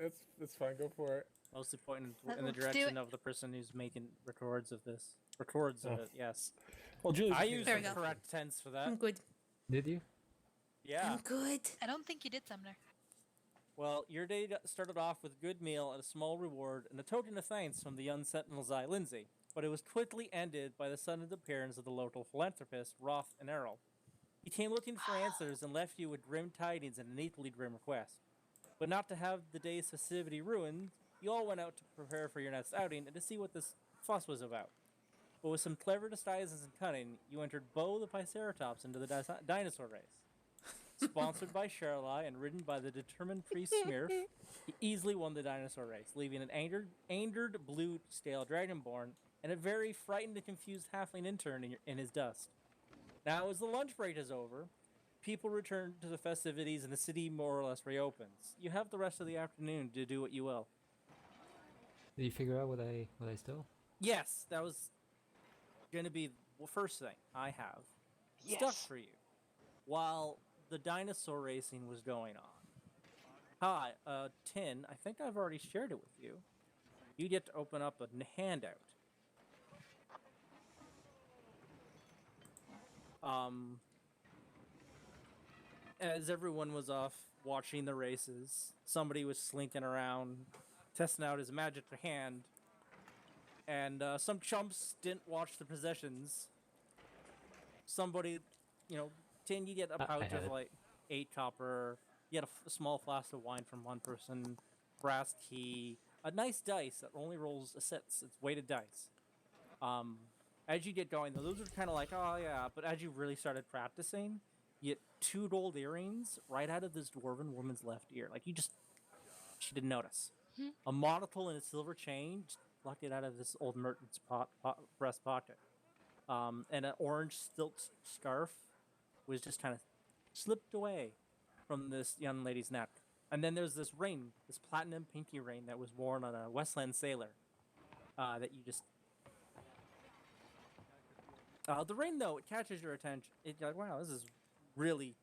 It's fine. Go for it. Mostly pointing in the Let's do direction it. of the person who's making records of this. Records of it, yes. Well, Julie, I used There the we go. correct tense for I'm that. good. Did you? Yeah. I'm good. I don't think you did, Sumner. Well, your day started off with a good meal and a small reward and a token of thanks from the young Sentinel's Eye, Lindsay, but it was quickly ended by the sudden appearance of the local philanthropist, Roth and Errol. He came looking for answers and left you with grim tidings and an equally grim request. But not to have the day's festivity ruined, you all went out to prepare for your next outing and to see what this fuss was about. But with some clever disguises and cunning, you entered Bo the Triceratops into the dinosaur race. Sponsored by Sharlai and ridden by the determined priest Smurf, he easily won the dinosaur race, leaving an angered blue stale dragonborn and a very frightened and confused halfling intern in his dust. Now, as the lunch break is over, people return to the festivities and the city more or less reopens. You have the rest of the afternoon to do what you will. Did you figure out what I stole? Yes, that was going to be the first thing I have Yes. stuff for you while the dinosaur racing was going on. Hi, Tin, I think I've already shared it with you. You get to open up a handout. As everyone was off watching the races, somebody was slinking around, testing out his magic hand, and some chumps didn't watch the possessions. Somebody, Tin, you get a pouch of like 8 copper. You get a small flask of wine from one person, brass key, a nice dice that only rolls a six. It's weighted dice. As you get going, those are kind of like, oh yeah, but as you really started practicing, you get 2 gold earrings right out of this dwarven woman's left ear. Like she didn't notice. A monocle and a silver chain just plucked it out of this old merchant's breast pocket. And an orange silk scarf was just kind of slipped away from this young lady's neck. And then there's this ring, this platinum pinky ring that was worn on a Westland sailor. That you just... the ring, though, it catches your attention. It's like, wow, this is really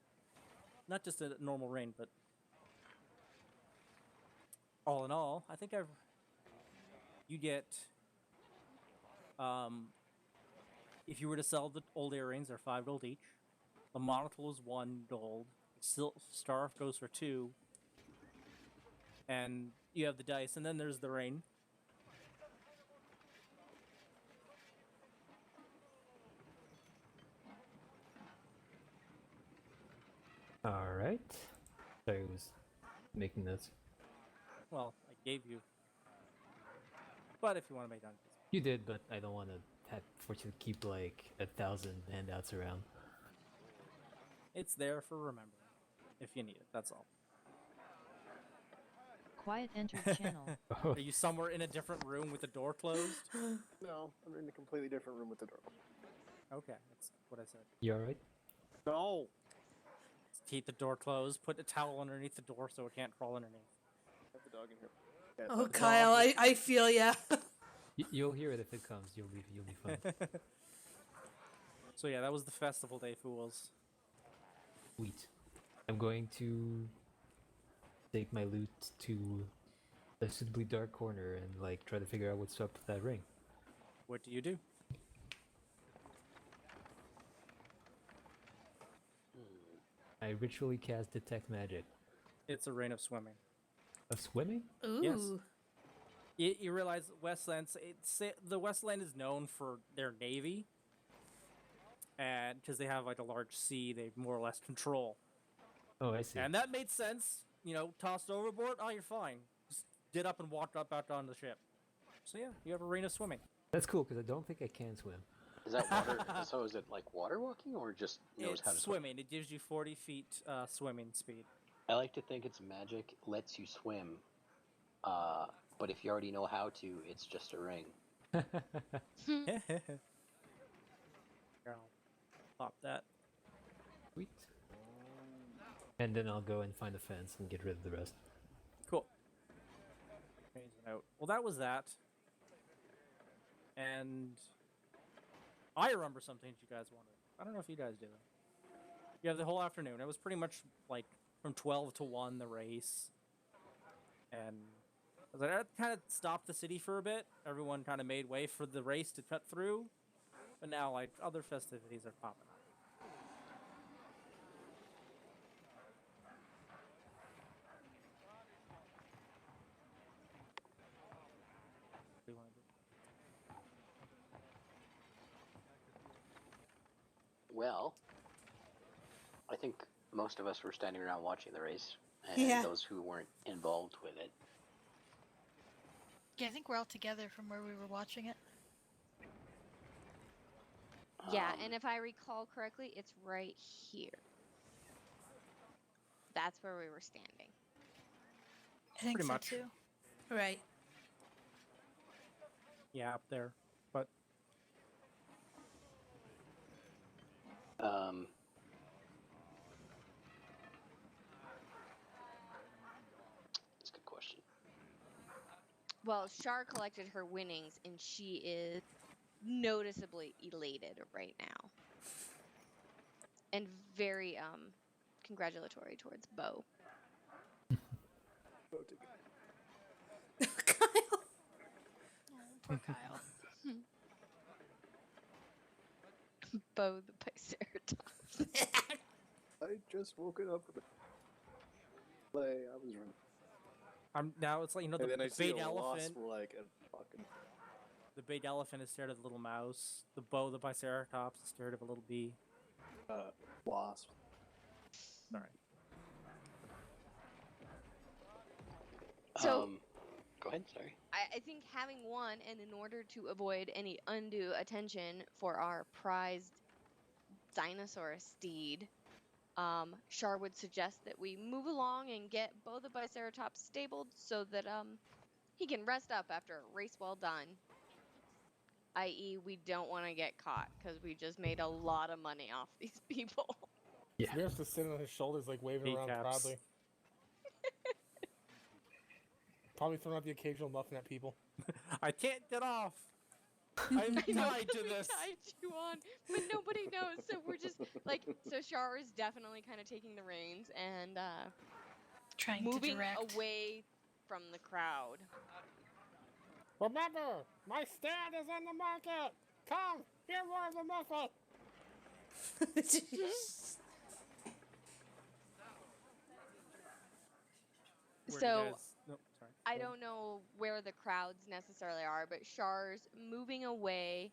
not just a normal ring, but all in all, I think you get... if you were to sell the old earrings, they're 5 gold each. The monocle is 1 gold. Scarf goes for 2. And you have the dice, and then there's the ring. Alright. Sorry, I was making this. Well, I gave you. But if you want to make that, You did, but I don't want to have for you to keep like 1,000 handouts around. it's there for remembering. If you need it, that's all. Quiet entered channel. Are you somewhere in a different room with the door closed? No, I'm in a completely different room with the door. Okay, that's what I said. You alright? No. Keep the door closed. Put a towel underneath the door so it can't crawl underneath. Have the dog in here. Yeah, Oh, Kyle, I feel ya. You'll hear it if it comes. You'll be fine. So yeah, that was the festival day, fools. Sweet. I'm going to take my loot to a suitably dark corner and like try to figure out what's up with that ring. What do you do? I ritually cast detect magic. It's a rain of swimming. Of swimming? Ooh. You realize Westland, the Westland is known for their navy, and because they have like a large sea, they more or less control. Oh, I see. And that made sense. Tossed overboard. Oh, you're fine. Just get up and walk up back onto the ship. So yeah, you have a rain of swimming. That's cool because I don't think I can swim. Is that water? So is it like water walking or just knows how to It's swim? swimming. It gives you 40 feet swimming speed. I like to think it's magic lets you swim, but if you already know how to, it's just a ring. Here, I'll pop that. Sweet. And then I'll go and find a fence and get rid of the rest. Cool. Change it out. Well, that was that. And I remember some things you guys wanted. I don't know if you guys do. You have the whole afternoon. It was pretty much like from 12 to 1 the race. And and I was like, that kind of stopped the city for a bit. Everyone kind of made way for the race to cut through, but now like other festivities are popping up. What do you want to do? Well, I think most of us were standing around watching the race, and Yeah. those who weren't involved with it. Yeah, I think we're all together from where we were watching it. Yeah, Um, and if I recall correctly, it's right here. That's where we were standing. I think Pretty so much. too. Right. Yeah, up there. But Um, that's a good question. Well, Shar collected her winnings, and she is noticeably elated right now, and very congratulatory towards Bo. Kyle. Oh, poor Kyle. Bo the Triceratops. I just woke it up with a play. I was running. I'm now it's like, you know, And the, then I the see big a wasp elephant. like a fucking. The big elephant is scared of the little mouse. The bow, the Triceratops, is scared of a little bee. Wasp. Sorry. So- Go ahead. Sorry. I think having won, and in order to avoid any undue attention for our prized dinosaur steed, Shar would suggest that we move along and get both the Triceratops stabled so that he can rest up after a race well done. I.e., we don't want to get caught because we just made a lot of money off these people. Yeah. Smear's just sitting on his shoulders, like waving around Kneecaps. proudly. Probably throwing out the occasional muffin at people. I can't get off. I'm I know tied to we this. tied you on, but nobody knows. So we're just like, so Shar is definitely kind of taking the reins and Trying to moving direct. away from the crowd. Remember, my stand is in the market. Come, get more of a muffin. Where do you So guys- nope, sorry. I don't know where the crowds necessarily are, but Shar's moving away,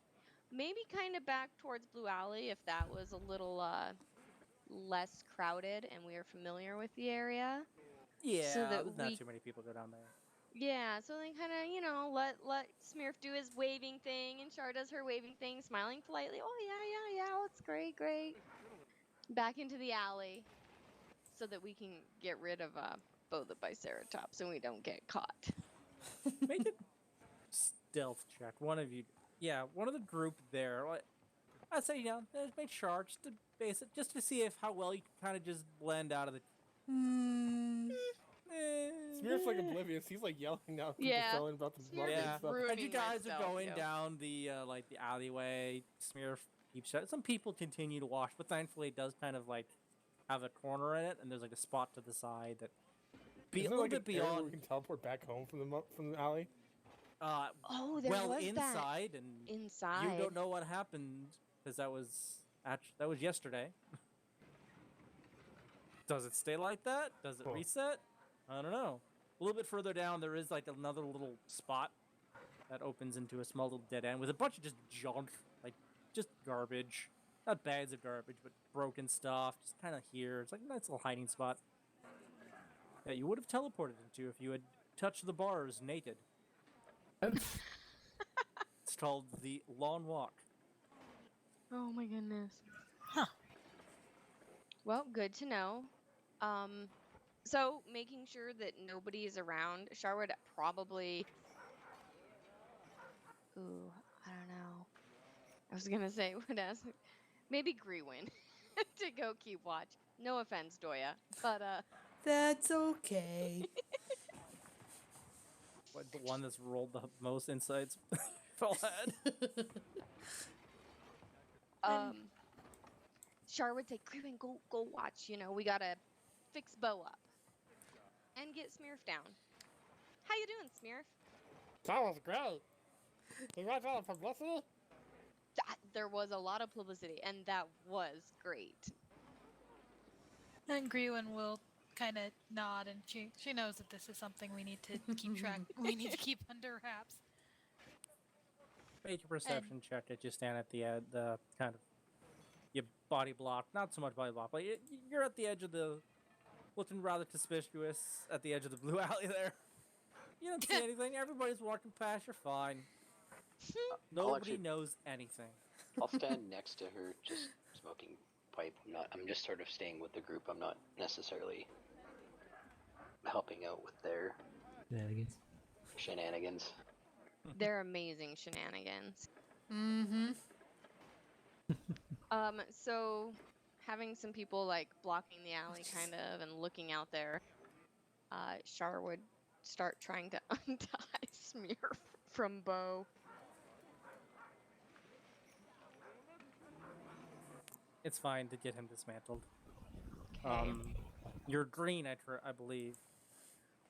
maybe kind of back towards Blue Alley if that was a little less crowded and we are familiar with the area. Yeah, so that there's not we- too many people go down there. Yeah, so then kind of, let Smurf do his waving thing and Shar does her waving thing, smiling politely. Oh, yeah, it's great. Back into the alley so that we can get rid of both the Triceratops and we don't get caught. Make it stealth check. One of you, yeah, one of the group there. Like, I'd say, make Shar just to base it, just to see if how well you can kind of just blend out of the. Smear's like oblivious. He's like yelling now. People Yeah. telling about the Smear's muffin Yeah. and stuff. rude. As you ruining guys are myself, going yo. down the like the alleyway, Smear keeps shut. Some people continue to watch, but thankfully it does kind of like have a corner in it, and there's like a spot to the side that be Isn't a there, little like, bit an area where beyond. we can teleport back home from the alley. Oh, there Well, was inside, and that inside. you don't know what happened because that was yesterday. Does it stay like that? Does it Huh. reset? I don't know. A little bit further down, there is like another little spot that opens into a small little dead end with a bunch of just junk, like just garbage. Not bags of garbage, but broken stuff. Just kind of here. It's like a nice little hiding spot that you would have teleported into if you had touched the bars naked. It's called the Lawn Walk. Oh my goodness. Huh. Well, good to know. So making sure that nobody is around, Shar would probably. Ooh, I don't know. I was gonna say would ask maybe Grewin to go keep watch. No offense, Doya, but That's okay. What, the one that's rolled the most insights? Fell head. Shar would say, Grewin, go watch. We gotta fix Bo up and get Smurf down. you doing, Smearf? That was great. You got all the publicity? There was a lot of publicity, and that was great. And Grewin will kind of nod, and she knows that this is something we need to keep track. We need to keep under wraps. Make a perception check as you stand at the edge, the kind of your body block. Not so much body block, but you're at the edge of the, looking rather conspicuous at the edge of the blue alley there. You don't see anything. Everybody's walking past. You're fine. Nobody knows anything. I'll stand next to her, just smoking pipe. I'm just sort of staying with the group. I'm not necessarily helping out with their Shenanigans. shenanigans. They're amazing shenanigans. Mm-hmm. So having some people like blocking the alley kind of and looking out there, Char would start trying to untie Smear from Bo. It's fine to get him dismantled. Okay. You're green, I believe.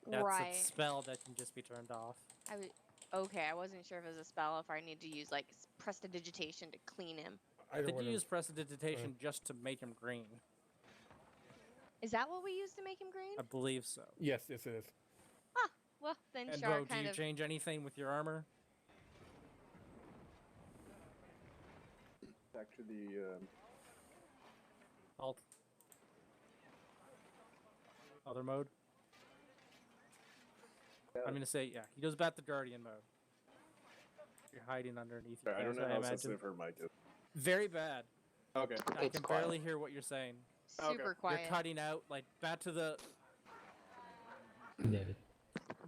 That's Right. a spell that can just be turned off. Okay, I wasn't sure if it was a spell, if I need to use like prestidigitation to clean him. Did you use prestidigitation just to make him green? Is that what we used to make him green? I believe so. Yes, it is. Well, then And Char Bo, do kind you of. change anything with your armor? Back to the Alt. Other mode? I'm gonna say, yeah, he goes back to Guardian mode. You're hiding underneath your I don't know guys, I how imagine. sensitive her mic is. Very bad. Okay. I It's can quiet. barely hear what you're saying. Super quiet. You're cutting out, like, back to the... Noted.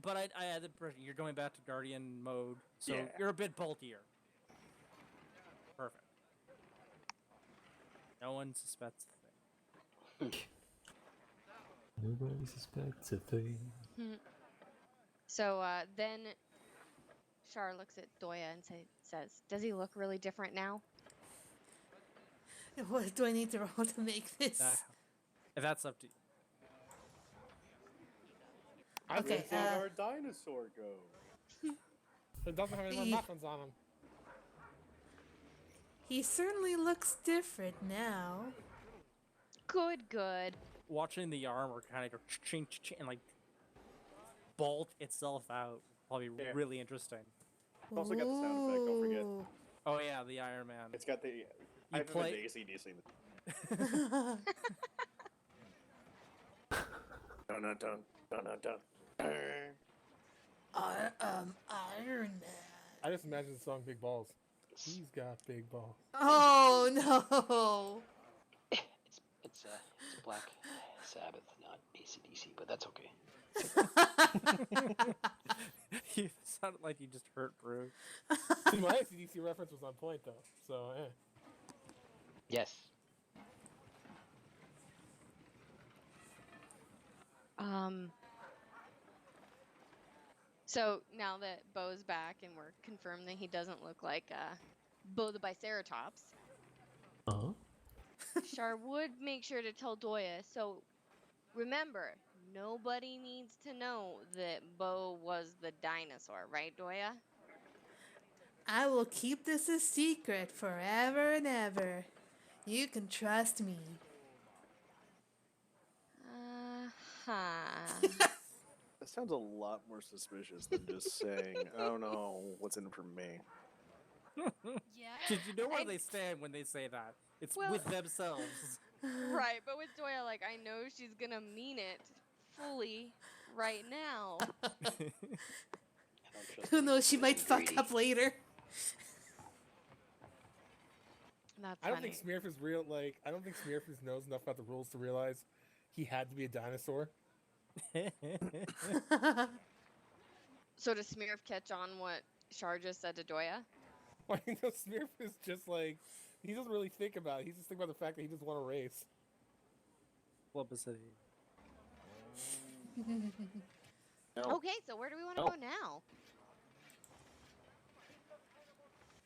But I had the impression you're going back to Guardian mode, so Yeah. you're a bit bulkier. Perfect. No one suspects the thing. Nobody suspects a thing. So then Char looks at Doya and says, "Does he look really different now?" What do I need to roll to make this? That's up to you. Okay, Where did our dinosaur go? It doesn't have any more He- muffins on him. He certainly looks different now. Good. Watching the armor kind of go ching ching and like bolt itself out probably Yeah. really interesting. It's also got the sound effect, don't forget. Ooh. Oh yeah, the Iron Man. It's got the. I have play- the AC/DC. Dun dun dun dun dun dun. Iron Man. I just imagine the song Big Balls. He's got big balls. Oh no! It's Black Sabbath, not AC/DC, but that's okay. You sounded like you just hurt Bruce. See, my ACDC reference was on point though, so eh. Yes. So now that Bo's back and we're confirmed that he doesn't look like Bo the Biceratops, Uh-huh. Char would make sure to tell Doya. So remember, nobody needs to know that Bo was the dinosaur, right, Doya? I will keep this a secret forever and ever. You can trust me. That sounds a lot more suspicious than just saying, I don't know what's in it for me. Yeah. Did you know where I- they stand when they say that? It's Well- with themselves. Right, but with Doya, like, I know she's gonna mean it fully right now. I don't trust Who anyone knows? She who might isn't fuck greedy. up later. That's I don't funny. think Smearf is real. Like, I don't think Smearf knows enough about the rules to realize he had to be a dinosaur. So does Smearf catch on what Char just said to Doya? Like, you know, Smearf is just like, he doesn't really think about it. He's just thinking about the fact that he just won a race. Publicity. No. Okay, so where do we want to Oh. go now?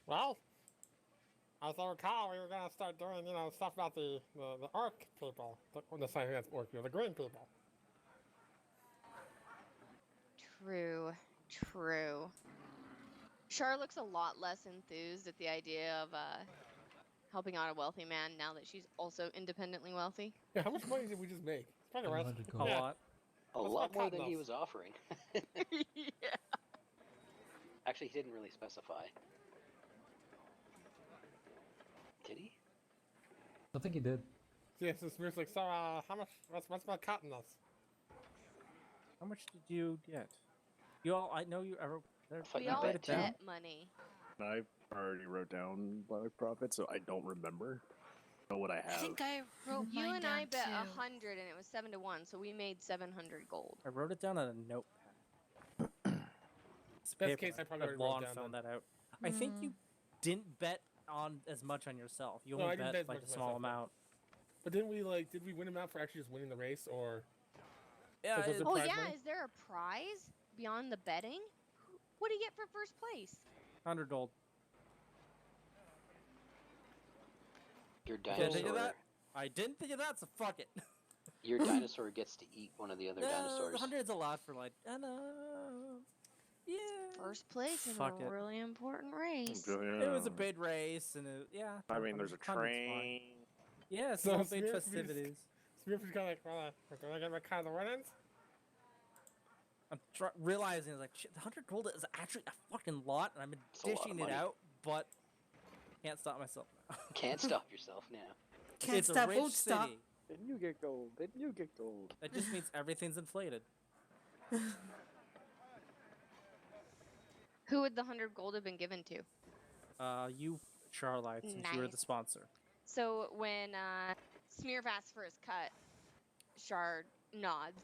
Well, as I recall, we were gonna start doing, stuff about the orc people. The sorry, that's orc people, the green people. True. True. Char looks a lot less enthused at the idea of helping out a wealthy man now that she's also independently wealthy. Yeah, how much money did we just make? It's probably around 100 A gold. Yeah. lot. A That's lot not more cotton than he off. was offering. Yeah. Actually, he didn't really specify. Did he? I don't think he did. Yeah, so Smear's like, so, how much, what's my cotton nuts? How much did you get? You all, I know you ever. thought We you all bet it too. down. bet money. I already wrote down my profit, so I don't remember. Know what I I have. think I wrote You mine and down I bet too. 100 and it was 7-1, so we made 700 gold. I wrote it down on a notepad. It's Best paper. case, I probably already Vaughn wrote down found then. that out. I think you didn't bet on as much on yourself. You No, I only didn't bet bet as like much a as small myself, though. amount. But did we win him out for actually just winning the race, or? Yeah, Like, was it Oh prize yeah, money? is there a prize beyond the betting? What do you get for first place? 100 gold. Your Did I think of dinosaur. that? I didn't think of that, so fuck it. Your dinosaur gets to eat one of the other dinosaurs. 100's a lot for like, I know. Yeah. First place in Fuck a it. really important race. It was a big race, and yeah. I mean, there's a 100's fine. train. Yeah, So small big Smear- festivities. Smear's kind of like, well, can I get my kind of run-ins? I'm realizing like shit, the 100 gold is actually a fucking lot, and I've been It's a lot of dishing it money. out, but can't stop myself now. Can't stop yourself now. Can't It's a stop, rich won't stop. city. Then you get gold. Then you get gold. That just means everything's inflated. Who would the 100 gold have been given to? You, Charlotte, since you were the Nice. sponsor. So when Smearf asks for his cut, Shard nods.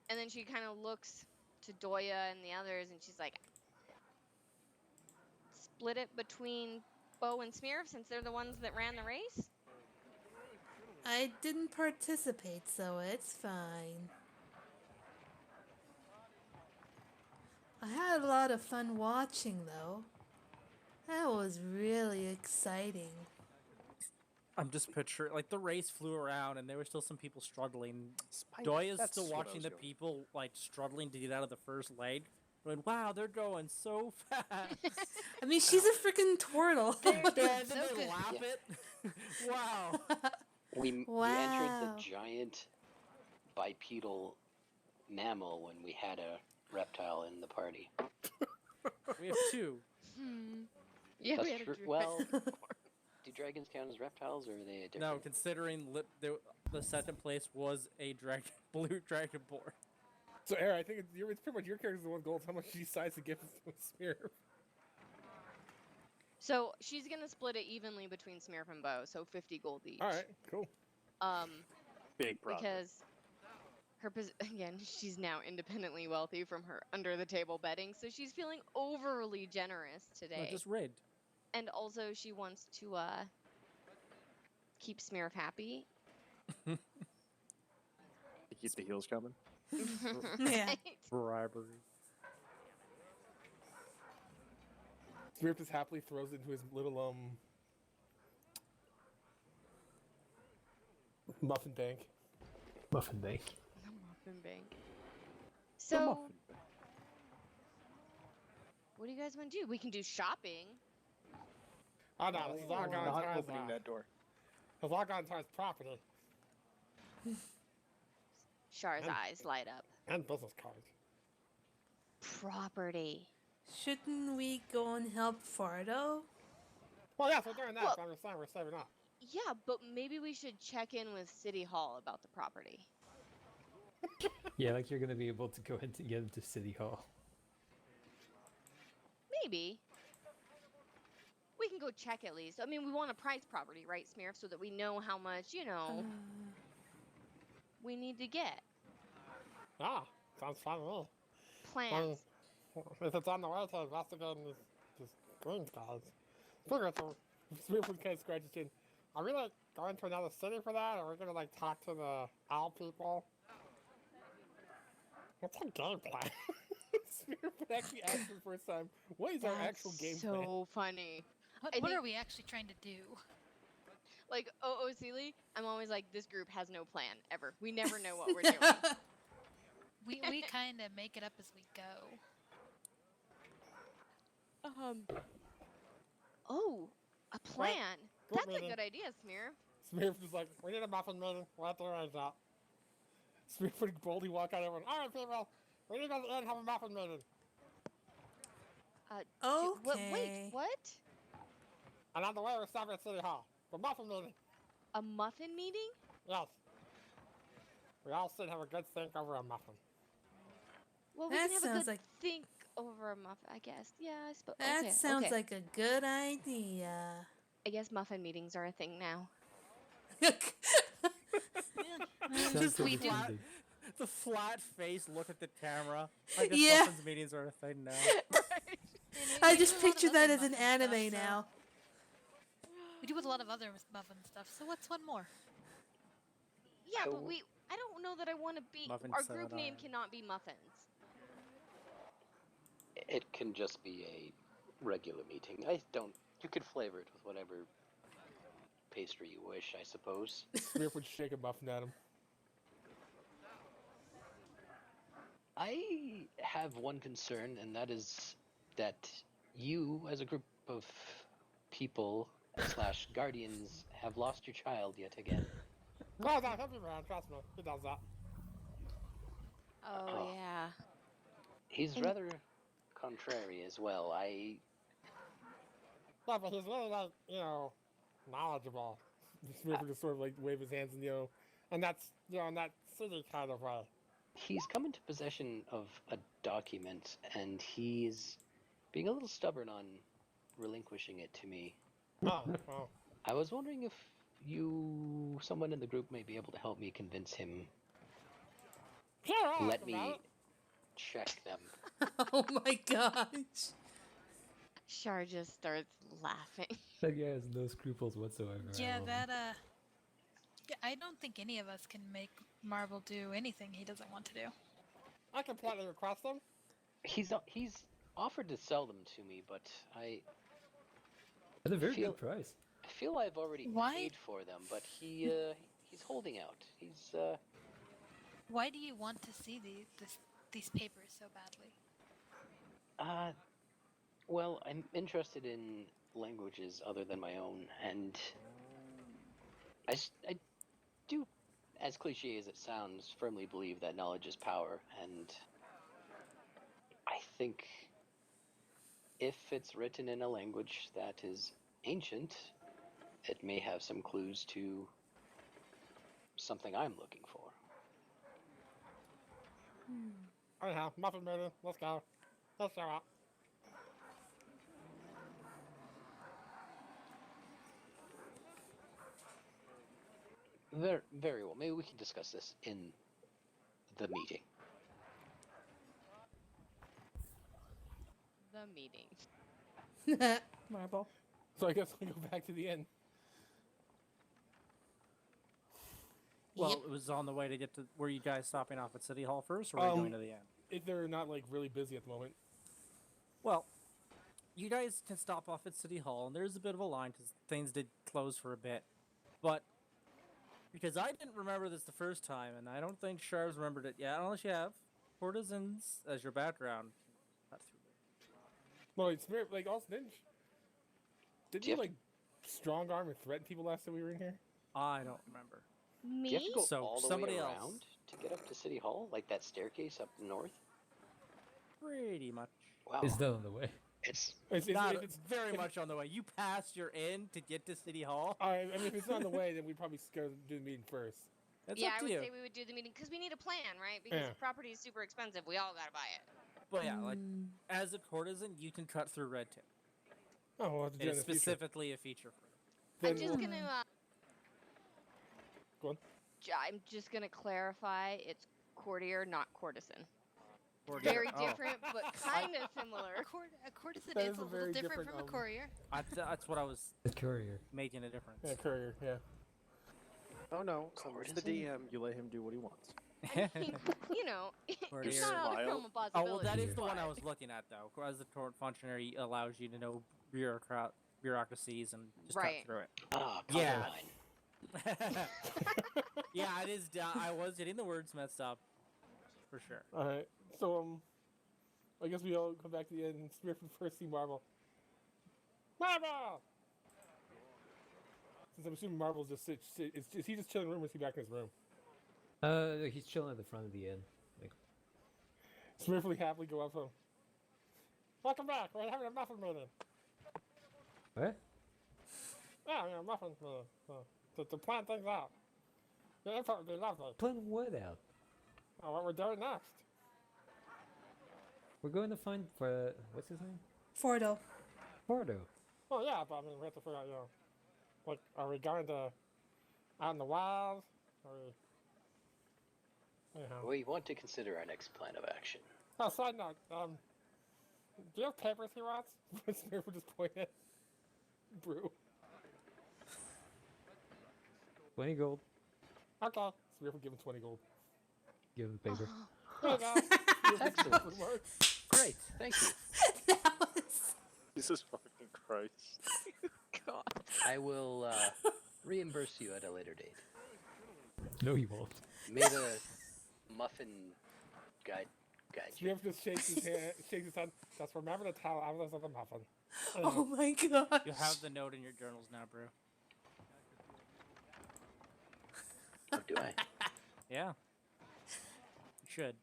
And then she kind of looks to Doya and the others and she's like, split it between Bo and Smearf since they're the ones that ran the race? I didn't participate, so it's fine. I had a lot of fun watching, though. That was really exciting. I'm just picturing like the race flew around, and there were still some people struggling. Doya's That's still what I watching was the going. people like struggling to get out of the first leg. Going, wow, they're going so fast. I mean, she's a freaking turtle. And so then they good. lap it. Wow. We entered Wow. the giant bipedal mammal when we had a reptile in the party. We have two. Yeah, That's we had a true. dragon. Well, do dragons count as reptiles, or are they a different? No, considering the second place was a blue dragonborn. So, Era, I think it's pretty much your character's the one gold. How much she decides to give Smear? So she's gonna split it evenly between Smearf and Bo, so 50 gold each. All right, cool. Big profit. Because her again, she's now independently wealthy from her under the table betting, so she's feeling overly generous No, today. just rigged. And also she wants to keep Smearf happy. To keep the heels coming. Yeah. Right? Bribery. Smear just happily throws it into his little muffin bank. Muffin bank. The muffin bank. The So muffin bank. what do you guys want to do? We can do shopping. Oh no, this is all gone Not towards opening that door. it's all gone towards property Char's And- eyes light up. and business cards. Property. Shouldn't we go and help Fardo? Well, yeah, so during that, Well- so I'm just saying we're saving up. Yeah, but maybe we should check in with City Hall about the property. Yeah, like you're gonna be able to go into get into City Hall. Maybe. We can go check at least. I mean, we want a price property, right, Smearf, so that we know how much, we need to get. Ah, sounds fun to me. Plans. If it's on the way to investigating these green guys. Figure so Smear would kind of scratch his chin. Are we like going to another city for that, or are we gonna like talk to the owl people? What's our game plan? Smear would actually ask for the first time, what is our actual game plan? so funny. What, I what think- are we actually trying to do? Like, Sealy, I'm always like, this group has no plan, ever. We never know what we're doing. We kind of make it up as we go. Oh, a plan. Group That's a meeting. good idea, Smear. Smurf is like, we need a muffin meeting. We'll have to arrange that. Smurf would boldly walk out everyone. All right, people. We need to go to the inn and have a muffin meeting. Wait, Okay. what? And on the way, we're stopping at City Hall. The muffin meeting. A muffin meeting? Yes. We all sit and have a good think over a muffin. Well, we That can have a sounds good like- think over a muffin, I guess. Yeah, I suppose. That Okay, sounds okay. like a good idea. I guess muffin meetings are a thing now. Sounds Just so the flat, defeating. the flat face look at the camera. I guess Yeah. muffins meetings are a thing now. I We just do a lot of picture that other as an muffin stuff, anime so- now. We do with a lot of other muffin stuff. So what's one more? Yeah, I but w- I don't know that I want to be. Muffin Our group name soda. cannot be muffins. It can just be a regular meeting. I don't. You could flavor it with whatever pastry you wish, I suppose. Smurf would shake a muffin at him. I have one concern, and that is that you, as a group of people / guardians, have lost your child yet again. No, no, he'll be around. Trust me. He does that. Oh, Oh. yeah. He's And- rather contrary as well. Yeah, but he's really, like, knowledgeable. Smurf would just sort of, like, wave his hands and, and that's, in that city kind of way. He's come into possession of a document, and he's being a little stubborn on relinquishing it to me. Oh, well. I was wondering if someone in the group, may be able to help me convince him. Sure, I'll ask Let him about me it. check them. Oh my gosh. Char just starts laughing. That guy has no scruples whatsoever. I Yeah, love that him. Yeah, I don't think any of us can make Marble do anything he doesn't want to do. I can politely request him. He's offered to sell them to me, but I At a very feel- good price. feel I've already Why? paid for them. But he's holding out. He's Why do you want to see these papers so badly? Well, I'm interested in languages other than my own, and I do, as cliche as it sounds, firmly believe that knowledge is power, and I think if it's written in a language that is ancient, it may have some clues to something I'm looking for. Anyhow, muffin meeting. Let's go. Let's show up. Very well. Maybe we can discuss this in the meeting. The meeting. Marble. So I guess we go back to the inn. Well, Yep. it was on the way to get to. Were you guys stopping off at City Hall first, or were you going to the end? If they're not, like, really busy at the moment. Well, you guys can stop off at City Hall, and there's a bit of a line because things did close for a bit. But because I didn't remember this the first time, and I don't think Sharv's remembered it yet, unless you have courtesans as your background. Not through it. No, it's very, like, also, didn't Do you, you have- like, strong arm or threaten people last time we were in here? I don't remember. Do Me? you have to go So, all the somebody way else. around to get up to City Hall, like that staircase up north? Pretty much. Wow, It's done on the way. it's Not It's very much on the way. You passed your inn to get to City Hall. I mean, if it's not on the way, then we probably go do the meeting first. It's Yeah, up I to would you. say we would do the meeting because we need a plan, right? Because Yeah. the property is super expensive. We all gotta buy it. But yeah, like Mm. as a courtesan, you can cut through red tape. Oh, we'll have to do it in It's the future. specifically a feature for it. Then I'm just we'll- gonna. Go on. I'm just gonna clarify. It's courtier, not courtesan. Or Very oh, different, but kind of similar. A courtesan That is is a a little very different different, from a courier. that's what I was The courier. making a difference. Yeah, courier, yeah. Oh no, so it's the Courtesan? DM. You let him do what he wants. I mean, you know, Courtier. it's not out of the Smile. realm of Oh possibility. well, that is the one I but- was looking at though. As the court functionary allows you to know bureaucracies and just Right. cut through it. ah, Yeah. Colorline. Yeah, it is. I was getting the words messed up, for sure. Alright, so, I guess we all come back to the end and Smith would first see Marvel. Marvel! Since I'm assuming Marvel's just is he just chilling in the room or is he back in his room? He's chilling at the front of the inn. Like, Smith would happily go up to him. Welcome back, we're having a muffin meeting. what? Yeah, muffin meeting. To plan things out. Your input would be lovely. Plan what out? Oh, what we're doing next. We're going to find what's his name? Fordo. Fordo. Well, yeah, but I mean, we have to figure out, like, are we going to out in the wild? Are we... Anyhow. We want to consider our next plan of action. Oh, side note, do you have papers he wants? Smith would just point at Brew. 20 gold. Okay. Smith would give him 20 gold. Give him the paper. There you go. Excellent. Great, thank you. That was. Jesus fucking Christ. God. I will reimburse you at a later date. No, he won't. May the muffin guide you. Smith just shakes his head. Just remember to tell others of the muffin. Oh my god. You have the note in your journals now, Brew. Oh, do I? Yeah. You should.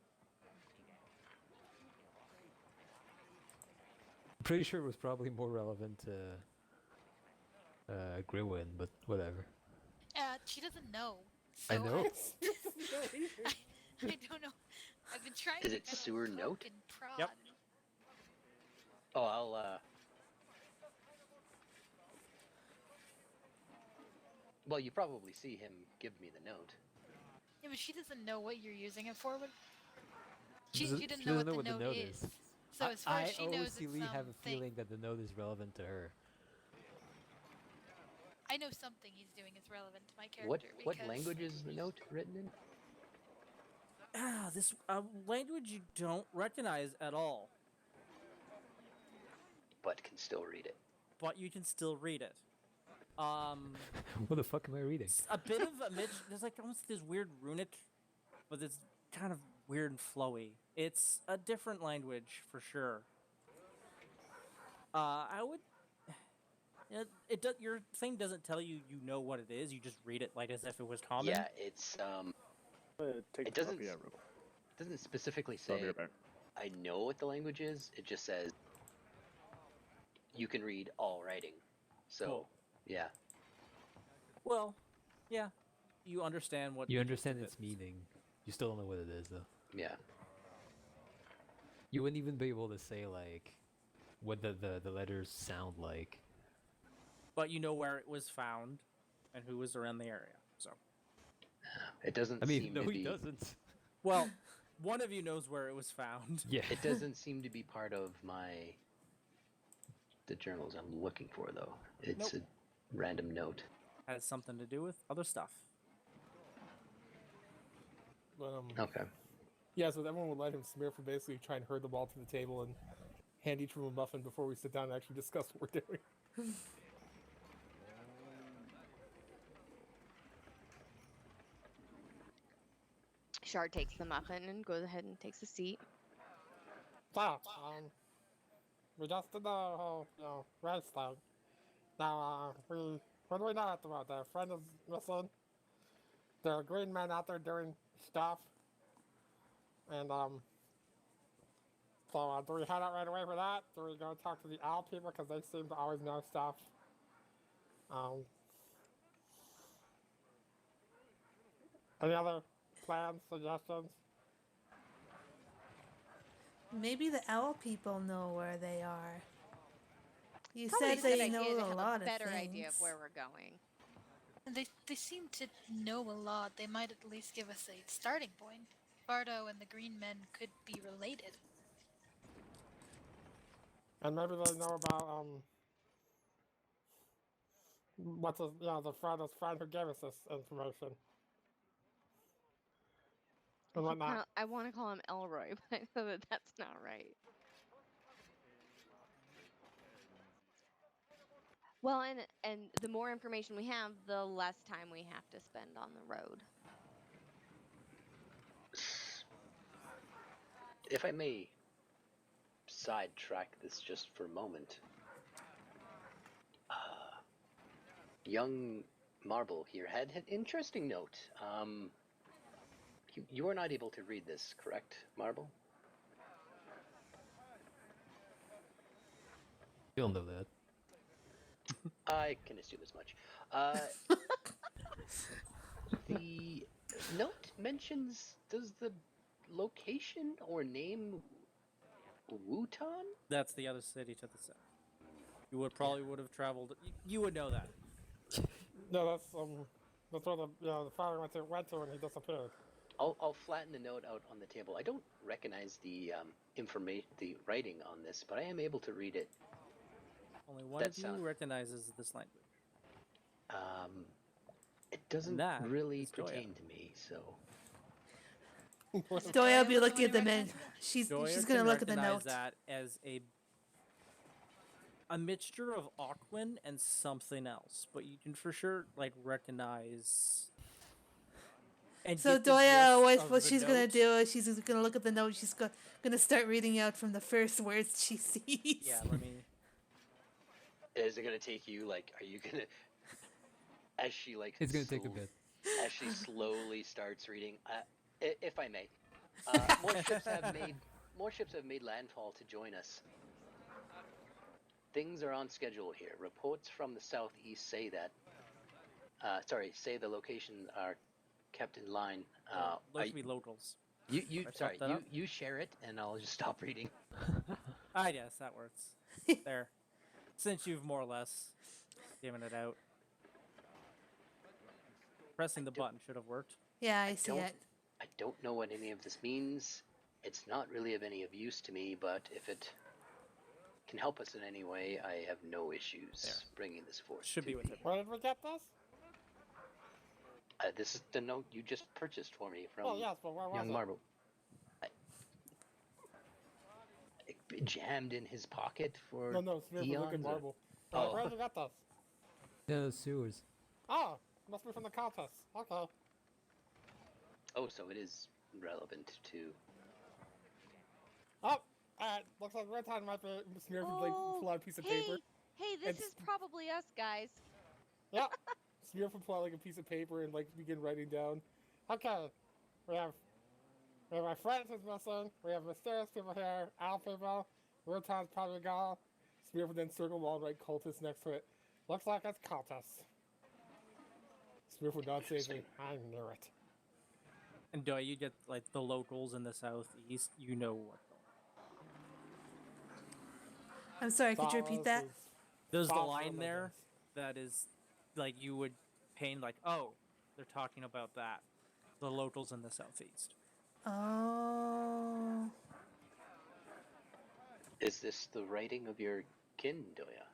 Pretty sure it was probably more relevant to Grillwin, but whatever. She doesn't know. I So know. I don't know. I've been trying Is to it kind of sewer poke note? and prod. Yep. Oh, I'll well, you probably see him give me the note. Yeah, but she doesn't know what you're using it for. She Doesn't- didn't she know doesn't what the note is. So as far as she knows, it's OCD have a something. feeling that the note is relevant to her. I know something he's doing is relevant to my What character. what because language is the note written in? This language you don't recognize at all, But can still read it. but you can still read it. What the fuck am I reading? It's a bit of a mix. There's like almost this weird runic, but it's kind of weird and flowy. It's a different language for sure. I would. It does. Your thing doesn't tell you you know what it is. You just read it like as if it was common. Yeah, it's Take It the doesn't copy out real quick. doesn't specifically I'll be say right back. I know what the language is. It just says you can read all writing. So Cool. yeah. Well, yeah. You understand what You the understand gist its of it is. meaning. You still don't know what it is, though. Yeah. You wouldn't even be able to say, like, what the letters sound like. But you know where it was found, and who was around the area. So, It doesn't I mean, seem no, to he be doesn't. well, one of you knows where it was found. Yeah. it doesn't seem to be part of the journals I'm looking for though. It's Nope. a random note. Has something to do with other stuff. But, Okay. yeah, so everyone would let him smear for basically try and herd them all to the table and hand each of them a muffin before we sit down and actually discuss what we're doing. Shard takes the muffin and goes ahead and takes a seat. So, we just did the whole, race thing. Now, what do we know at the moment? Their friend is missing. There are green men out there doing stuff. And, so, do we head out right away for that? Do we go talk to the owl people? Because they seem to always know stuff. Any other plans, suggestions? Maybe the owl people know where they are. You Probably said a good they idea know to a have lot a of better things. idea of where we're going. And they seem to know a lot. They might at least give us a starting point. Bardo and the Green Men could be related. And maybe they know about, what's his, the friend who gave us this information. And whatnot. I want to call him Elroy, but I know that that's not right. Well, and the more information we have, the less time we have to spend on the road. If I may sidetrack this just for a moment. Young Marble here had an interesting note. You are not able to read this, correct, Marble? You'll know that. I can assume as much. The note mentions, does the location or name Wutan? That's the other city to the south. You would probably would have traveled. You would know that. No, that's where the father went to when he disappeared. I'll flatten the note out on the table. I don't recognize the the writing on this, but I am able to read it. Only one of you recognizes this language. It doesn't that really is Doya. pertain to me, so. Doya will be looking at the men. She's Doya gonna can look at the recognize note. that as a mixture of Aquan and something else, but you can for sure recognize. And So get the Doya, gist of what the she's gonna note. do is she's gonna look at the note. She's gonna start reading out from the first words she sees. Yeah, let me. Is it gonna take you, are you gonna. As she, It's gonna take a bit. As she slowly starts reading, if I may, more ships have made landfall to join us. Things are on schedule here. Reports from the southeast say that. Say the locations are kept in line. Those should be locals. You share it, and I'll just stop reading. Yes, that works. There. Since you've more or less given it out. Pressing the button should have worked. Yeah, I see it. I don't know what any of this means. It's not really of any of use to me, but if it can help us in any way, I have no issues bringing this forth. Should be with it. Where did we get this? This is the note you just purchased for me from Yes, but where was Young it? Marble. It jammed in his pocket for No, it's near the eons. Marble. Oh. Where did you get this? No, sewers. Oh, must be from the contest. Okay. Oh, so it is relevant to. Oh, looks like Red Time might be smeared with pull out a piece of paper. Hey, this It's- is probably us, guys. Yeah, smear from pull out a piece of paper and begin writing down. Okay, we have my friends is missing. We have mysterious people here, owl people. Red Time's probably gone. Smear from then circle wall and write cultists next to it. Looks like it's cultists. Smear from not saving. I knew it. And do you get the locals in the southeast? You know what. I'm sorry. Could you repeat that? There's the False line there religions. that is you would paint oh, they're talking about that. The locals in the southeast. Oh. Is this the writing of your kin, Doya?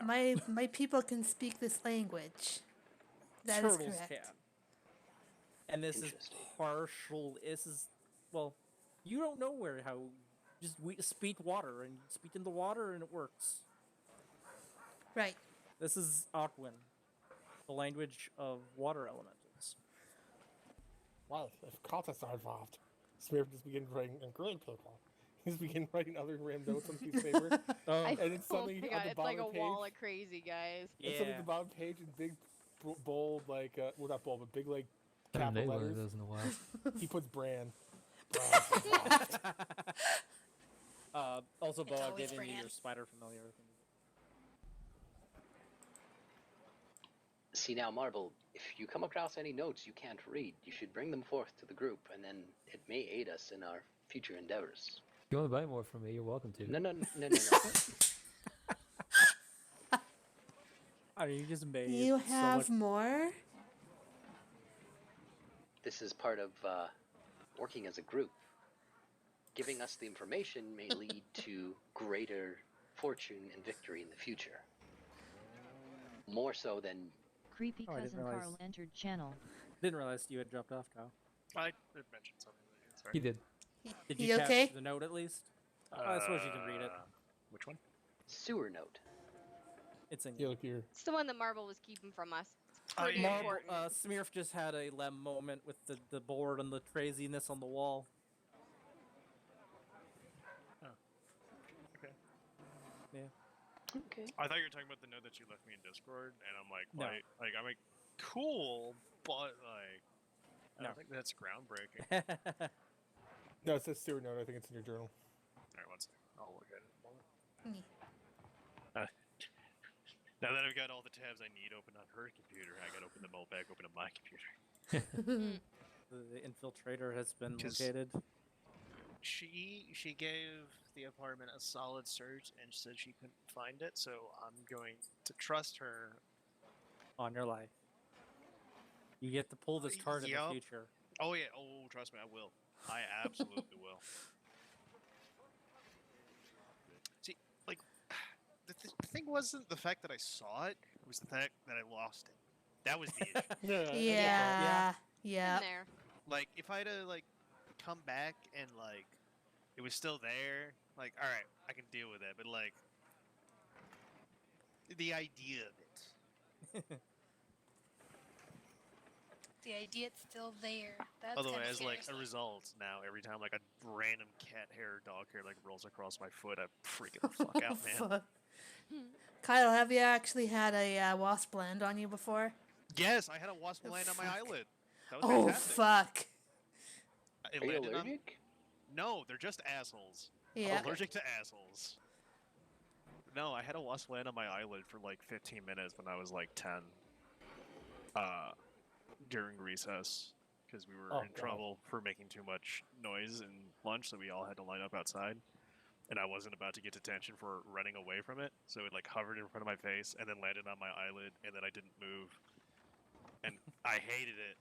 No. My people can speak this language. That is Turtles correct. can. And this is Interesting. partial. You don't know how. Just we speak water and speak in the water and it works. Right. This is Aquan, the language of water elementals. Well, if cultists are involved, Smear just begin writing in green people. He's begin writing other random notes on a piece of paper. I, And it's oh something my on god, the it's like a bottom wall page. of crazy, guys. It's something at the bottom page in big, bold, well, not bold, but big, Haven't capital made one of letters. those in a while. He puts brand. Also, It's Boa, always giving you your brand. spider familiar. See now, Marble, if you come across any notes you can't read, you should bring them forth to the group, and then it may aid us in our future endeavors. If you want to buy more from me, you're welcome to. No. You just made You so have much- more? This is part of working as a group. Giving us the information may lead to greater fortune and victory in the future. More so than Creepy Oh, I didn't cousin realize. Carl entered channel. Didn't realize you had dropped off, Kyle. I did mention something. Sorry. He did. Did You you catch okay? the note at least? I suppose you can read it. Which one? sewer note. It's in. You look here. It's the one that Marble was keeping from us. It's Oh, pretty yeah. important. Smearf just had a Lem moment with the board and the craziness on the wall. Okay. I thought you were talking about the note that you left me in Discord, and I'm like, No. I'm like, cool, but like, I No. don't think that's groundbreaking. No, it's a Stewart note. I think it's in your journal. Alright, one second. I'll look at it. Mm. Now that I've got all the tabs I need open on her computer, I gotta open them all back open on my computer. The infiltrator has been 'Cause- located. She gave the apartment a solid search and said she couldn't find it, so I'm going to trust her. On your life. You get to pull this card in the Yup. future. Oh yeah, oh trust me, I will. I absolutely will. See, like, the thing wasn't the fact that I saw it; it was the fact that I lost it. That was the issue. Yeah. Yeah. In there. Like, if I'd have like come back and like it was still there, like, all right, I can deal with it. But like, the idea of it. The idea it's still there. That's Although, kinda as like scary. a result, now every time like a random cat hair or dog hair like rolls across my foot, I freak the fuck out, man. Fuck. Kyle, have you actually had a wasp land on you before? Yes, I had a wasp land on my Fuck. eyelid. That was Oh, fantastic. fuck. It Are you landed on- allergic? No, they're just assholes. Yeah. I'm allergic to assholes. No, I had a wasp land on my eyelid for like 15 minutes when I was like 10. During recess, because we were Oh, in God. trouble for making too much noise in lunch, so we all had to line up outside. And I wasn't about to get detention for running away from it, so it like hovered in front of my face and then landed on my eyelid, and then I didn't move. And I hated it.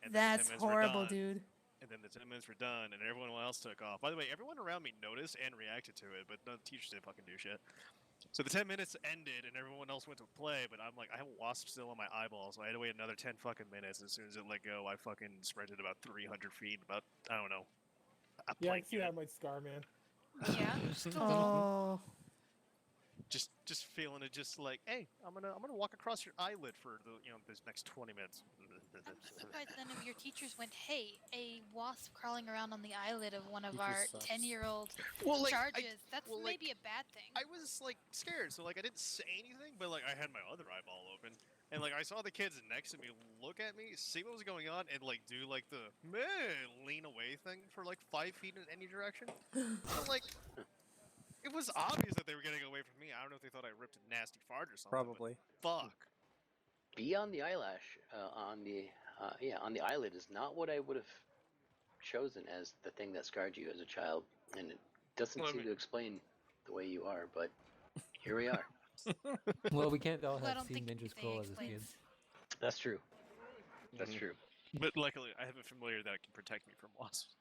And then the 10 That's minutes were horrible, done. dude. And then the 10 minutes were done, and everyone else took off. By the way, everyone around me noticed and reacted to it, but no teachers didn't fucking do shit. So the 10 minutes ended, and everyone else went to play, but I'm like, I have a wasp still on my eyeball, so I had to wait another 10 fucking minutes. As soon as it let go, I fucking sprinted about 300 feet, about, I don't know, a Yeah, I plank can see unit. that might scar, man. Yeah, just a little. Oh. Just feeling it, just like, hey, I'm gonna walk across your eyelid for the this next 20 minutes. I'm surprised none of your teachers went, hey, a wasp crawling around on the eyelid of one of Teacher our sucks. 10-year-old Well, like, charges. That's well, like, maybe a bad thing. I was like scared, so like I didn't say anything, but like I had my other eyeball open, and like I saw the kids next to me look at me, see what was going on, and like do like the man lean away thing for like 5 feet in any direction. So like, it was obvious that they were getting away from me. I don't know if they thought I ripped a nasty fart or something. but Probably. Fuck. Beyond the eyelash, on the eyelid is not what I would have chosen as the thing that scarred you as a child, and it doesn't Well, I seem mean- to explain the way you are. But here we are. Well, we can't all Well, I have don't seen think Ninja anything Scroll as a explains. kid. That's true. That's Mhm. true. But luckily, I have a familiar that can protect me from wasps.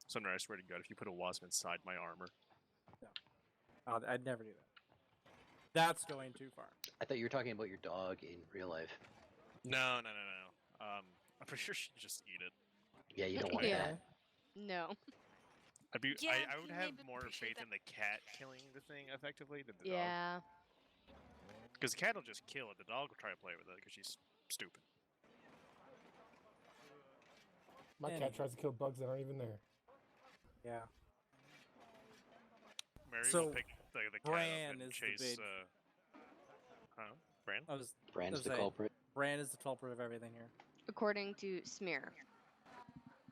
Sumner, I swear to God, if you put a wasp inside my armor, I'd never do that. That's going too far. I thought you were talking about your dog in real life. no. I'm pretty sure she'd just eat it. Yeah, you don't want Yeah. that. No. Yeah, I would you have may more appreciate faith that. in the cat killing the thing effectively than the dog. Yeah. Because the cat will just kill it. The dog will try to play with it because she's stupid. My cat Anyway. tries to kill bugs that aren't even there. Yeah. Mary So, will pick the cat Bran up and is the chase. big- Bran? I was Brand's Let's the say- culprit. Bran is the culprit of everything here. According to Smear.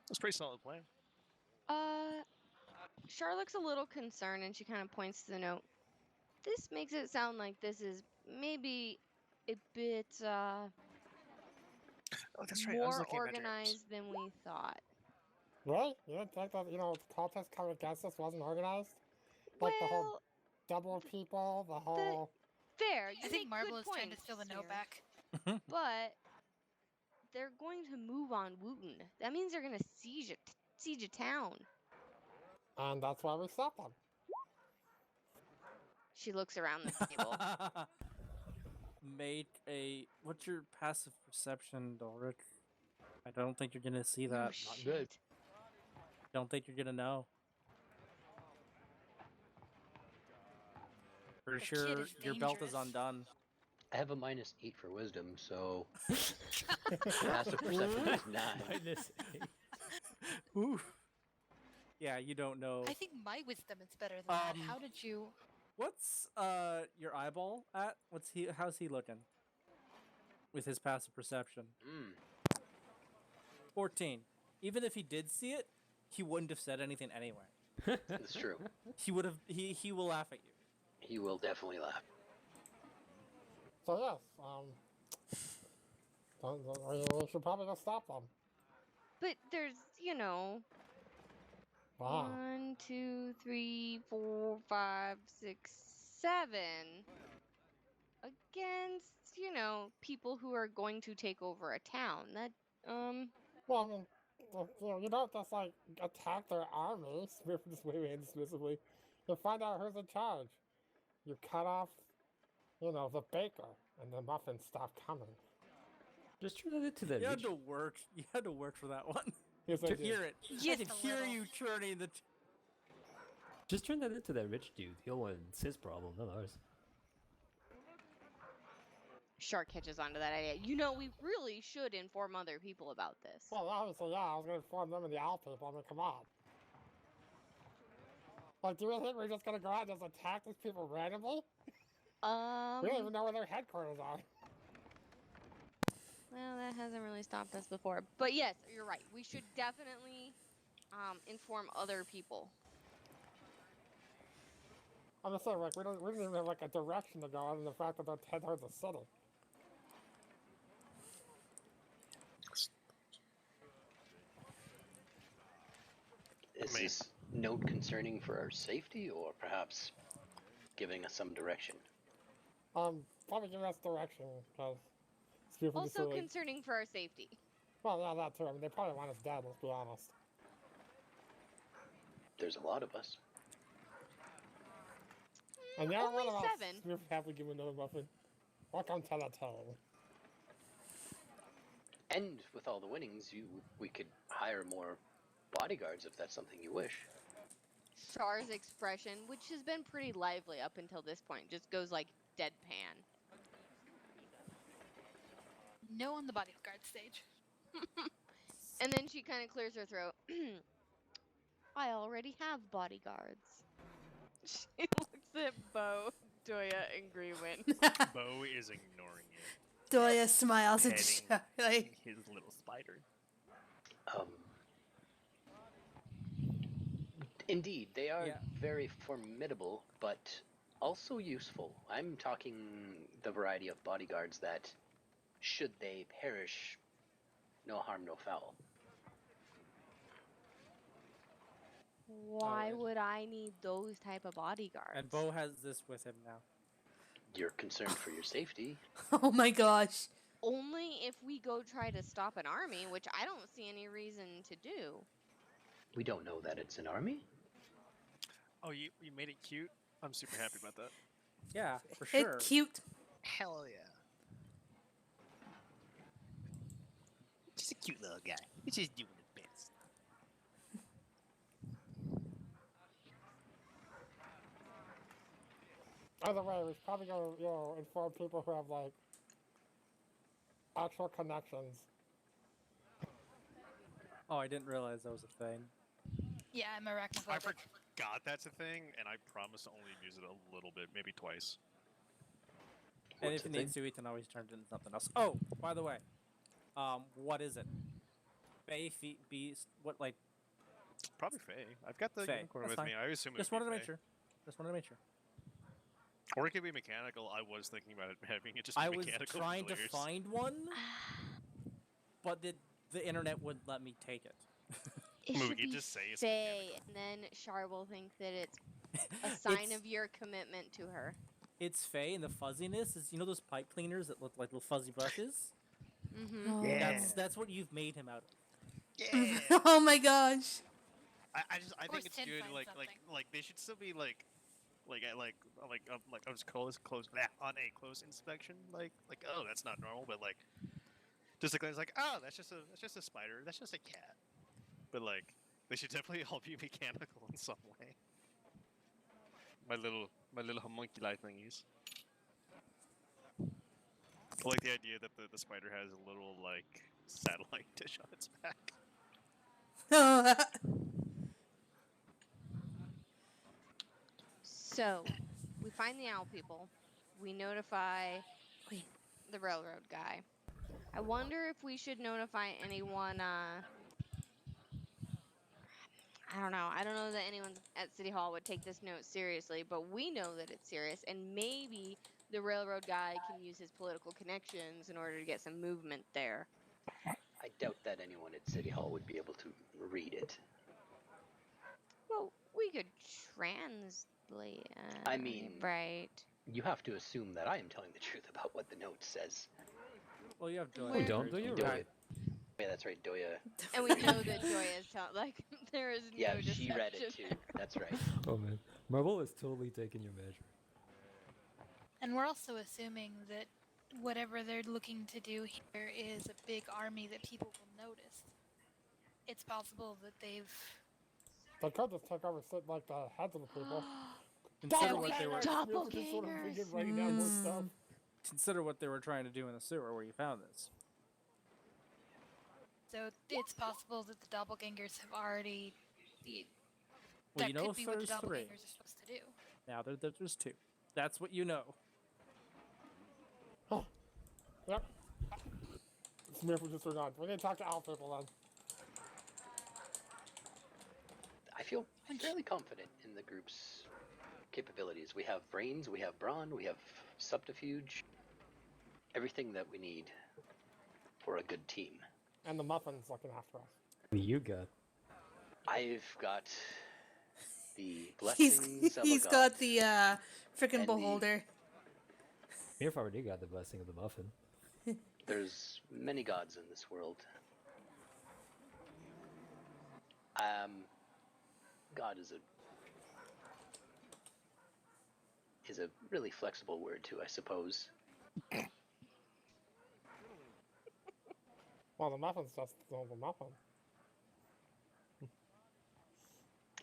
That's a pretty solid plan. Char looks a little concerned and she kind of points to the note. This makes it sound like this is maybe a bit Oh, that's right. I was more looking at Magic Items. organized than we thought. Right? You don't think that, the contest coming against us wasn't organized? Like the whole Well, double people, the whole... fair. I You think make Marble good is trying to points, steal the note Smear. back. But they're going to move on Wooten. That means they're going to siege a town. And that's why we stopped them. She looks around the table. Make a. What's your passive perception, Doric? I don't think you're gonna see Oh, that. Not good. shit. Don't think you're gonna know. Pretty The sure kid is your belt is dangerous. undone. I have a -8 for wisdom, so passive perception is 9. Minus 8. Ooh. Yeah, you don't know. I think my wisdom is better than that. Um, How did you? What's your eyeball at? How's he looking? With his passive perception. 14. Even if he did see it, he wouldn't have said anything anyway. That's true. He would have he will laugh at you. He will definitely laugh. So yes, we should probably go stop them. But there's, Wow. 1, 2, 3, 4, 5, 6, 7 against, people who are going to take over a town. That, Well, I mean, you don't just like attack their army dismissively. You find out who's in charge. You cut off, the baker, and the muffins stop coming. Just turn that into that. You had to work. You had to work for that one. Yes, I To did. hear it. I Just could a hear little. you churning the. Just turn that into that rich dude. He'll win. It's his problem, not ours. Shark catches onto that idea. We really should inform other people about this. Well, obviously, yeah, I was going to inform them and the owl people. I mean, come on. Like, do you think we're just going to go out and just attack these people randomly? We don't even know where their headquarters are. Well, that hasn't really stopped us before. But yes, you're right. We should definitely inform other people. I'm just saying, like, we don't even have, like, a direction to go other than the fact that they're head towards the city. Is this note concerning for our safety, or perhaps giving us some direction? Probably give us direction, because it's beautiful Also to see. concerning for our safety. Well, yeah, that too. I mean, they probably want us dead, let's be honest. There's a lot of us. And yeah, Only one of 7. us, we're happy to give another muffin. Welcome to the town. And with all the winnings, we could hire more bodyguards if that's something you wish. Char's expression, which has been pretty lively up until this point, just goes like deadpan. No on the bodyguard stage. And then she kind of clears her throat. I already have bodyguards. She looks at Bo, Doya, and Greenwin. Bo is ignoring you. Doya smiles and Petting like, his little spider. Indeed, they are Yeah. very formidable, but also useful. I'm talking the variety of bodyguards that, should they perish, no harm, no foul. Why would I need those type of bodyguards? And Bo has this with him now. You're concerned for your safety. oh my gosh. Only if we go try to stop an army, which I don't see any reason to do. We don't know that it's an army. Oh, you made it cute? I'm super happy about that. Yeah, for sure. It's cute. Hell yeah. Just a cute little guy. He's just doing his best. Either way, we should probably go, inform people who have, like, actual connections. Oh, I didn't realize that was a thing. Yeah, I'm I arachnophobic. forgot that's a thing, and I promise to only use it a little bit, maybe twice. And What's if the it needs to, we can always turn it into something else. Oh, by the way, what is it? Fae, beast, what, like? Probably Faye. I've got the Faye. unicorn That's with fine. me. I assume Just it'd be wanted to make Faye. sure. Just wanted to make sure. Or it could be mechanical. I was thinking about it having it just be I was mechanical. trying to familiars. find one, but the internet wouldn't let me take it. It Movie, should you be just say it's Faye, and then Char will think that it's a sign It's- of your commitment to her. It's Faye, and the fuzziness is, those pipe cleaners that look like little fuzzy brushes? Mm-hmm. Oh. Yeah. That's what you've made him out of. Yeah. oh my gosh. I Of think course it's Tin good. finds Like they should still be like I was close on a close inspection. Like oh, that's not normal. But like just like it's like oh, that's just a spider. That's just a cat. But like they should definitely all be mechanical in some way. My little homunculi thingies. I like the idea that the spider has a little like satellite dish on its back. So, we find the owl people. We notify Wait. the railroad guy. I wonder if we should notify anyone, I don't know. I don't know that anyone at City Hall would take this note seriously, but we know that it's serious, and maybe the railroad guy can use his political connections in order to get some movement there. I doubt that anyone at City Hall would be able to read it. Well, we could translate. I mean- right. You have to assume that I am telling the truth about what the note says. Well, you have Joy. We don't, do you? Doya. Right. Yeah, that's right, Doya. And we know that Joy is like there is Yeah, no she read it deception too. That's right. Oh man, Marvel is totally taking your measure. And we're also assuming that whatever they're looking to do here is a big army that people will notice. It's possible that they've. They could just take over like the heads of the people. Consider what they were. Doppelgangers. Writing down more stuff. Consider what they were trying to do in the sewer where you found this. So it's possible that the doppelgangers have already. Well, That you know, could be what the there's three. doppelgangers are supposed to do. Now there's two. That's what you know. Yep. Smith was just on. We need to talk to owl people then. I feel fairly confident in the group's capabilities. We have brains, we have brawn, we have subterfuge. Everything that we need for a good team. And the muffin's looking after us. What do you got? I've got the blessings of He's a got god. the freaking And the- beholder. You've already got the blessing of the muffin. There's many gods in this world. God is a really flexible word too, I suppose. Well, the muffin's just the muffin.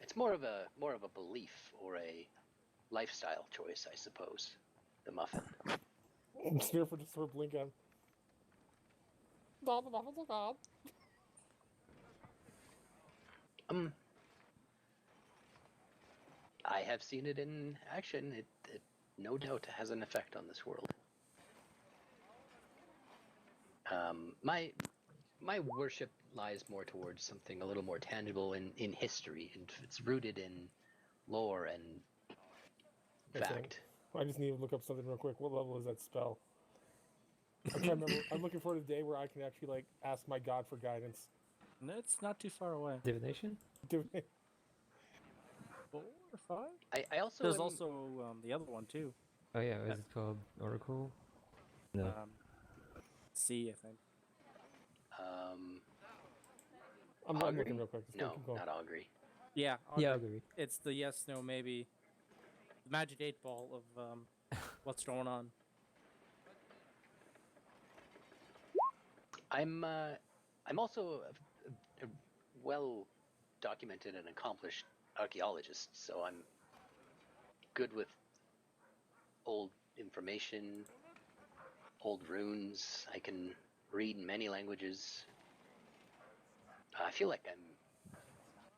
It's more of a belief or a lifestyle choice, I suppose. The muffin. Smith would just sort of blink at him. No, the muffin's a god. I have seen it in action. It no doubt has an effect on this world. My worship lies more towards something a little more tangible in history, and it's rooted in lore and Okay. fact. I just need to look up something real quick. What level is that spell? I can't remember. I'm looking for the day where I can actually like ask my god for guidance. And it's not too far away. Divination? Do it. 4 or 5. I also There's am- also the other one too. Oh yeah, is it called Oracle? No. C, I think. I'm Augury? looking real quick. Just No, keep going. not augury. Yeah. Yeah, I Augury. agree. It's the yes, no, maybe. The magic 8-ball of what's going on. I'm also a well documented and accomplished archaeologist, so I'm good with old information, old runes. I can read many languages. I feel like I'm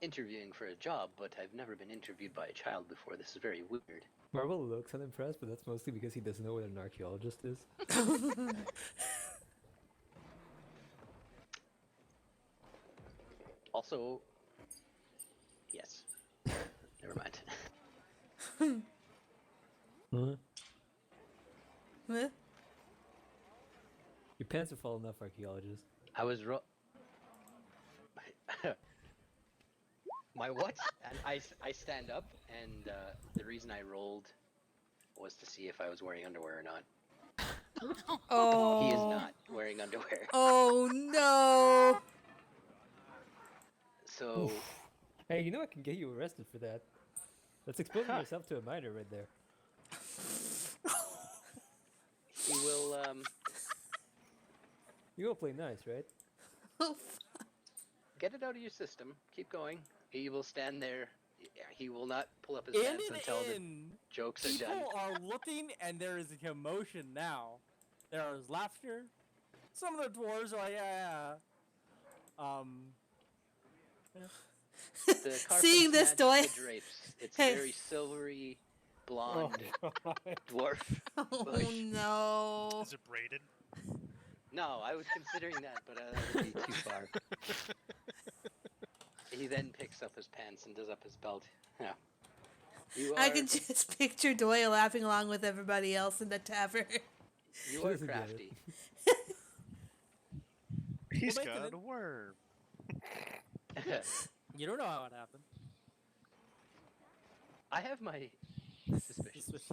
interviewing for a job, but I've never been interviewed by a child before. This is very weird. Marvel looks unimpressed, but that's mostly because he doesn't know what an archaeologist is. Also, yes. Never mind. Huh? What? Your pants are falling off, archaeologist. I was My what? And I stand up, and the reason I rolled was to see if I was wearing underwear or not. Oh. He is not wearing underwear. Oh no. So Hey, you know I can get you arrested for that. That's exposing yourself to a minor right there. he will You will play nice, right? Oh, get it out of your system. Keep going. He will stand there. He will not pull up his In pants and until the in. jokes are People done. are looking, and there is a commotion now. There is laughter. Some of the dwarves are like, yeah. The carpets Seeing this match toy. the drapes. It's Hey. very silvery, blonde God. dwarf. Oh Bush. no. Is it braided? No, I was considering that, but that would be too far. He then picks up his pants and does up his belt. Yeah. You are I can just picture Doyle laughing along with everybody else in the tavern. you She are doesn't get it. crafty. He's make got it. a worm. You don't know how it happened. I have my suspicions.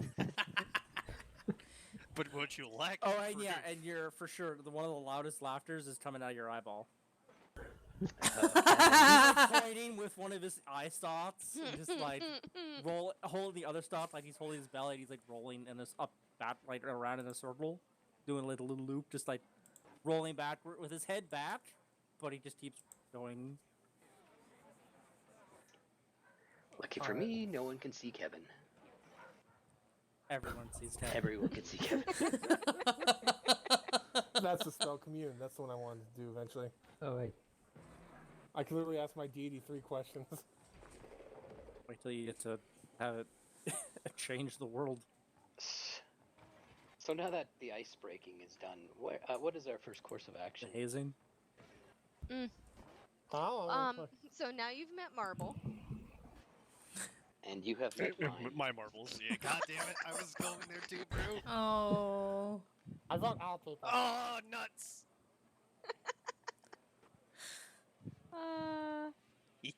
But what you lack. Oh, and yeah, proof. and you're for sure one of the loudest laughters is coming out of your eyeball. He's pointing with one of his eye stalks, and just like holding the other stalk like he's holding his belly. And he's like rolling in this like around in a circle, doing like a little loop, just like rolling back with his head back, but he just keeps going. Lucky for me, no one can see Kevin. Everyone sees Kevin. Everyone can see Kevin. That's the spell commune. That's the one I wanted to do eventually. Oh wait. I can literally ask my deity 3 questions. Wait till you get to have it change the world. So now that the ice breaking is done, what is our first course of The action? hazing. Oh, So now you've met Marble. And you have met mine. My marbles. Yeah, god damn it. I was going there too, bro. Oh. I vote all people. Oh, nuts. I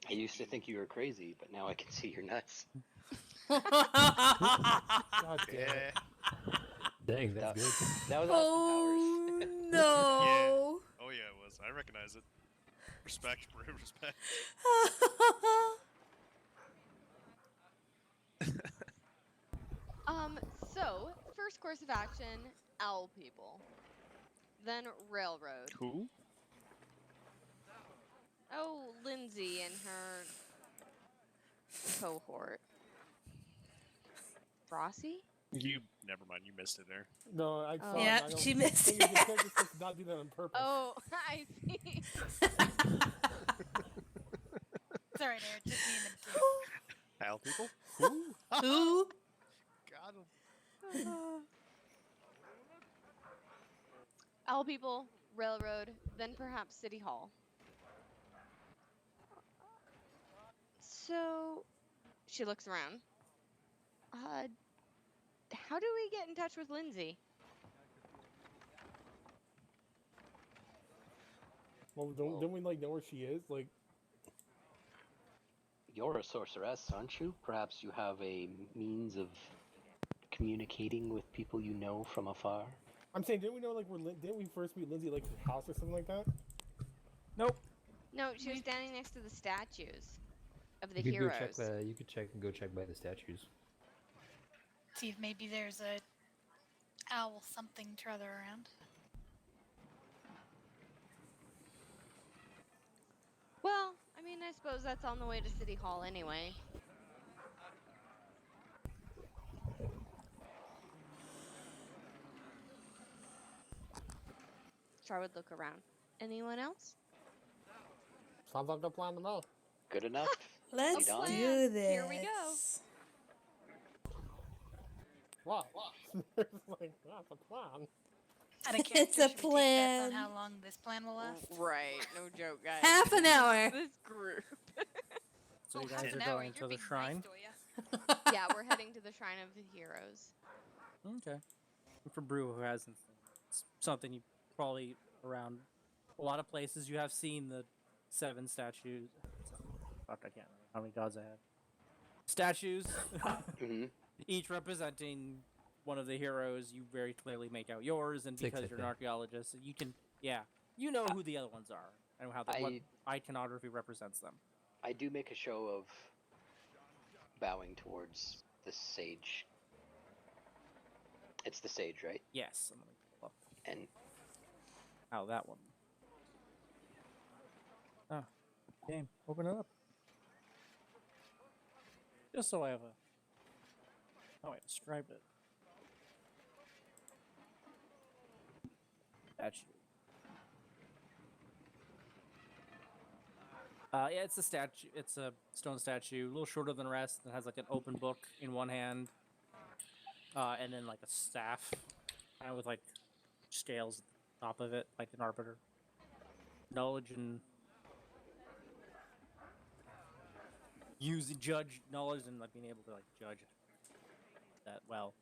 used to think you were crazy, but now I can see you're nuts. God damn it. Yeah. Dang, that's good. That was Oh Austin Powers. no. Oh, yeah, it was. I recognize it. Respect, bro. Respect. So first course of action, owl people. Then railroad. Who? Oh, Lindsay and her cohort. Rossi? Never mind, you missed it there. No, I saw Yeah, it. I don't she missed think it. the character supposed to not do that on purpose. Oh, I see. Sorry, Eric. Just me and the two. Owl people? Who? Who? Got him. Owl people, railroad, then perhaps City Hall. So, she looks around. How do we get in touch with Lindsay? Well, don't we like know where she is? Like, You're a sorceress, aren't you? Perhaps you have a means of communicating with people you know from afar? I'm saying, didn't we know like didn't we first meet Lindsay like at her house or something like that? Nope. No, she was standing next to the statues of the You could heroes. go check. You could check by the statues. See if maybe there's a owl something to other around. Well, I mean, I suppose that's on the way to City Hall anyway. Char would look around. Anyone else? Sounds like a plan to me. Good enough. Let's Lead on. do this. Here we go. What? It's like, that's a plan. Out of It's character, a should we take bets on plan. how long this plan will last? Right, no joke, guys. Half an hour. This group. So you half guys an are hour, going you're to the being shrine. Nice, to ya. Yeah, we're heading to the Shrine of the Heroes. Okay. And for Brew, who hasn't, it's something you probably around a lot of places you have seen the 7 statues. Fuck, I can't remember how many gods I have. Statues, hmm each representing one of the heroes. You very clearly make out yours, and 6, I because you're an think. archaeologist, you can, you know who the other ones are and how what iconography represents them. I do make a show of bowing towards the sage. It's the sage, right? Yes. I'm gonna pull up And how that one. Oh, game. Open it up. Just so I have a. Oh, wait, describe it. Statue. Yeah, it's a statue. It's a stone statue, a little shorter than the rest. It has like an open book in one hand, and then like a staff, kind of with like scales at the top of it, like an arbiter. Knowledge and judge knowledge and like being able to like judge that well.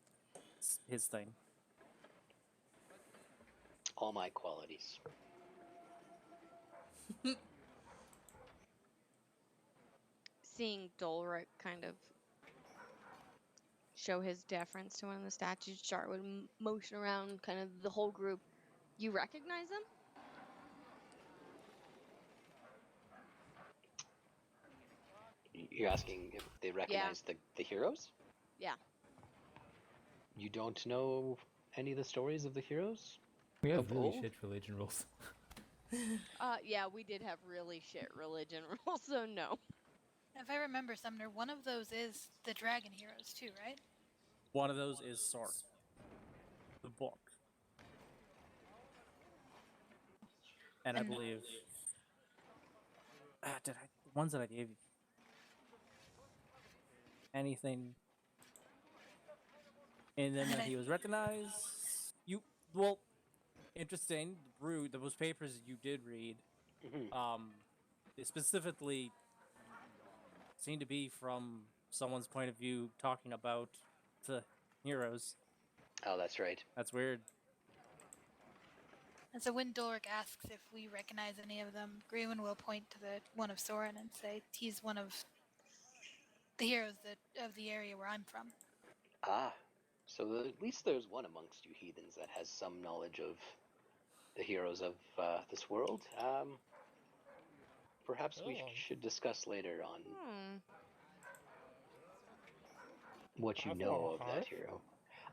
It's his thing. All my qualities. Seeing Dolric kind of show his deference to one of the statues, Char would motion around kind of the whole group. You recognize him? You're asking if they recognize the heroes? Yeah. You don't know any of the stories of the heroes? We have Of really old? shit religion rules. Yeah, we did have really shit religion rules, so no. If I remember, Sumner, one of those is the Dragon Heroes too, right? One of those is Sark, the book, and I And- believe did I the ones that I gave you anything in them that he was recognized? Well, interesting. Those papers you did read, they specifically seem to be from someone's point of view talking about the heroes. Oh, that's right. That's weird. And so when Dolric asks if we recognize any of them, Greenwin will point to the one of Soren and say he's one of the heroes of the area where I'm from. Ah, so at least there's one amongst you heathens that has some knowledge of the heroes of this world. Perhaps we should discuss later on what you That's a know little of that harsh. hero.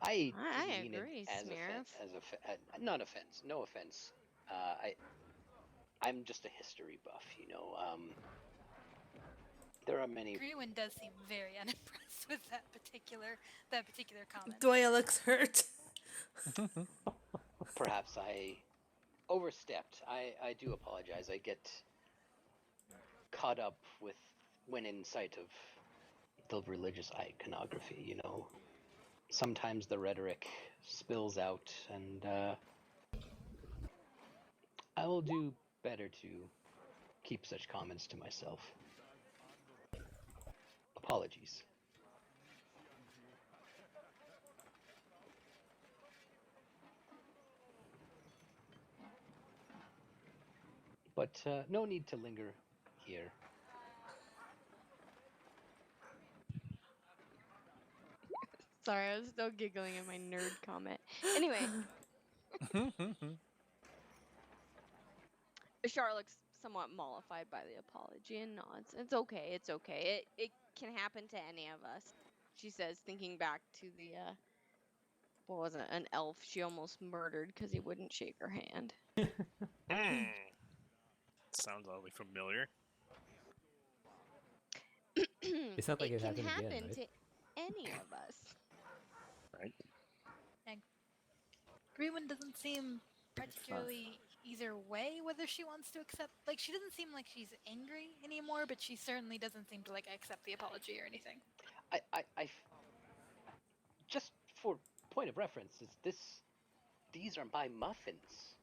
I didn't mean agree, it as Smirf. not offense, no offense. I'm just a history buff, you know. There are many. Greenwin does seem very unimpressed with that particular comment. Doya looks hurt. Perhaps I overstepped. I do apologize. I get caught up with when in sight of the religious iconography, you know. Sometimes the rhetoric spills out, and I will do better to keep such comments to myself. Apologies. But no need to linger here. Sorry, I was still giggling at my nerd comment. Anyway, Char looks somewhat mollified by the apology and nods. It's okay, it's okay. It can happen to any of us. She says, thinking back to the, what was it, an elf she almost murdered because he wouldn't shake her hand. Sounds oddly familiar. It's not like it can happened happen again, right? to any of us. Right? Greenwin doesn't seem particularly either way whether she wants to accept. Like, she doesn't seem like she's angry anymore, but she certainly doesn't seem to like accept the apology or anything. I just for point of reference, these are my muffins.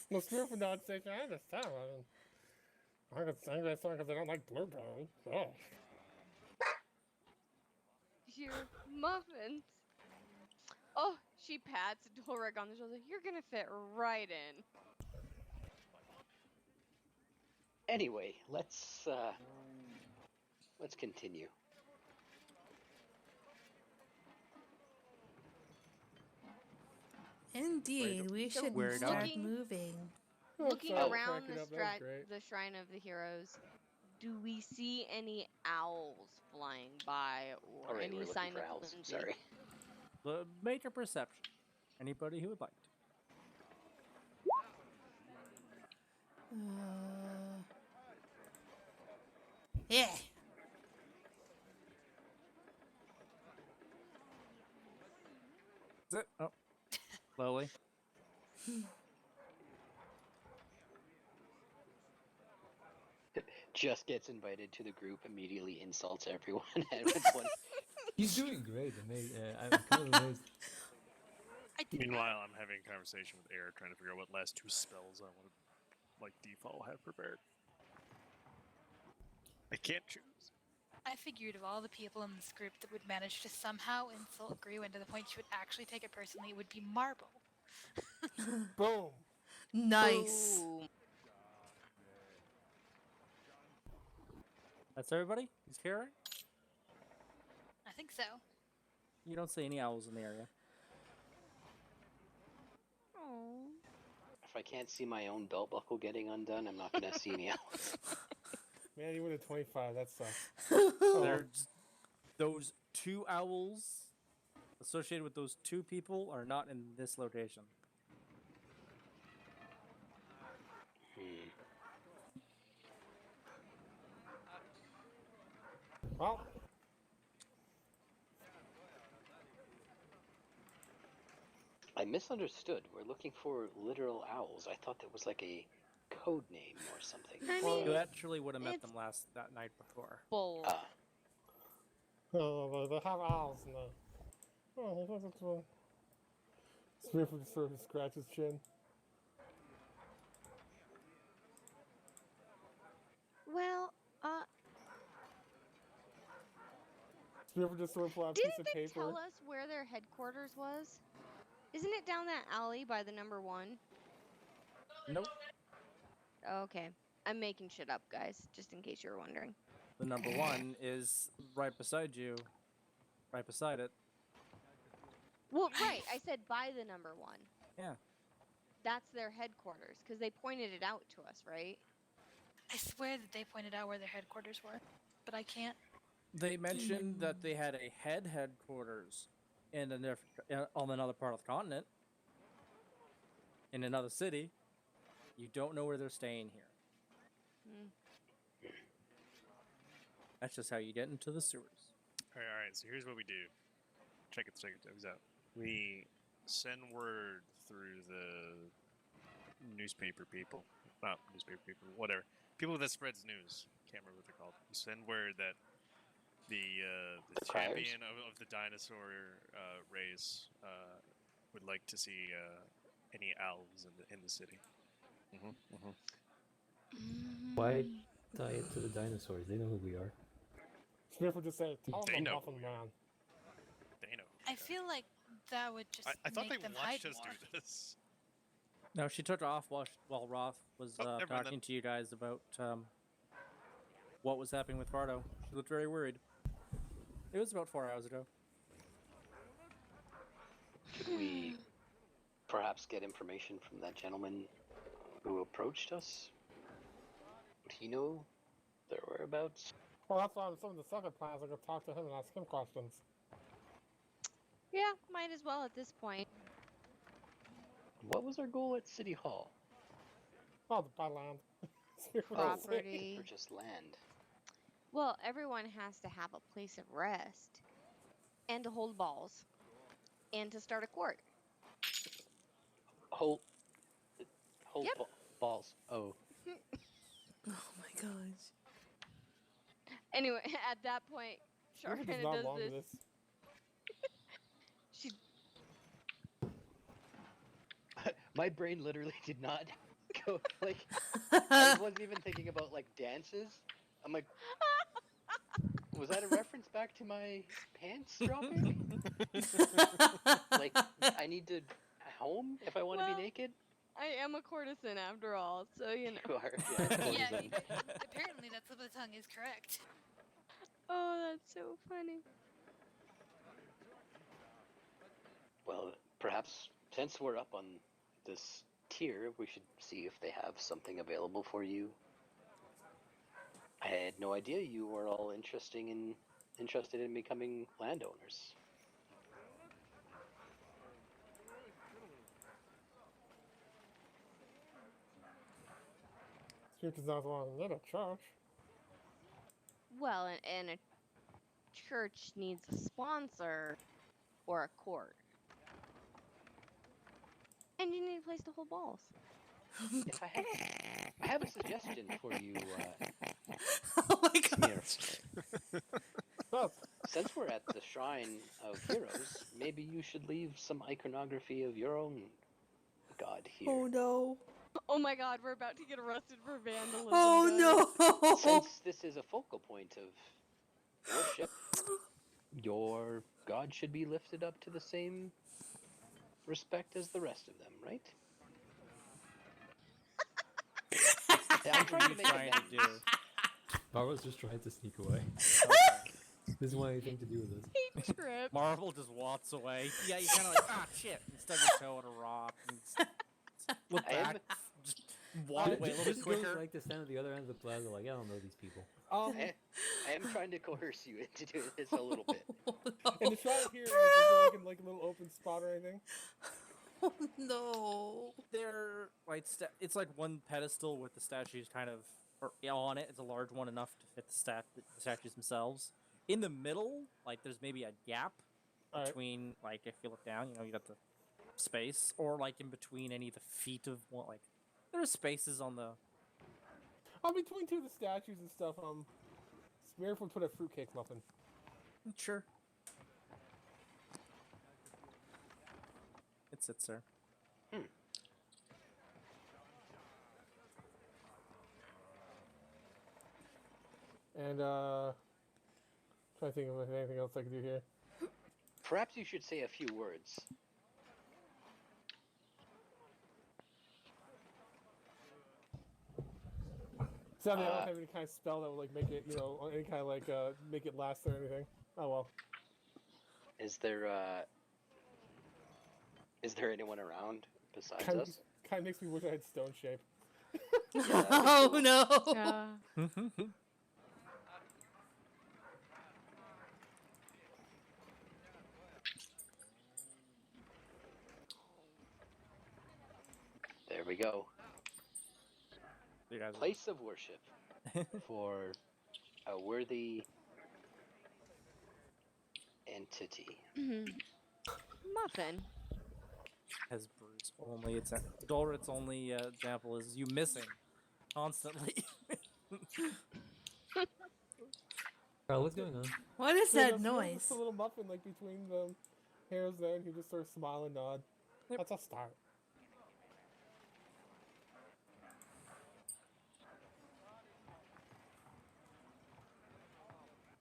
The Smurf would not say, I understand. I get angry at someone because they don't like blueberries. Oh. Your muffins. Oh, she pats Dolric on the shoulder. You're gonna fit right in. Anyway, let's continue. Indeed, we should Weird. start Looking- moving. Looking sorry, around cracking the, up, that was great. the Shrine of the Heroes, do we see any owls flying by or Alright, any we're looking sign for of owls. Lindsay? Sorry. The major perception. Anybody who would like to. Yeah. Is it? Oh. Slowly. just gets invited to the group, immediately insults everyone. And when He's doing great. I'm kind of amazed. I did not. Meanwhile, I'm having a conversation with Air, trying to figure out what last 2 spells I want to, like, default have prepared. I can't choose. I figured of all the people in this group that would manage to somehow insult Gruen to the point she would actually take it personally, it would be Marble. Boom. Nice. Boom. That's everybody? He's here? I think so. You don't see any owls in the area. Oh. if I can't see my own belt buckle getting undone, I'm not gonna see any else. Man, you went at 25. That sucks. There's those 2 owls associated with those 2 people are not in this location. Well, I misunderstood. We're looking for literal owls. I thought that was like a code name or something. I Well, mean, You actually would have met It's- them that night before. bull. they have owls in the. Oh, he doesn't. Smith would sort of scratch his chin. Well, Smith would just sort of pull out a piece didn't of they paper. tell us where their headquarters was? Isn't it down that alley by the number 1? Nope. Okay. I'm making shit up, guys, just in case you were wondering. The number 1 is right beside you. Right beside it. Well, right. I said by the number 1. Yeah. That's their headquarters, because they pointed it out to us, right? I swear that they pointed out where their headquarters were, but I can't. They mentioned that they had a headquarters in on another part of the continent. In another city. You don't know where they're staying here. Hmm. That's just how you get into the sewers. Alright, so here's what we do. Check it out. We send word through the newspaper people. Not newspaper people, whatever. People that spreads news. Can't remember what they're called. We send word that the Criers? champion of the dinosaur race would like to see any owls in the city. Why tie it to the dinosaurs? They know who we are. Smith would just say, "Tell They them, know. Muffin Man." They know. I feel like that would just I thought make they them hide watched us more. do this. No, she took off while Roth was Oh, never mind talking then. to you guys about what was happening with Fardo. She looked very worried. It was about 4 hours ago. Should we perhaps get information from that gentleman who approached us? Would he know their whereabouts? Well, that's why some of the second plans I could talk to him and ask him questions. Yeah, might as well at this point. What was our goal at City Hall? Oh, to buy land. Smith would just say- Property. For just land. Well, everyone has to have a place of rest, and to hold balls, and to start a court. Hold Yep. balls. Oh. Oh my gosh. Anyway, at that point, Char Smith does kind not of does belong to this. this. She My brain literally did not go like I wasn't even thinking about like dances. I'm like, was that a reference back to my pants dropping? Like, I need to home if I want to Well- be naked. I am a courtesan after all, so you know. You are. Yeah, Courtesan. apparently that slip of the tongue is correct. Oh, that's so funny. Well, perhaps since we're up on this tier, we should see if they have something available for you. I had no idea you were all interested in becoming landowners. Smith does not belong in a church. Well, and a church needs a sponsor or a court. And you need a place to hold balls. If I have a suggestion for you, shrine of heroes, maybe you should leave some iconography of your own god here. Oh no. Oh my god, we're about to get arrested for vandalism. Oh guys. no. Since this is a focal point of worship, your god should be lifted up to the same respect as the rest of them, right? I'm What trying are to you make trying to amends. do? Marvel's just trying to sneak away. Okay. This is want anything to do with this. He tripped. Marvel just walks away. Yeah, you kind of like, ah, shit. And stub your toe on a rock. And look I am- back. Just walk away a little bit Just goes quicker. like to stand at the other end of the plaza, like I don't know these people. I am trying to coerce you into doing this a little bit. And the shot here, is there like a little open spot or anything? Oh no. They're like it's like one pedestal with the statues kind of on it. It's a large one enough to fit the statues themselves. In the middle, like there's maybe a gap All right. between, like if you look down, you got the space, or like in between any of the feet of one. Like there's spaces on the. Between two of the statues and stuff, Smearf would put a fruitcake muffin. Sure. It sits there. And trying to think of anything else I could do here. Perhaps you should say a few words. Sadly, I don't have any kind of spell that would like make it, any kind of like make it last or anything. Oh well. Is there anyone around besides Kind us? of makes me wish I had stone shape. Oh cool. no. Yeah. There we go. You guys Place of worship for a worthy entity. Muffin. has Bruce only. It's Dolrit's only example is you missing constantly. Carl, what's going on? What is Yeah, that that's noise? just a little muffin like between the hairs there, and he just sort of smile and nod. Yep. That's a start.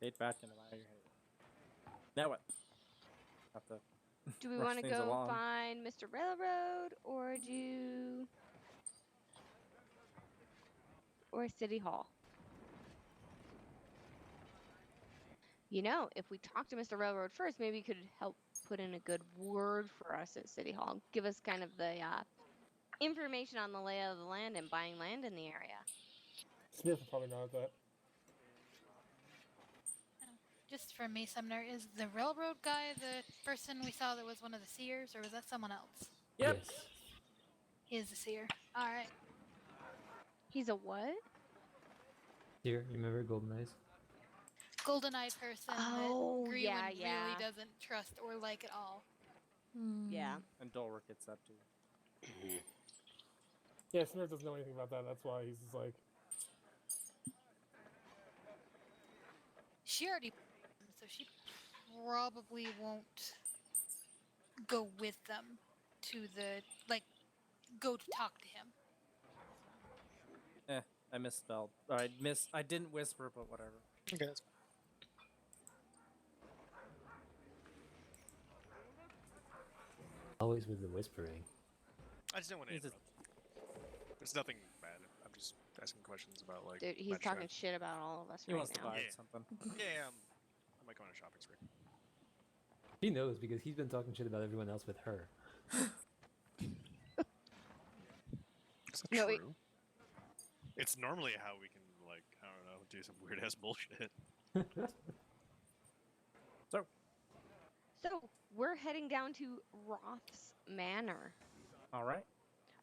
Fade back into my head. Now what? Have to Do we rush want to things go along. find Mr. Railroad or City Hall? If we talk to Mr. Railroad first, maybe he could help put in a good word for us at City Hall. Give us kind of the information on the lay of the land and buying land in the area. Smith will probably know that. Just for me, Sumner, is the railroad guy the person we saw that was one of the seers, or was that someone else? Yep. Yes. He is the seer. All right. He's a what? Here, you remember Golden Eyes? Golden-eyed person Oh, that Greenwood yeah, really yeah. doesn't trust or like at all. Yeah. And Dolric gets that too. Yeah, Smith doesn't know anything about that. That's why he's just like, She already, so she probably won't go with them to go to talk to him. I misspelled. I didn't whisper, but whatever. Okay, that's Always with the whispering. I just don't want to He's a- interrupt. There's nothing bad. I'm just asking questions about like. Dude, he's my talking trip. shit about all of us He right wants to now. buy Yeah. something. Yeah, I might go on a shopping spree. He knows because he's been talking shit about everyone else with her. It's not No, true. It's normally how we can I don't know, do some weird ass bullshit. So we're heading down to Roth's Manor, All right.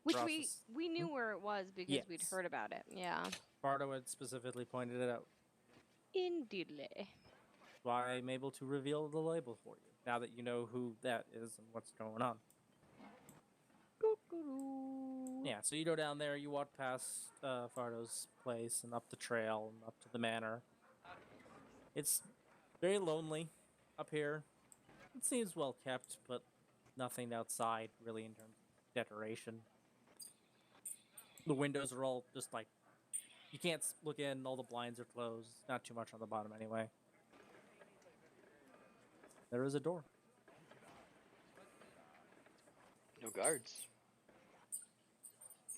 which Roth's. we knew where it was because we'd Yes. heard about it. Yeah. Bardo had specifically pointed it out. Indeedly. Why I'm able to reveal the label for you now that you know who that is and what's going on. Yeah, so you go down there, you walk past Fardo's place and up the trail and up to the manor. It's very lonely up here. It seems well kept, but nothing outside really in terms of decoration. The windows are all just like you can't look in. All the blinds are closed. Not too much on the bottom anyway. There is a door. No guards.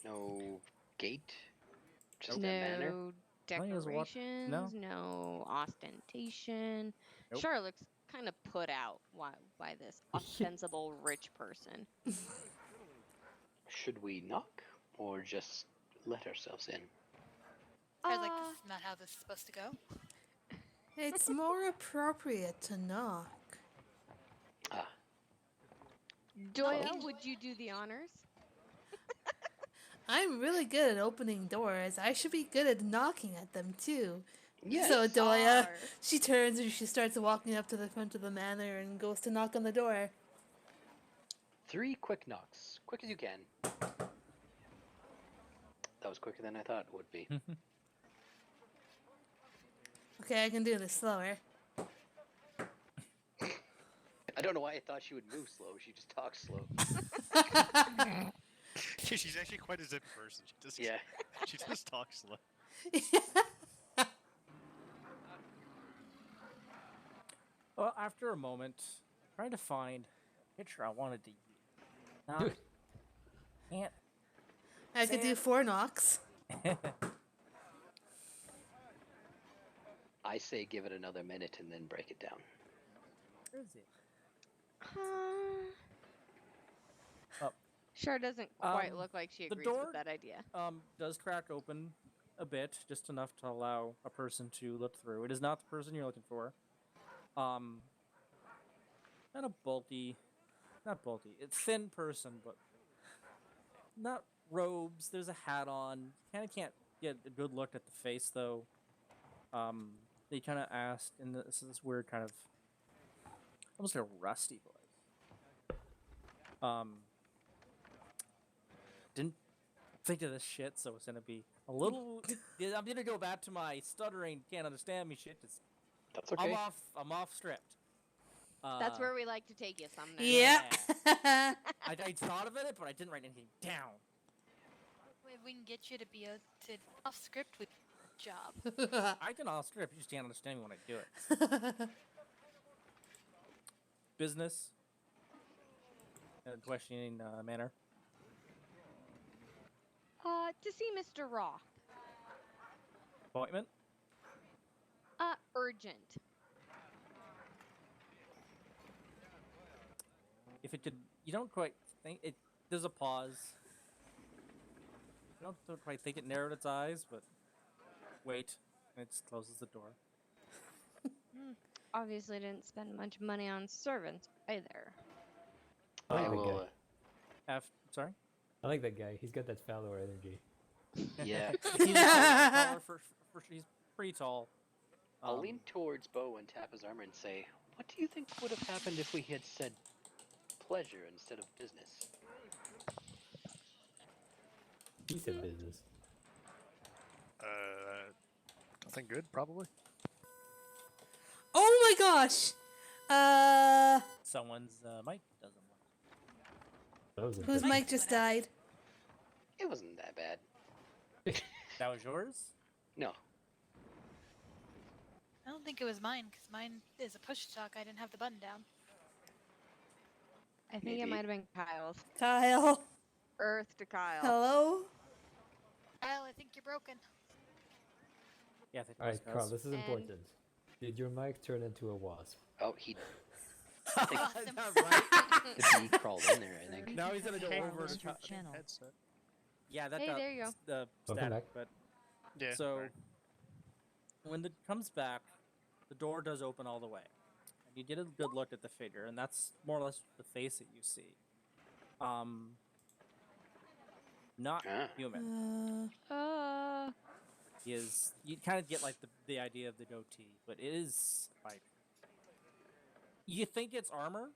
No gate. Just a manor. No I think it was decorations, no. no ostentation. Nope. Char looks kind of put out by this ostensible rich person. Should we knock or just let ourselves in? I was like, this is not how this is supposed to go. It's more appropriate to knock. Ah, Doya, would you do the honors? I'm really good at opening doors. I should be good at knocking at them too. yes. So Doya, Are. she turns and she starts walking up to the front of the manor and goes to knock on the door. 3 quick knocks. Quick as you can. That was quicker than I thought it would be. Okay, I can do this slower. I don't know why I thought she would move slow. She just talks slow. She's actually quite a zip person. Yeah. She just talks slow. Well, after a moment, trying to find a picture I wanted to use. Now, can't. I could do 4 knocks. I say give it another minute and then break it down. Where is it? Oh. Char doesn't quite Um, look like she the agrees door- with that idea. Does crack open a bit, just enough to allow a person to look through. It is not the person you're looking for. Kind of bulky, not bulky. It's thin person, but not robes. There's a hat on. Kind of can't get a good look at the face though. They kind of asked in this weird kind of almost a rusty voice. Didn't think of this shit, so it's gonna be a little. I'm gonna go back to my stuttering, can't understand me shit. That's okay. I'm off script. That's where we like to take you, Sumner. Yeah. I thought of it, but I didn't write anything down. If we can get you to be to off script with job. I can off script, you just can't understand me when I do it. Business. In a questioning manner. To see Mr. Roth. Appointment. Urgent. If it could, you don't quite think it. There's a pause. You don't quite think it narrowed its eyes, but wait, and it just closes the door. Obviously didn't spend much money on servants either. I like I that will. guy. Sorry. I like that guy. He's got that Fowler energy. Yeah. He's taller he's pretty tall. I'll lean towards Bo and tap his armor and say, "What do you think would have happened if we had said pleasure instead of business?" He said business. Nothing good, probably. Oh my gosh! Someone's mic doesn't work. That was Whose impressive. mic just died? It wasn't that bad. That was yours? No. I don't think it was mine, because mine is a push talk. I didn't have the button down. I think it Maybe. might have been Kyle's. Kyle. Earth to Kyle. Hello? Kyle, I think you're broken. Yeah, I think Alright, it was Carl, us. this is And- important. Did your mic turn into a wasp? Oh, he. Awesome. The bee crawled in there, I think. Now he's gonna go over to Channel. Headset. Yeah, that Hey, got there you go. the Welcome static, back. but Yeah. so right. when it comes back, the door does open all the way, and you get a good look at the figure, and that's more or less the face that you see. Not Ah. human. He is. You kind of get like the idea of the goatee, but it is like you think it's armor,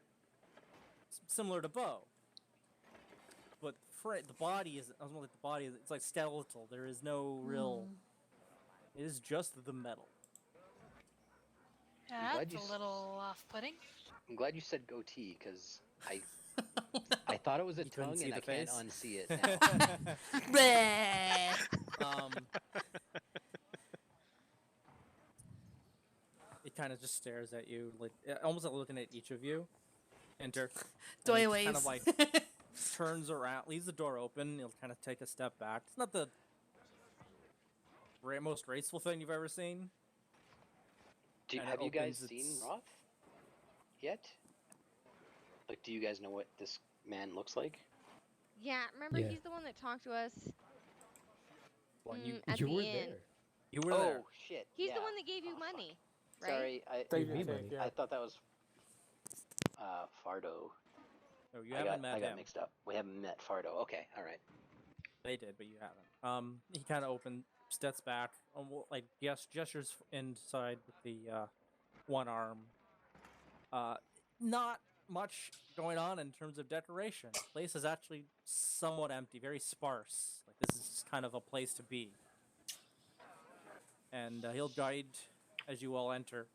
similar to Bo, but the body is. I was like the body. It's like skeletal. There is no real. It is just the metal. Yeah, glad that's you a s- little off-putting. I'm glad you said goatee because I thought it was a You couldn't tongue see and the I can't face? unsee it now. Bleh. um, it kind of just stares at you, like almost like looking at each of you. Enter. And he Doy just kind of waves. like turns around, leaves the door open. He'll kind of take a step back. It's not the most graceful thing you've ever seen. And it Have you guys opens seen its- Roth yet? Like, do you guys know what this man looks like? Yeah, remember Yeah. he's the one that talked to us When you at you the were inn. there. you were oh there. shit! He's yeah. the one that gave you Oh, fuck. money, right? Sorry, They Give me did money. take, yeah. I thought that was Fardo. Oh, you I haven't got met I got him. mixed up. We haven't met Fardo. Okay, all right. They did, but you haven't. He kind of steps back, like gestures inside with the one arm. Not much going on in terms of decoration. The place is actually somewhat empty, very sparse. Like this is kind of a place to be. And he'll guide as you all enter.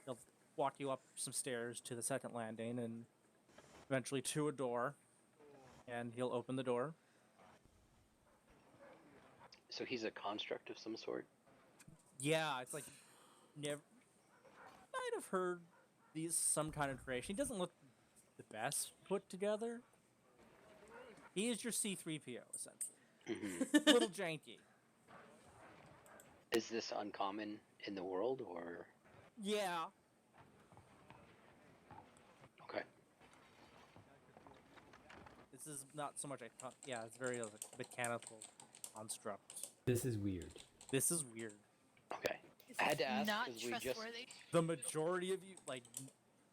He'll walk you up some stairs to the second landing, and eventually to a door. And he'll open the door. So he's a construct of some sort. Yeah, it's like never. Might have heard some kind of creation. He doesn't look the best put together. He is your C-3PO essentially. A little janky. Is this uncommon in the world, or Yeah. okay? This is not so much yeah, it's very mechanical construct. This is weird. This is weird. Okay. Is I had to it ask not 'cause we just- trustworthy. The majority of you, like,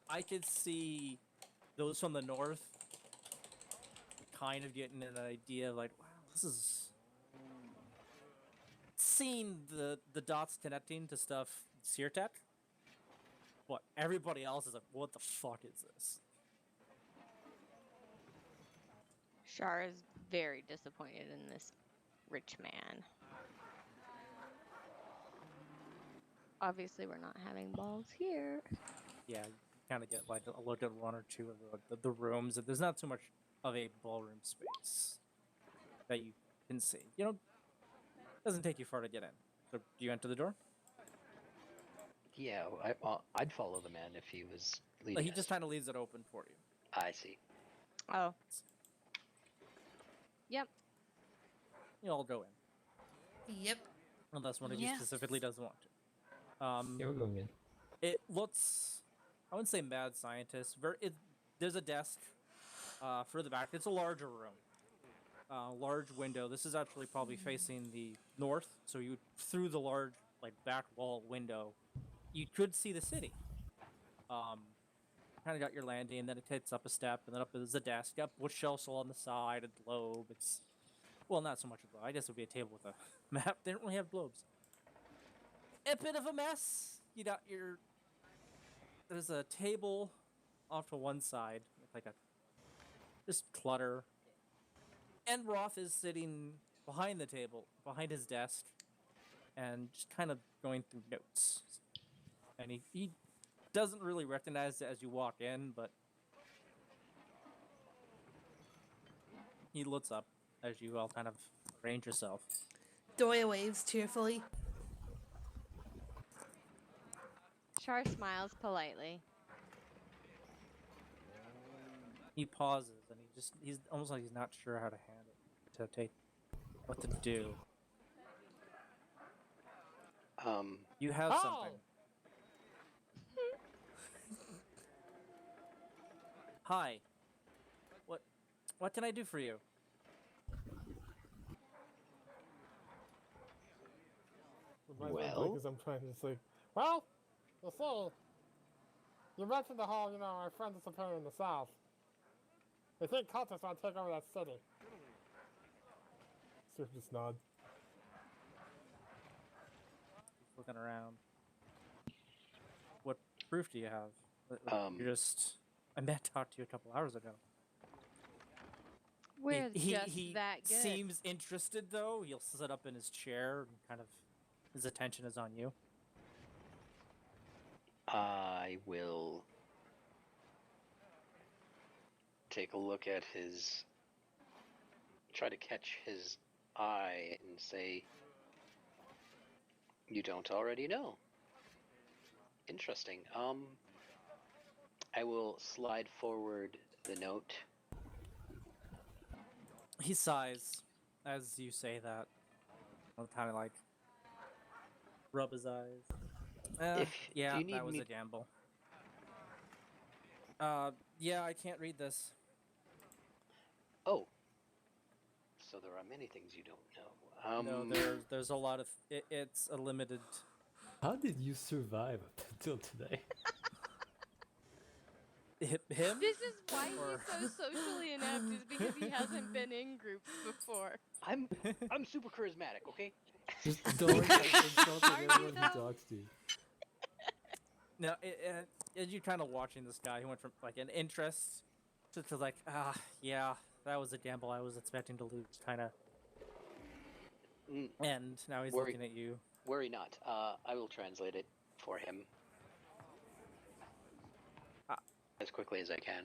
I could see those from the north kind of getting an idea of like, wow, this is seeing the dots connecting to stuff Seartech. But everybody else is like, what the fuck is this? Shar is very disappointed in this rich man. Obviously, we're not having balls here. Yeah, you kind of get like a look at one or two of the rooms. There's not too much of a ballroom space that you can see. You know, doesn't take you far to get in. So do you enter the door? Yeah, I'd follow the man if he was leading. Like, he us. just kind of leaves it open for you. I see. Oh. Yep. You all go in, Yep. unless one of you Yes. specifically doesn't want to. Yeah, we're going in. It looks, I wouldn't say mad scientist. There's a desk further back. It's a larger room. Large window. This is actually probably facing the north. So you through the large like back wall window, you could see the city. Kind of got your landing, and then it takes up a step, and then up is a desk. Got bookshelves all on the side, a globe. It's well, not so much a globe. I guess it would be a table with a map. They don't really have globes. A bit of a mess. You got there's a table off to one side with like just clutter. And Roth is sitting behind the table, behind his desk, and just kind of going through notes. And he doesn't really recognize it as you walk in, but he looks up as you all kind of arrange yourself. Doy waves cheerfully. Shar smiles politely. He pauses, and he's almost like he's not sure how to handle it, to take what to do. You have Oh! something. Hi. What can I do for you? Well? Because I'm trying to say, well, you see, you mentioned the whole, our friends disappearing in the south. They think cultists want to take over that city. Sir just nod. Looking around. What proof do you have? You're just. I met talked to you a couple hours ago. We're he just that good. seems interested though. He'll sit up in his chair and kind of his attention is on you. I will take a look at his. Try to catch his eye and say, "You don't already know." Interesting. I will slide forward the note. He sighs as you say that. I'll kind of like rub his eyes. If Yeah, you need that was me, a gamble. Yeah, I can't read this. oh, so there are many things you don't know. No, there's a lot of. It's a limited. How did you survive up until today? Him? This is why Or- he's so socially inept, is because he hasn't been in groups before. I'm super charismatic, okay? Just don't insult Are you everyone he though? talks to. No, as you kind of watching this guy, he went from like an interest to like, yeah, that was a gamble I was expecting to lose, kind of. Mm, And now he's Worry- looking at you. worry not. I will translate it for him as quickly as I can.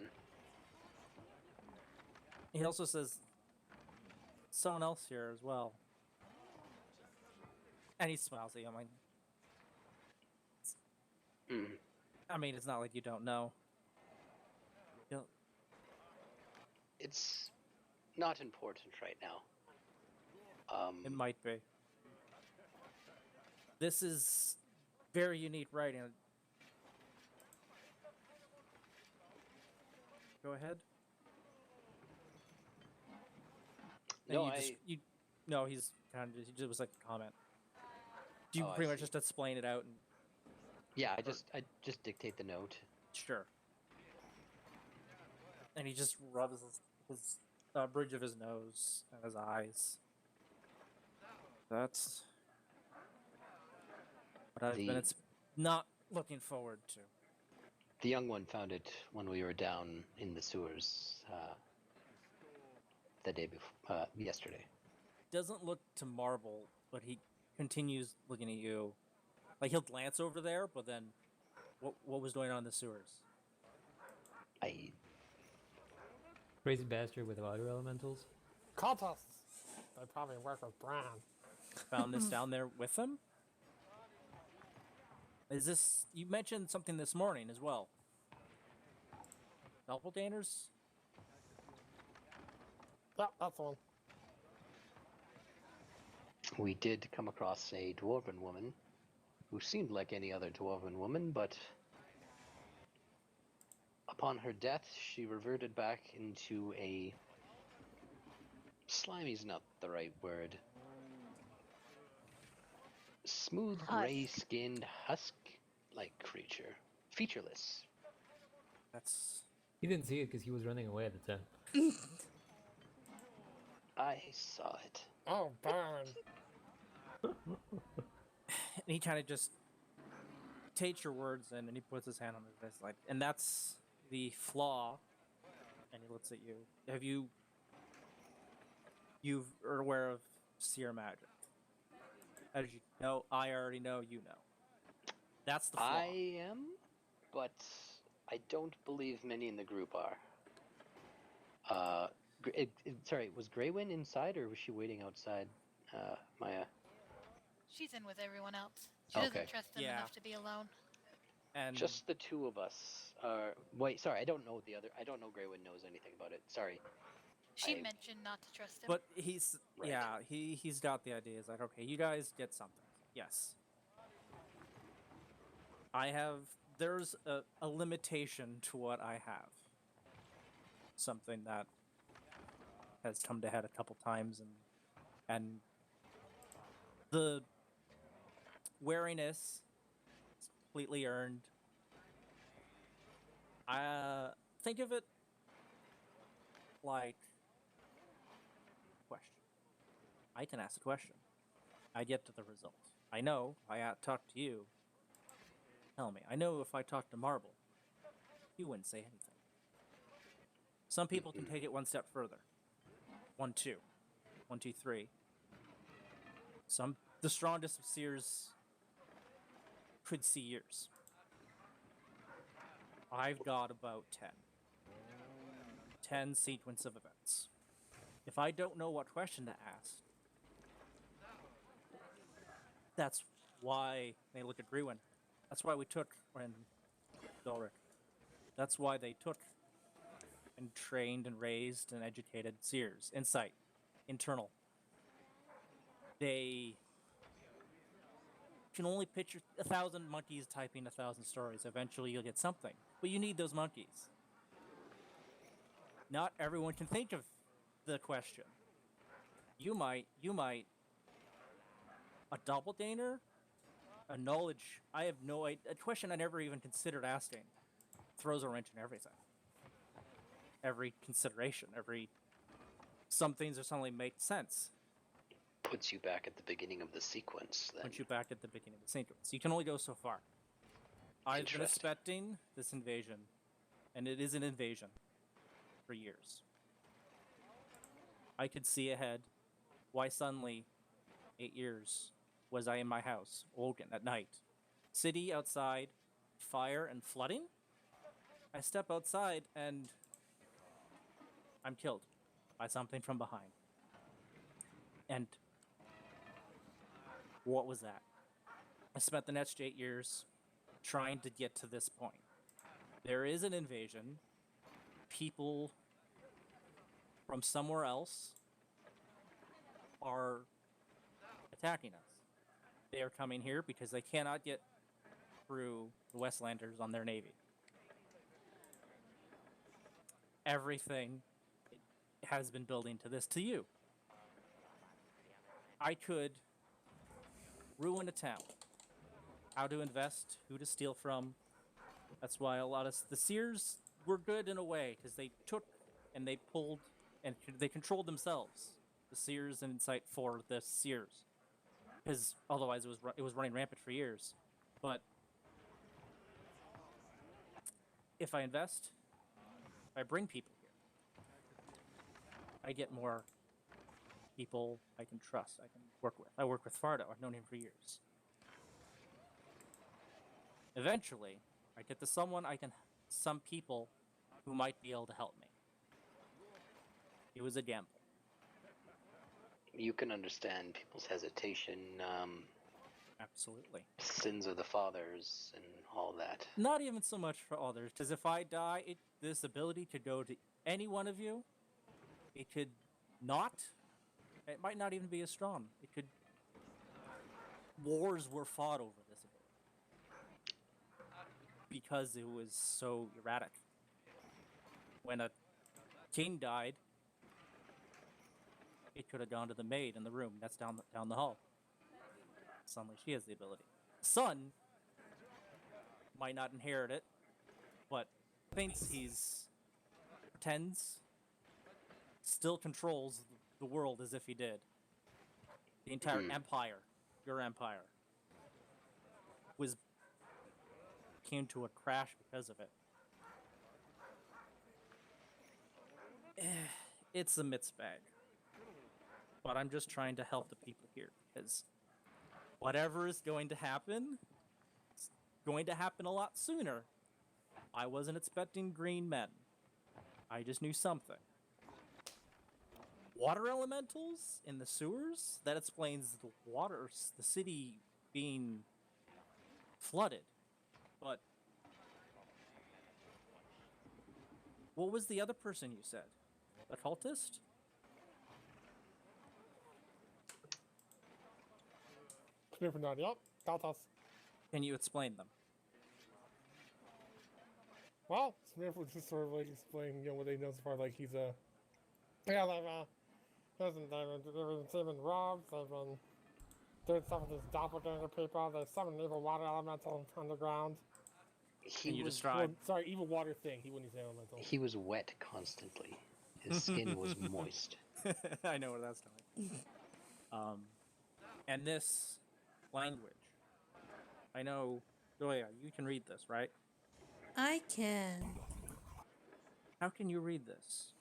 He also says, someone else here as well. And he smiles at you. Mm. I mean, it's not like you don't know. It's not important right now. It might be. This is very unique writing. Go ahead. And No, no, he's kind of, he just was like a comment. Do you Oh, I pretty much see. just explain it out and yeah, I just dictate the note. sure. And he just rubs his bridge of his nose and his eyes. That's what I've been The- not looking forward to. The young one found it when we were down in the sewers the day before, yesterday. Doesn't look to marble, but he continues looking at you. Like he'll glance over there, but then what was going on in the sewers? Crazy bastard with water elementals. Cultists. They probably work with Bran. Found this down there with him? Is this, you mentioned something this morning as well. Doppelgangers? Yep, that's the one. We did come across a dwarven woman who seemed like any other dwarven woman, but upon her death, she reverted back into a... Slimy's not the right word. Smooth, Husk. gray-skinned, husk-like creature. Featureless. That's He didn't see it because he was running away at the time. I saw it. Oh, Baron. and he kind of just takes your words in and he puts his hand on his face like, and that's the flaw. And he looks at you. Have you are aware of seer magic? As you know, I already know you know. That's the flaw. I am, but I don't believe many in the group are. Sorry, was Greywin inside or was she waiting outside, Maya? She's in with everyone else. She Okay. doesn't trust them Yeah. enough to be alone. And Just the two of us are... Wait, sorry, I don't know I don't know Greywin knows anything about it. Sorry. She I- mentioned not to trust him. but he's Right. yeah, he's got the idea. It's like, okay, you guys get something. Yes. There's a limitation to what I have. Something that has come to head a couple times and the wariness is completely earned. Think of it like question. I can ask a question. I get to the result. I know if I talk to you, tell me. I know if I talk to Marble, he wouldn't say anything. Some people can take it one step further. 1, 2. 1, 2, 3. The strongest of seers could see years. I've got about 10. 10 sequence of events. If I don't know what question to ask, that's why they look at Grewin. That's why we took and Ulrich. That's why they took and trained and raised and educated seers. Insight, internal. They can only picture 1,000 monkeys typing 1,000 stories. Eventually, you'll get something, but you need those monkeys. Not everyone can think of the question. You might a doppelganger, a knowledge. I have no idea. A question I never even considered asking throws a wrench in everything. Every consideration, some things are suddenly make sense. Puts you back at the beginning of the sequence, then. Puts you back at the beginning of the sequence. You can only go so far. I've been Interesting. expecting this invasion, and it is an invasion, for years. I could see ahead why suddenly, 8 years, was I in my house, Olgan, at night. City outside, fire and flooding? I step outside and I'm killed by something from behind. And what was that? I spent the next 8 years trying to get to this point. There is an invasion. People from somewhere else are attacking us. They are coming here because they cannot get through the Westlanders on their navy. Everything has been building to this, to you. I could ruin a town. How to invest, who to steal from. That's why a lot of the Seers were good in a way, because they took and they pulled and they controlled themselves. The Seers and Insight for the Seers, because otherwise it was running rampant for years. But if I invest, if I bring people here, I get more people I can trust, I can work with. I work with Fardo. I've known him for years. Eventually, I get to some people who might be able to help me. It was a gamble. You can understand people's hesitation, Absolutely. sins of the fathers, and all that. Not even so much for others, because if I die, this ability could go to any one of you. It could not. It might not even be as strong. It could. Wars were fought over this ability because it was so erratic. When a king died, it could have gone to the maid in the room. That's down the hall. Suddenly, she has the ability. Son might not inherit it, but thinks pretends, still controls the world as if he did. The entire empire, your empire, came to a crash because of it. It's a mixed bag. But I'm just trying to help the people here, because whatever is going to happen, it's going to happen a lot sooner. I wasn't expecting green men. I just knew something. Water elementals in the sewers? That explains the city being flooded. But what was the other person you said? A cultist? Yep, Daltas. Can you explain them? Well, Smith was just sort of like explaining, what they know so far. Like he's a, yeah, like they've been robbed. They've been doing stuff with these doppelganger people. They summoned an evil water elemental underground. He was describe? Sorry, evil water thing. He wouldn't say elemental. He was wet constantly. His skin was moist. I know where that's going. And this language. I know, Doya, you can read this, right? I can. How can you read this?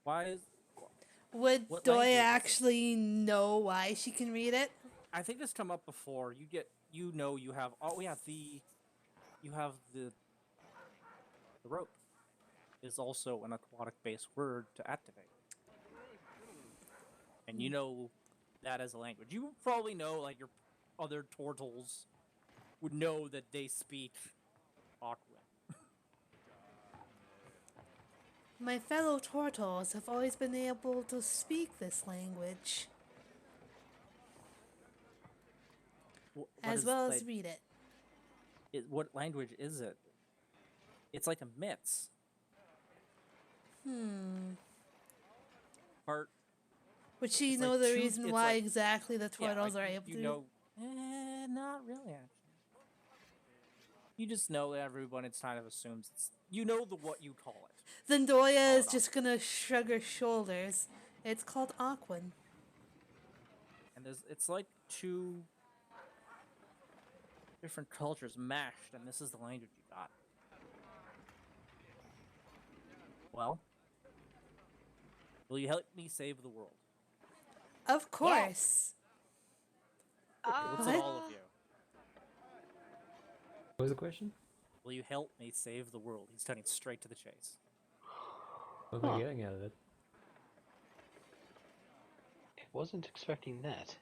Why is... Would What Doya language is it? actually know why she can read it? I think this come up before. You have the the rope is also an aquatic-based word to activate. And you know that as a language. You probably know, like, your other turtles would know that they speak Aquan. My fellow turtles have always been able to speak this language, as well as read it. What language is it? It's like a Mitz. Part. Would you It's know like the two- reason it's why like- exactly the Yeah, turtles like, are able you to? know, not really, actually. You just know that everyone kind of assumes it's. You know what you call it. Then Doya is no. just gonna shrug her shoulders. It's called Aquan. And it's like two different cultures mashed, and this is the language you got. Well, will you help me save the world? Of course. What's What? it, all of you? What was the question? Will you help me save the world? He's cutting straight to the chase. What am I getting out of it? I wasn't expecting that.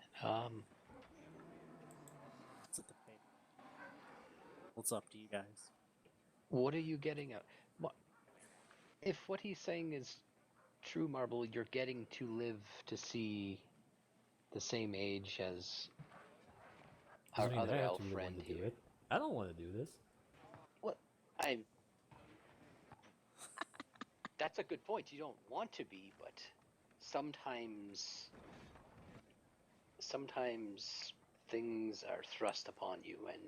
It's a debate. What's up to you guys? What are you getting at? If what he's saying is true, Marble, you're getting to live to see the same age as our Doesn't mean other I have elf to be the one friend to do here. it. I don't want to do this. What? That's a good point. You don't want to be, but sometimes things are thrust upon you, and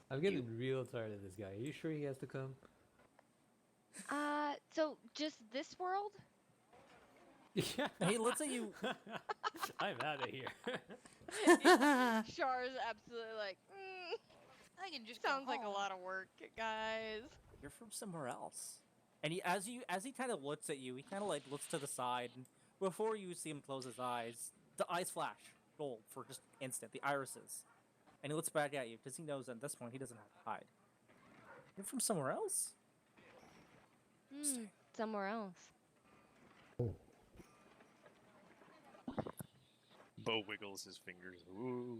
I'm getting real tired of this guy. Are you sure he has to come? So just this world? Yeah. He looks at you. I'm out of here. Char's absolutely like, I can just go sounds like a home." lot of work, guys. You're from somewhere else. And as he kind of looks at you, he kind of like looks to the side, and before you see him close his eyes, the eyes flash gold for just an instant, the irises, and he looks back at you because he knows at this point he doesn't have to hide. You're from somewhere else. Somewhere else. Bo wiggles his fingers. Ooh.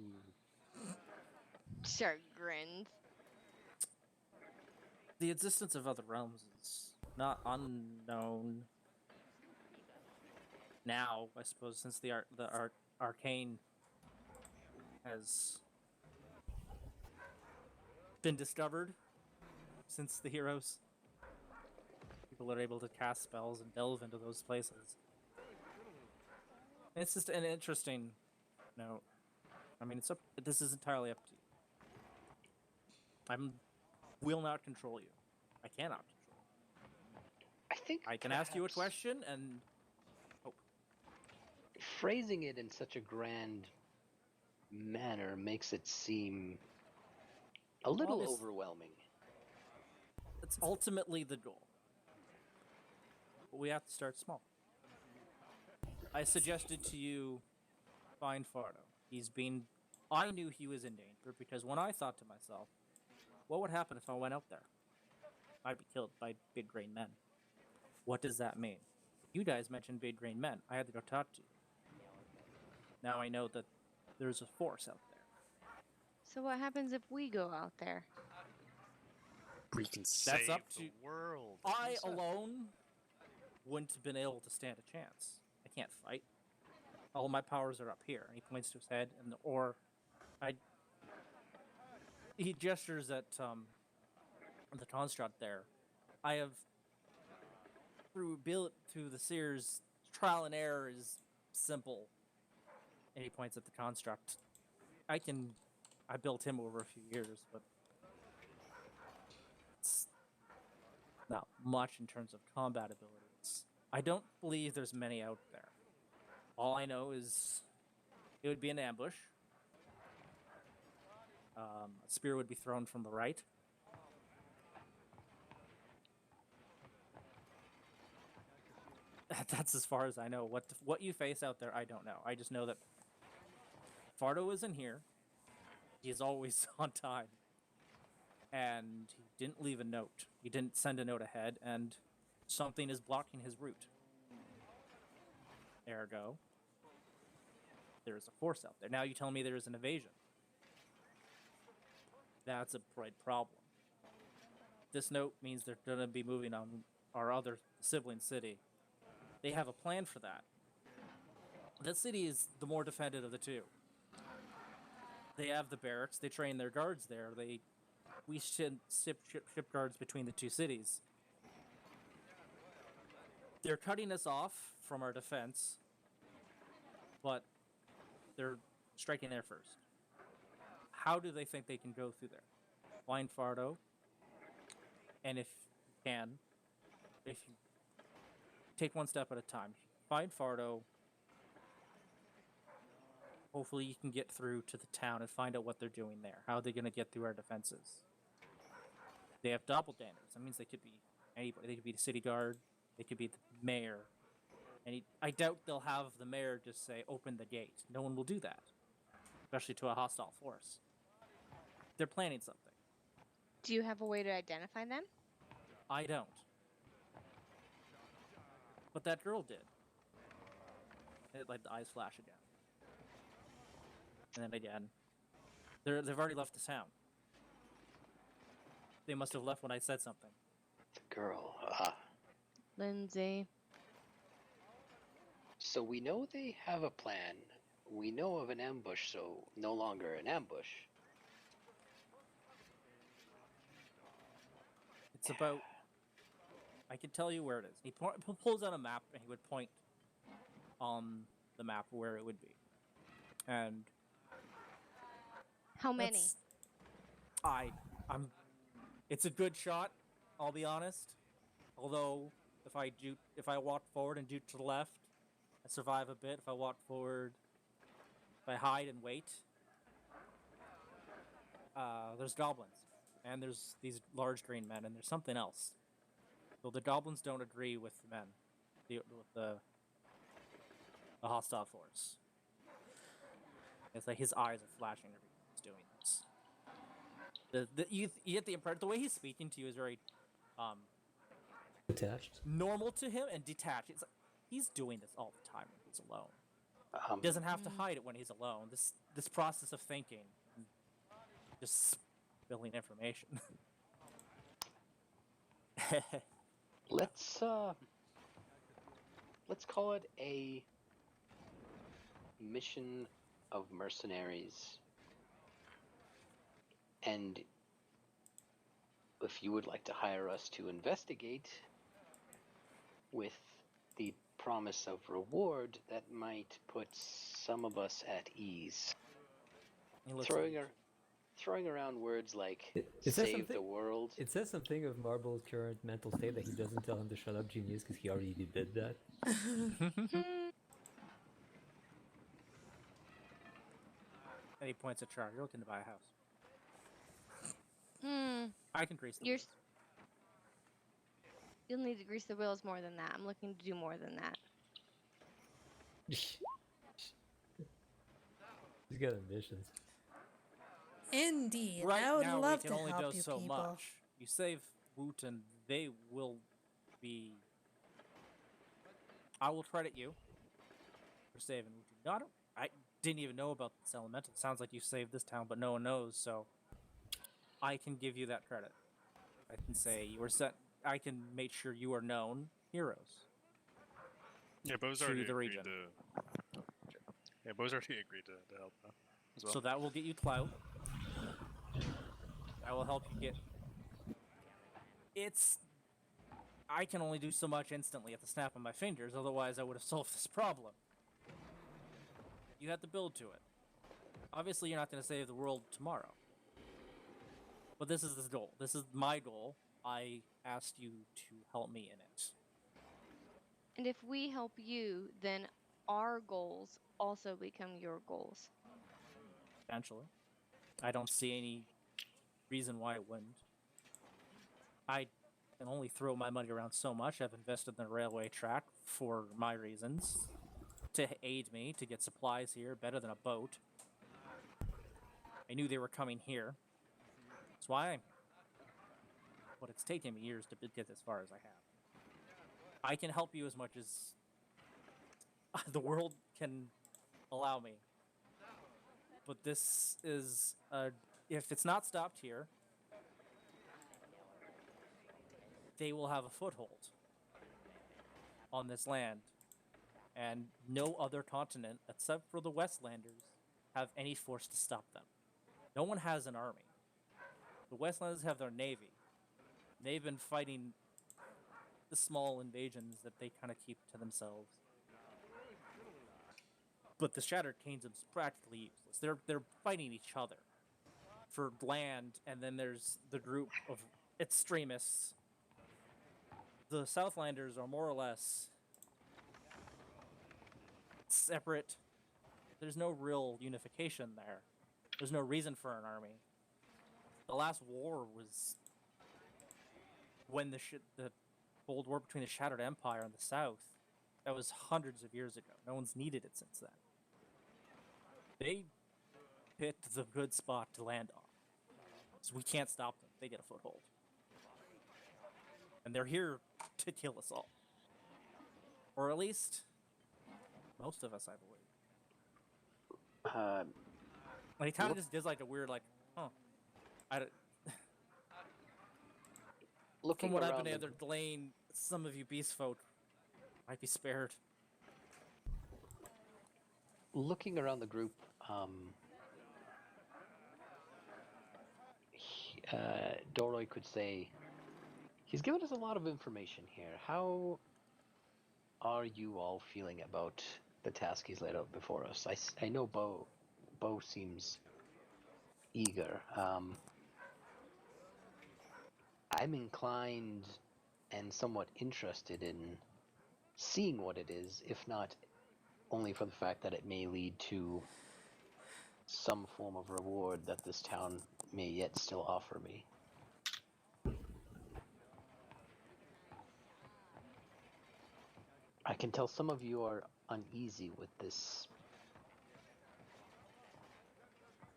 Char grins. The existence of other realms is not unknown now, I suppose, since the arcane has been discovered. Since the heroes, people are able to cast spells and delve into those places. It's just an interesting note. I mean, this is entirely up to you. Will not control you. I cannot control you. I think I can ask you a perhaps question and phrasing it in such a grand manner makes it seem a little Obvious- overwhelming. it's ultimately the goal. But we have to start small. I suggested to you find Fardo. I knew he was in danger because when I thought to myself, what would happen if I went out there? I'd be killed by big green men. What does that mean? You guys mentioned big green men. I had to go talk to you. Now I know that there's a force out there. So what happens if we go out there? We can save up the to- world. I alone wouldn't have been able to stand a chance. I can't fight. All my powers are up here. And he points to his head, and he gestures at the construct there. I have through the Seer's trial and error is simple. And he points at the construct. I built him over a few years, but it's not much in terms of combat abilities. I don't believe there's many out there. All I know is it would be an ambush. A spear would be thrown from the right. That's as far as I know. What you face out there, I don't know. I just know that Fardo isn't here. He is always on time. and he didn't leave a note. He didn't send a note ahead, and something is blocking his route. Ergo, there is a force out there. Now you tell me there is an invasion. That's a bright problem. This note means they're going to be moving on our other sibling city. They have a plan for that. That city is the more defended of the two. They have the barracks. They train their guards there. We should ship guards between the two cities. They're cutting us off from our defense, but they're striking there first. How do they think they can go through there? Find Fardo, and if you take one step at a time, find Fardo. Hopefully you can get through to the town and find out what they're doing there. How are they going to get through our defenses? They have doppelgangers. That means they could be anybody. They could be the city guard. They could be the mayor. And I doubt they'll have the mayor just say, open the gate. No one will do that, especially to a hostile force. They're planning something. Do you have a way to identify them? I don't. But that girl did. Like the eyes flash again. And then again. They've already left the town. They must have left when I said something. The girl. Lindsay. So we know they have a plan. We know of an ambush, so no longer an ambush. It's about... I can tell you where it is. He pulls out a map and he would point on the map where it would be. And... How many? It's a good shot, I'll be honest. Although, if I walk forward and do to the left, I survive a bit. If I walk forward, if I hide and wait, there's goblins. And there's these large green men, and there's something else. Though the goblins don't agree with the men, with the hostile force. It's like his eyes are flashing every time he's doing this. You get the impression the way he's speaking to you is very Attached. normal to him and detached. It's like he's doing this all the time when he's alone. He doesn't have to hide it when he's alone. This process of thinking, just spilling information. Let's call it a mission of mercenaries. And if you would like to hire us to investigate with the promise of reward, that might put some of us at ease. Throwing around words like save the world. It says something of Marble's current mental state that he doesn't tell him to shut up, genius, because he already did that. And he points at Char. You're looking to buy a house. Hmm. I can grease the You're wheels. You'll need to grease the wheels more than that. I'm looking to do more than that. He's got ambitions. Indeed. Right I would now, love we to can only help do you so people. much. You save Woot, and they will be. I will credit you for saving Woot. No, I didn't even know about this elemental. Sounds like you saved this town, but no one knows. So I can give you that credit. I can say you were set. I can make sure you are known heroes. Yeah, Bo's To already the agreed region. to. Yeah, Bo's already agreed to help as well. So that will get you clout. That will help you get. I can only do so much instantly at the snap of my fingers, otherwise I would have solved this problem. You have to build to it. Obviously, you're not going to save the world tomorrow. But this is the goal. This is my goal. I asked you to help me in it. And if we help you, then our goals also become your goals. Potentially. I don't see any reason why it wouldn't. I can only throw my money around so much. I've invested in the railway track for my reasons. To aid me, to get supplies here, better than a boat. I knew they were coming here. That's why I'm here. but it's taken me years to get as far as I have. I can help you as much as the world can allow me. But this is, if it's not stopped here, they will have a foothold on this land. And no other continent, except for the Westlanders, have any force to stop them. No one has an army. The Westlanders have their navy. They've been fighting the small invasions that they kind of keep to themselves. But the Shattered Kingdom's practically useless. They're fighting each other for land, and then there's the group of extremists. The Southlanders are more or less separate. There's no real unification there. There's no reason for an army. The last war was when the Cold War between the Shattered Empire and the South. That was hundreds of years ago. No one's needed it since then. They picked the good spot to land on. So we can't stop them. They get a foothold. And they're here to kill us all. Or at least most of us, I believe. Like, he kind of just does like a weird, like, huh. From what I've been able to glean, some of you beast folk might be spared. Looking around the group, Doroy could say, he's given us a lot of information here. How are you all feeling about the task he's laid out before us? I know Bo seems eager. I'm inclined and somewhat interested in seeing what it is, if not only for the fact that it may lead to some form of reward that this town may yet still offer me. I can tell some of you are uneasy with this.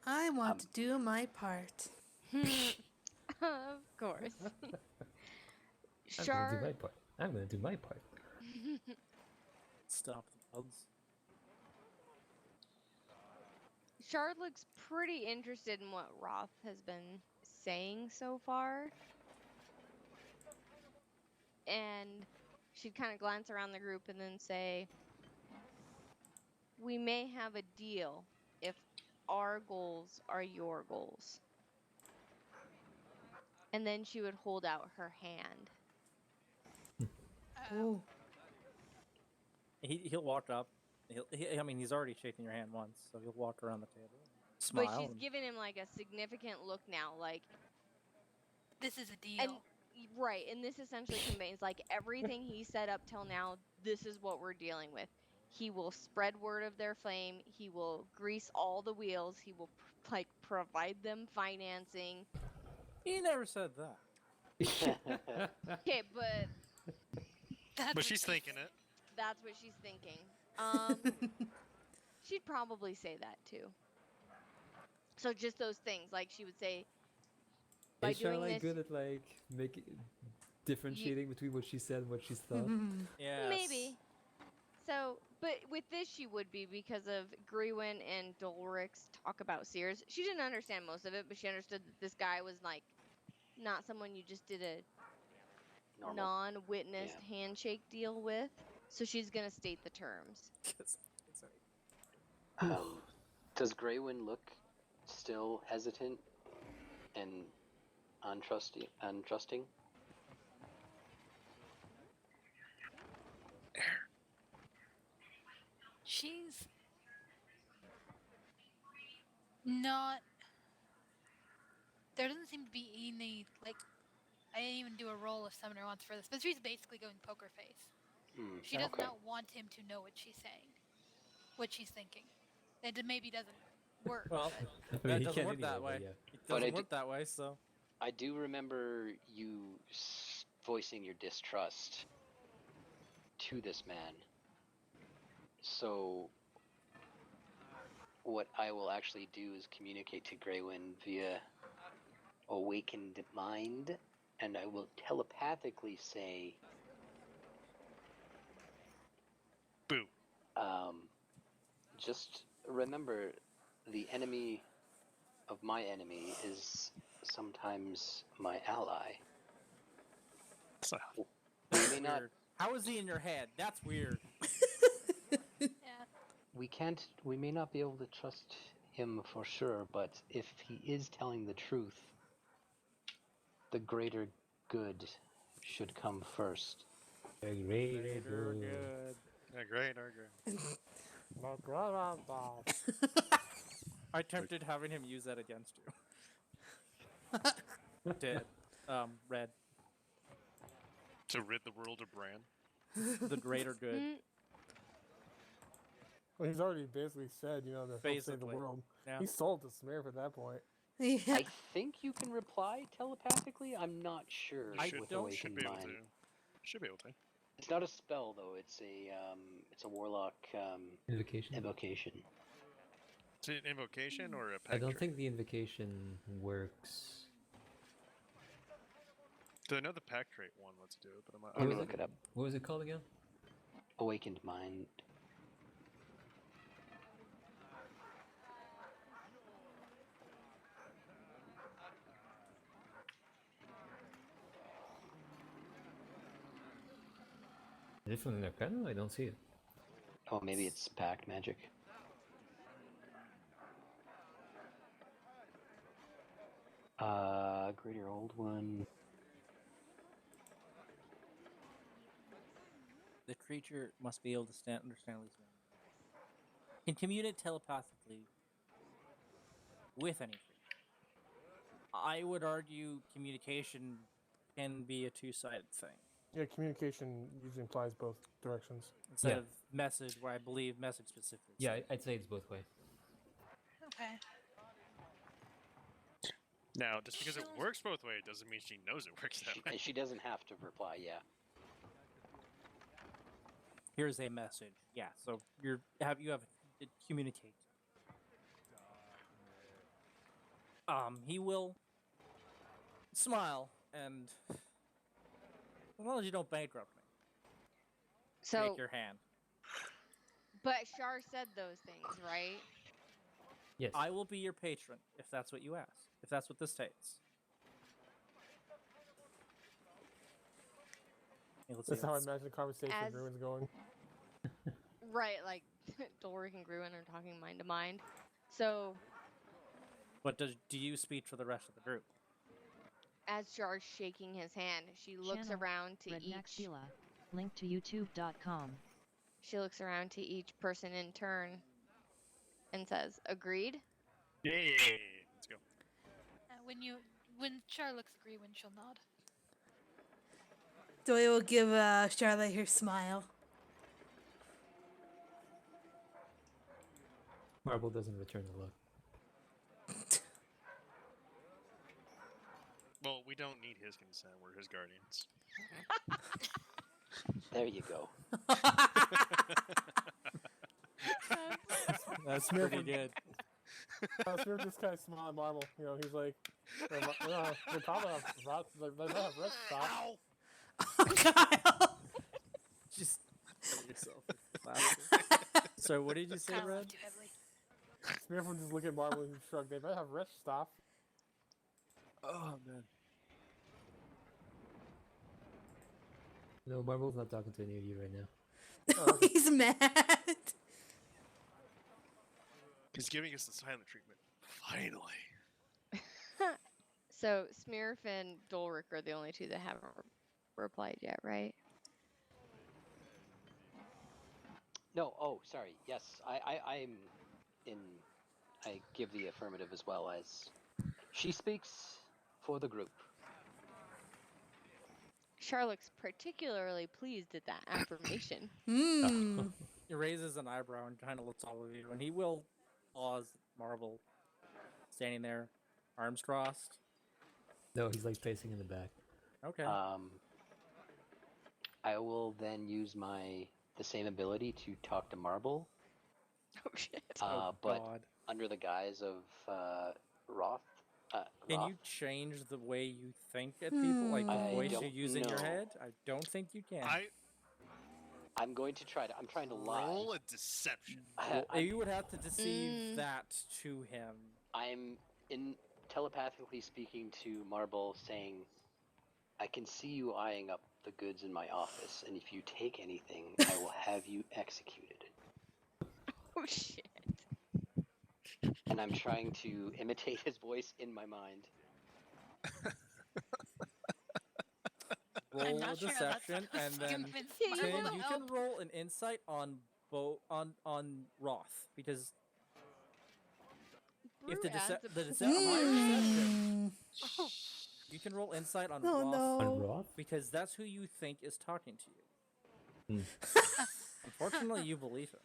I want to do my part. Of course. I'm gonna do my part. I'm gonna do my part. Stop the bugs. Shard looks pretty interested in what Roth has been saying so far. And she'd kind of glance around the group and then say, we may have a deal if our goals are your goals. And then she would hold out her hand. Ooh. He'll walk up. He's already shaken your hand once, so he'll walk around the table, smile. But she's giving him like a significant look now, like, This is a deal. and right, and this essentially conveys like everything he said up till now. This is what we're dealing with. He will spread word of their flame. He will grease all the wheels. He will provide them financing. He never said that. Okay, but That's But she's thinking it. that's what she's thinking. She'd probably say that too. So just those things, like she would say, by Is doing Charlotte this, good at like differentiating between what she said and what she's thought? Yes. maybe. So, but with this, she would be because of Grewin and Dolric's talk about Sears. She didn't understand most of it, but she understood that this guy was like not someone you just did a Normal. non-witnessed handshake deal with. So she's gonna state the terms. Does Greywin look still hesitant and untrusting? She's not. There doesn't seem to be any, like, I didn't even do a roll if Sumner wants for this, but she's basically going poker face. She does not want him to know what she's saying, what she's thinking. It maybe doesn't work. Well, I mean, that he doesn't can't work that anyway, way. but yeah. It But doesn't work that way, so. I do remember you voicing your distrust to this man. So what I will actually do is communicate to Greywin via awakened mind and I will telepathically say, Boo. just remember, the enemy of my enemy is sometimes my ally. So, We may not. Weird. How is he in your head? That's weird. Yeah. We may not be able to trust him for sure, but if he is telling the truth, the greater good should come first. A greater Greater good. good. yeah, great, great. No, great on that. I tempted having him use that against you. Dead. Red. To rid the world of Bran. The greater good. Well, he's already basically said, you know, that he'll save the Basically. world. Yeah. He sold to Smurf at that point. Yeah. I think you can reply telepathically. I'm not sure You with don't- should Awakened be able Mind. to. Should be able to. It's not a spell though. It's a warlock Invocation? invocation. Is it an invocation or a I don't pectory? think the invocation works. So I know the pectorate one lets do it, but I'm not. Let me was look it up. What was it called again? Awakened Mind. Is it from the Arcana? I don't see it. Oh, maybe it's pact magic. Greater Old One. The creature must be able to understand at least one. Can communicate telepathically with any creature. I would argue communication can be a two-sided thing. Yeah, communication usually implies both directions. Instead Yeah. of message, where I believe message specifically. Yeah, I'd say it's both ways. Okay. Now, just because it works both ways doesn't mean she knows it works that way. And she doesn't have to reply. Yeah. Here's a message. Yeah, so you have it communicate. He will smile and, as long as you don't bankrupt me, So, take your hand. but Shar said those things, right? Yes. I will be your patron if that's what you ask. If that's what this states. Hey, let's see, That's how I let's- imagine the conversation As- with Ruin's going. Right, like Dolric and Gruen are talking mind to mind. So, But do you speak for the rest of the group? as Shar's shaking his hand, she looks Channel, around to Redneck each. Sheila. Link to youtube.com. She looks around to each person in turn and says, "Agreed." Yeah, let's go. When Char looks agree, when she'll nod. Doyle will give Charlotte her smile. Marble doesn't return the look. Well, we don't need his consent. We're his guardians. There you go. That's Smith pretty would- good. Smurf just kind of smile at Marble. You know, he's like, they probably have rats. They might have red stuff. Kyle. Just kill yourself. So what did you say, Kyle Red? laughed too heavily. Smurf would just look at Marble and shrug. They might have rich stuff. Oh man. No, Marble's not talking to any of you right now. No, he's mad. He's giving us the silent treatment. Finally. So Smirf and Dolric are the only two that haven't replied yet, right? No. Oh, sorry. Yes, I'm in. I give the affirmative as well as she speaks for the group. Char looks particularly pleased at that affirmation. Hmm. He raises an eyebrow and kind of looks all of you, and he will pause Marble, standing there, arms crossed. No, he's like pacing in the back. Okay. I will then use the same ability to talk to Marble, Oh shit. but God. under the guise of Roth. Can Roth, you change the way you think at people, like the I voice you don't use in your know. head? I don't think you can. I'm going to try to. I'm trying to lie. Roll a deception. Well, you would have to deceive that to him. I'm in telepathically speaking to Marble, saying, "I can see you eyeing up the goods in my office, and if you take anything, I will have you executed." Oh shit. And I'm trying to imitate his voice in my mind. Roll a not sure how that's deception, supposed and to then convince Tin, Tin, Marvel you to can help. roll an insight on Roth, because if Brew adds a the plus deception, you can roll insight on Oh, Roth, no. On Roth? because that's who you think is talking to you. Unfortunately, you believe him.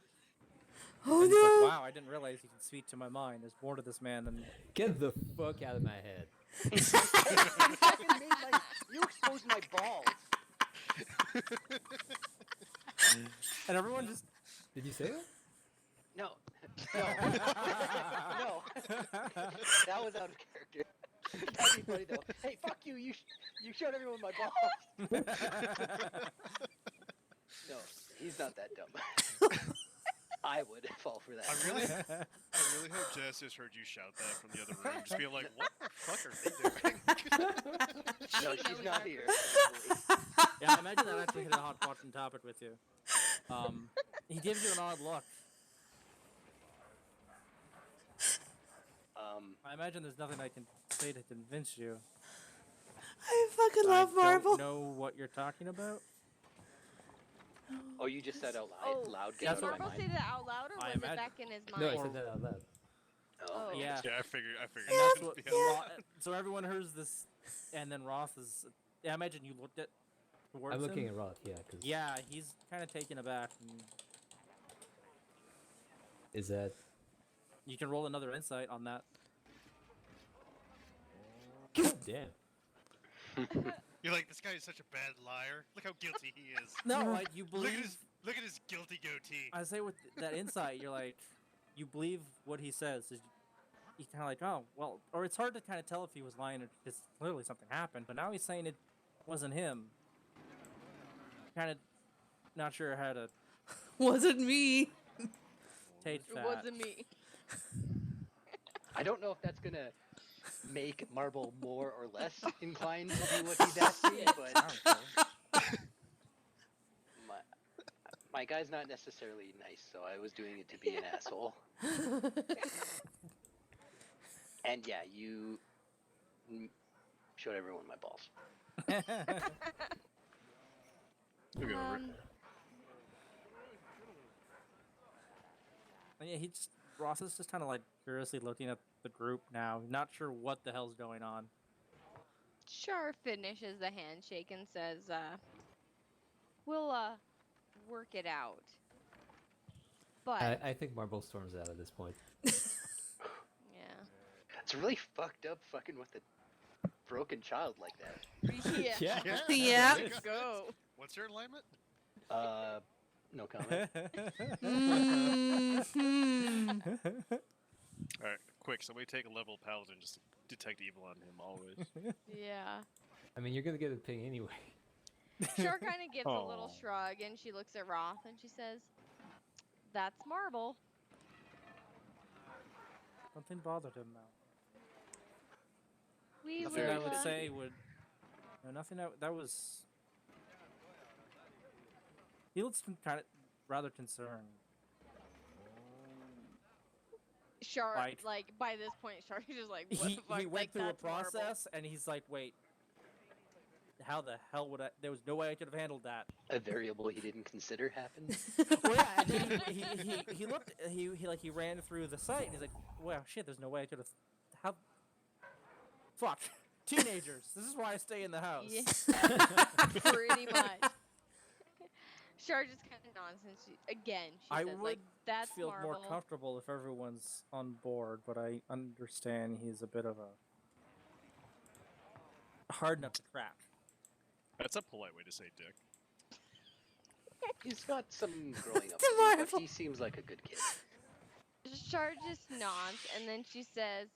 Oh And he's no! like, wow, I didn't realize he can speak to my mind. There's more to this man than... Get the fuck out of my head. You fucking made my. You exposed my balls. And everyone just... Did you say that? No. No. No. That was out of character. That'd be funny though. Hey, fuck you! You showed everyone my balls. No, he's not that dumb. I would fall for that. I really hope Jess just heard you shout that from the other room. Just being like, what the fuck are they doing? No, she's not here. Yeah, I imagine that actually hit a hot button topic with you. He gives you an odd look. I imagine there's nothing I can say to convince you. I fucking love Marvel. I don't know what you're talking about. Oh, you just said out Oh, loud. did Get out of my Marble mind. say that out loud, or I was it imagine- back in his mind? No, I said that out loud. Oh, Yeah. Yeah, I figured. And that's what, so everyone hears this, and then Roth is... I imagine you looked at towards I'm looking him. at Roth, yeah. Cause Yeah, he's kind of taken aback. And Is that... you can roll another insight on that. Damn. You're like, this guy is such a bad liar. Look how guilty he is. No, like, you Look at believe... look at his guilty goatee. I say with that insight, you're like, you believe what he says. He's kind of like, oh, well, or it's hard to kind of tell if he was lying or because clearly something happened. But now he's saying it wasn't him. Kind of not sure how to Wasn't me. take It that. wasn't me. I don't know if that's gonna make Marble more or less inclined to do what he's asking, but my guy's not necessarily nice, so I was doing it to be an asshole. And yeah, you showed everyone my balls. We'll get over it. And yeah, Ross is just kind of like curiously looking at the group now, not sure what the hell's going on. Char finishes the handshake and says, we'll, work it out. But, I think Marble storms out at this point. yeah. It's really fucked up fucking with a broken child like that. Yeah. Yeah. Let's go. What's your alignment? No comment. Mhm. All right, quick. Somebody take a level paladin just to detect evil on him always. Yeah. I mean, you're gonna get a ping anyway. Char kind of gives a little Aw. shrug and she looks at Roth and she says, that's Marble. Something bothered him now. We Nothing will, I would say would... No, nothing that was... He looks kind of rather concerned. Char, Right. like, by this point, Char is just like, what the fuck? He went like, through a that's Marble. process, and he's like, wait, how the hell would I... There was no way I could have handled that. A variable he didn't consider happened. Well, yeah, and he looked, he ran through the site, and he's like, well, shit, there's no way I could have... How... Fuck. Teenagers. This is why I stay in the house. Yeah. Pretty much. Char just kind of nonsense. Again, she I says, would like, that's feel Marble. more comfortable if everyone's on board, but I understand he's a bit of a hard nut to crack. That's a polite way to say dick. He's got some growing up To to do, but Marvel. he seems like a good kid. Char just nods, and then she says,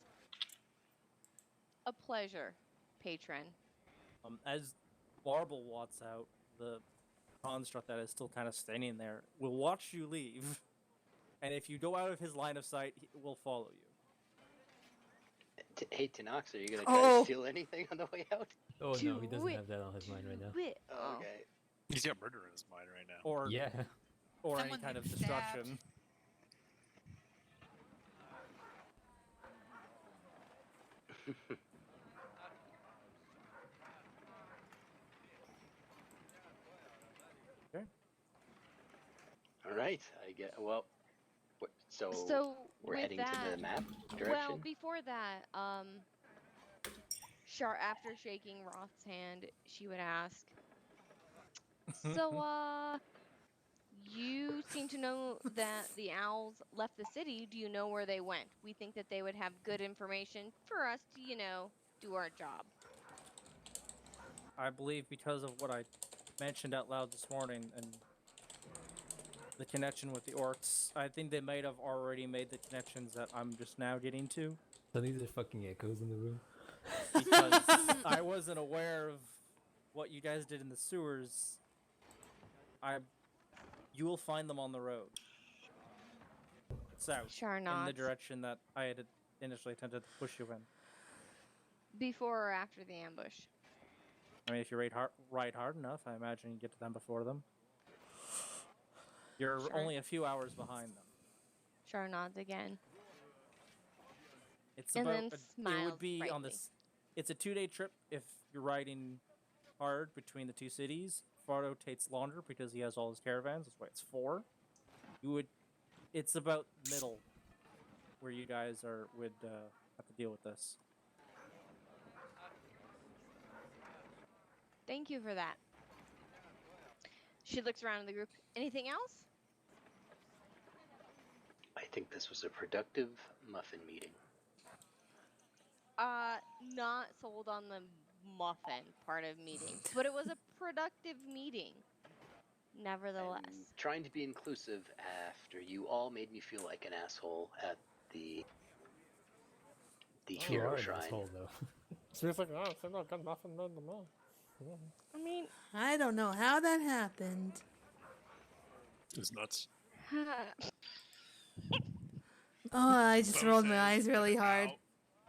A pleasure, patron. As Marble wats out, the construct that is still kind of standing there will watch you leave, and if you go out of his line of sight, he will follow you. Hey, Tanox, are you gonna try to steal anything on the way out? Oh no, he doesn't have that on his mind right now. Oh, okay. He's got murder in his mind right now. Or Yeah. or any Someone kind of getting destruction. Okay. All right. I get. Well, so we're with heading that, to the map direction. Well, before that, Char, after shaking Roth's hand, she would ask, "So, you seem to know that the owls left the city. Do you know where they went? We think that they would have good information for us to, do our job." I believe because of what I mentioned out loud this morning and the connection with the orcs, I think they might have already made the connections that I'm just now getting to. So these are fucking echoes in the room. Because I wasn't aware of what you guys did in the sewers. You will find them on the road. South. Char In the nods. direction that I had initially attempted to push you in. Before or after the ambush? I mean, if you ride hard enough, I imagine you get to them before them. You're Sure. only a few hours behind them. Char nods again. It's And about then it smiles would be on brightly. this. It's a 2-day trip if you're riding hard between the two cities. Fardo takes longer because he has all his caravans. That's why it's 4. It's about middle where you guys would have to deal with this. Thank you for that. She looks around the group. Anything else? I think this was a productive muffin meeting. Not sold on the muffin part of meeting, but it was a productive meeting. Nevertheless. I'm trying to be inclusive after you all made me feel like an asshole at the You hero are an shrine. asshole, though. So it's like, oh, it's not got nothing done to me. I mean, I don't know how that happened. It's nuts. Oh, I just Bo rolled my says eyes really hard.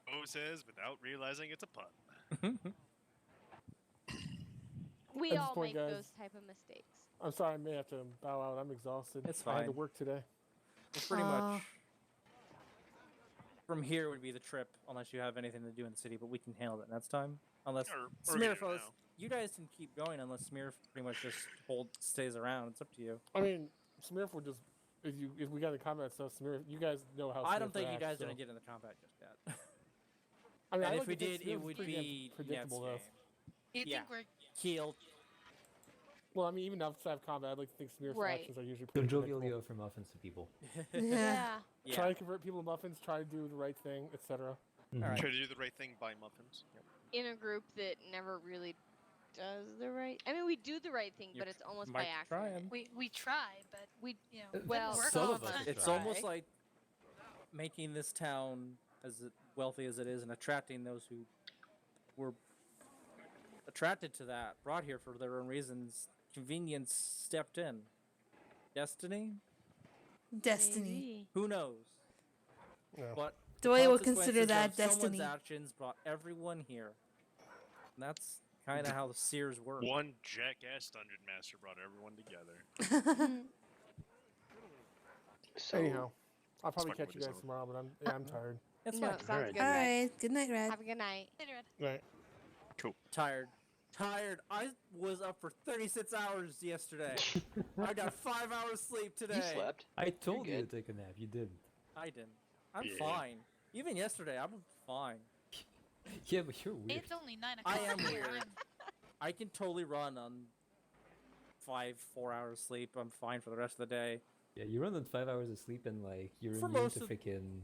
Bo says without realizing it's a pun. we At this all point, make guys- those type of mistakes. I'm sorry, I may have to bow out. I'm exhausted. It's I had to fine. work today. It's pretty Aw. much. From here would be the trip, unless you have anything to do in the city, but we can handle that next time. Unless Or we can do it Smearfos, now. you guys can keep going unless Smear pretty much just stays around. It's up to you. I mean, Smurf would just if we got the combat stuff, Smurf, you guys know how. I don't Smurf think you reacts, guys are so. gonna get in the combat just yet. I mean, and I if like we to think did, it Smurf's would pretty damn be predictable Nets though. You Yeah. think we're Keel. Well, I mean, even outside of combat, I'd like to think Smurf's Right. actions are usually So pretty jovial predictable. you offer muffins to people. Yeah. Yeah. Try to convert people to muffins. Try to do the right thing, etc. Alright. Try to do the right thing by muffins. Yep. In a group that never really does the right. I mean, we do the right thing, You but it's almost might by try accident. 'em. we try, but We you know, well, doesn't work some all of the us time. It's try. almost like making this town as wealthy as it is and attracting those who were attracted to that, brought here for their own reasons. Convenience stepped in. Destiny? Destiny. Maybe. Who knows? Yeah. But Doy will consequences consider of that someone's destiny. actions brought everyone here. And that's kind of how the Sears work. One jackass dungeon master brought everyone together. So Anyhow, I'll probably fucking catch you with guys this tomorrow, but I'm tired. It's No, fine. sounds Alright. good. All Red. right. Good night, Red. Have a good night. Later, Ed. Right. Tired. I was up for 36 hours yesterday. I got 5 hours sleep today. you slept. I told you to good. take a nap. You didn't. I didn't. I'm Yeah. fine. Even yesterday, I'm fine. Yeah, but you're weird. It's only 9 I o'clock. am here. weird. I can totally run on 4 hours sleep. I'm fine for the rest of the day. Yeah, you run on 5 hours of sleep and like you're For immune most to of- freaking.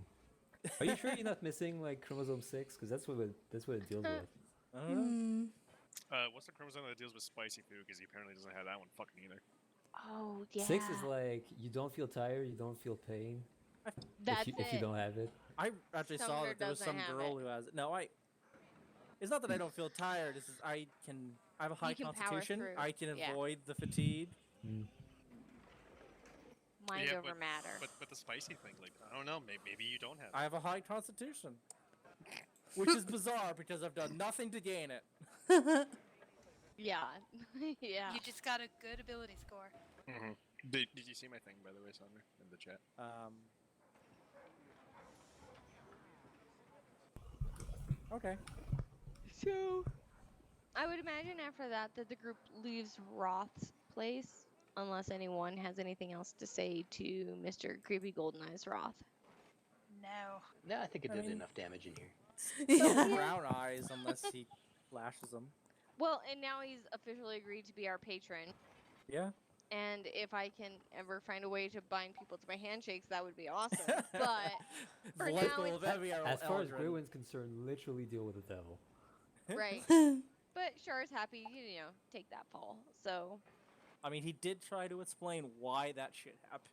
Are you sure you're not missing like chromosome 6? Because that's what it deals with. I don't know. Hmm. What's the chromosome that deals with spicy food? Because he apparently doesn't have that one fucking either. Oh yeah. 6 is like you don't feel tired, you don't feel pain. That's if you it. don't have it. I actually saw Sumner that there was doesn't some have girl it. who has it. No, It's not that I don't feel tired. It's just I have a high can power constitution. through. I can Yeah. avoid the fatigue. Mind Yeah, over matter. But the spicy thing, like, I don't know, maybe you don't have I have a high constitution, which is bizarre because I've done nothing to gain it. Yeah. Yeah. You just got a good ability score. it. Did you see my thing, by the way, Sumner, in the chat? Okay. So, I would imagine after that the group leaves Roth's place, unless anyone has anything else to say to Mr. Creepy Golden Eyes Roth. No. No, I think it I did mean- enough damage in here. Still brown eyes unless he flashes them. Well, and now he's officially agreed to be our patron. Yeah. And if I can ever find a way to bind people to my handshakes, that would be awesome. But for now, Delightful it's of our As far as Eldrin. Greywin's concerned, literally deal with the devil. right. But Char's happy, you know, take that fall. So I mean, he did try to explain why that shit happened.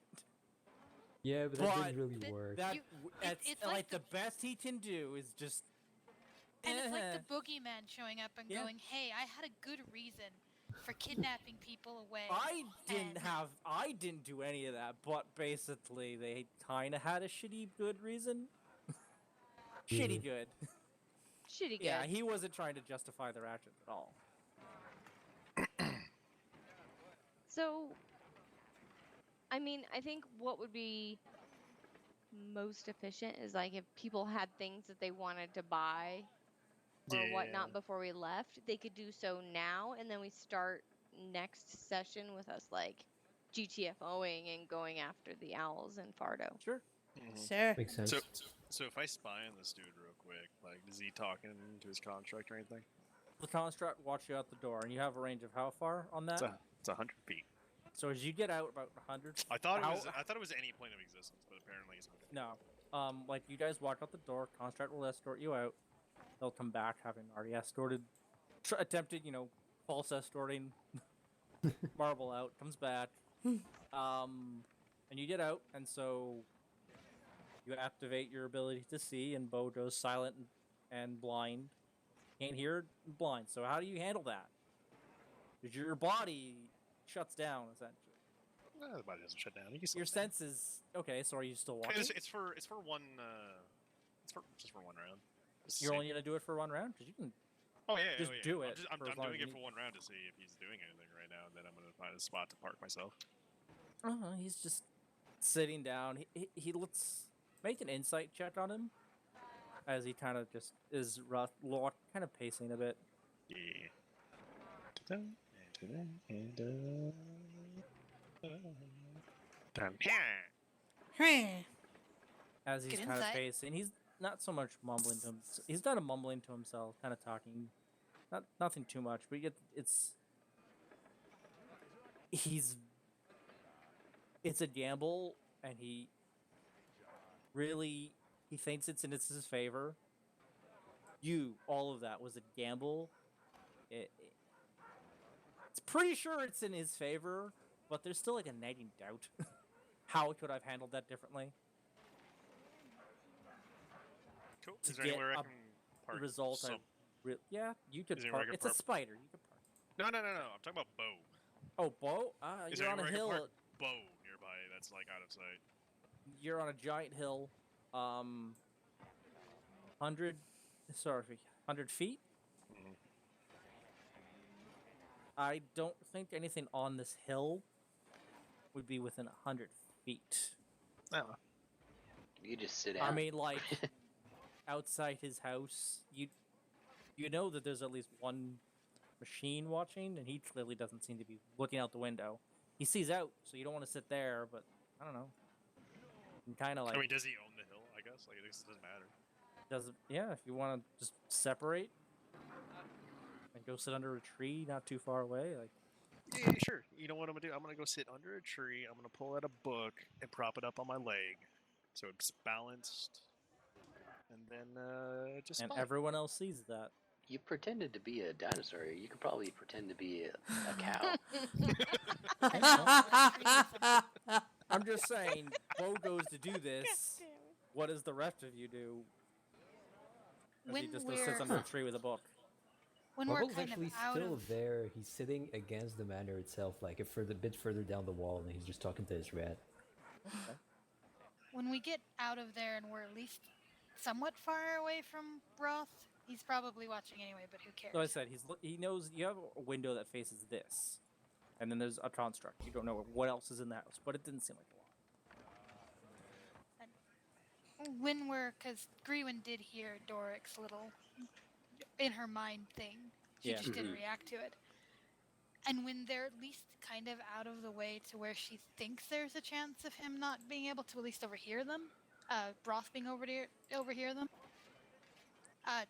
Yeah, but that But didn't really th- work. That it's it's like like the best he can do is just. And it's like eh. the boogeyman showing up and Yeah. going, "Hey, I had a good reason for kidnapping people away." I didn't and- I didn't do any of that, but basically they kind of had a shitty good reason. Shitty good. shitty good. Yeah, he wasn't trying to justify their actions at all. So, I mean, I think what would be most efficient is like if people had things that they wanted to buy or whatnot before we left, they could do so now, and then we start next session with us like GTFOing and going after the owls and Fardo. Sure. Sure. Makes sense. So if I spy on this dude real quick, like, is he talking to his construct or anything? The construct watch you out the door, and you have a range of how far on that? It's 100 feet. So as you get out about 100. I thought How- it was any plane of existence, but apparently it's not. No. Like you guys walk out the door, construct will escort you out. They'll come back having already escorted, attempted, false escorting Marble out, comes back. And you get out, and so you activate your ability to see, and Bo goes silent and blind. Can't hear, blind. So how do you handle that? Because your body shuts down, essentially. The body doesn't shut down. You can still Your stand. senses. Okay, so are you still walking? It's for one. Just for one round. Just to You're see. only gonna do it for one round, because you can. Oh yeah, just oh, yeah. do I'm it just- I'm, for as I'm long doing as it you for one round to see if he's doing anything right now, and then I'm gonna find a spot to park myself. He's just sitting down. He looks. Make an insight check on him, as he kind of just is rough, kind of pacing a bit. Yeah. As he's Good kind of insight. pacing, he's not so much mumbling to him. He's kind of mumbling to himself, kind of talking, nothing too much. But it's a gamble, and he thinks it's in his favor. All of that was a gamble. It's pretty sure it's in his favor, but there's still like a nagging doubt. How could I have handled that differently? Cool. To Is there anywhere I get can The park? result, some- yeah, you could Is there park. anywhere I It's can a spider. You could park. No. I'm talking about Bo. Oh, Bo, Is you're there on a anywhere I can hill. park Bo nearby that's like out of sight? You're on a giant hill. 100 feet. Mhm. I don't think anything on this hill would be within 100 feet. You just sit down. I mean, like outside his house, you know that there's at least one machine watching, and he clearly doesn't seem to be looking out the window. He sees out, so you don't want to sit there. But I don't know. Kind of like I mean, does he own the hill? I guess like it doesn't matter. yeah. If you want to just separate and go sit under a tree, not too far away, like. Yeah, sure. You know what I'm gonna do? I'm gonna go sit under a tree. I'm gonna pull out a book and prop it up on my leg, so it's balanced. And then just. And spy. everyone else sees that. You pretended to be a dinosaur. You could probably pretend to be a cow. I'm just saying, Bo goes to do this. What does the rest of you do? As he When just goes sits we're- under a tree with a book. when we're Bubble's kind of actually out still of there. He's sitting against the manor itself, like a bit further down the wall, and he's just talking to his rat. when we get out of there and we're at least somewhat far away from Roth, he's probably watching anyway, but who cares? So I said he knows you have a window that faces this, and then there's a construct. You don't know what else is in the house, but it didn't seem like a lot. When we're, because Grewin did hear Doric's little in her mind thing. She Yeah. just didn't react to it. And when they're at least kind of out of the way to where she thinks there's a chance of him not being able to at least overhear them, Roth being overhear them,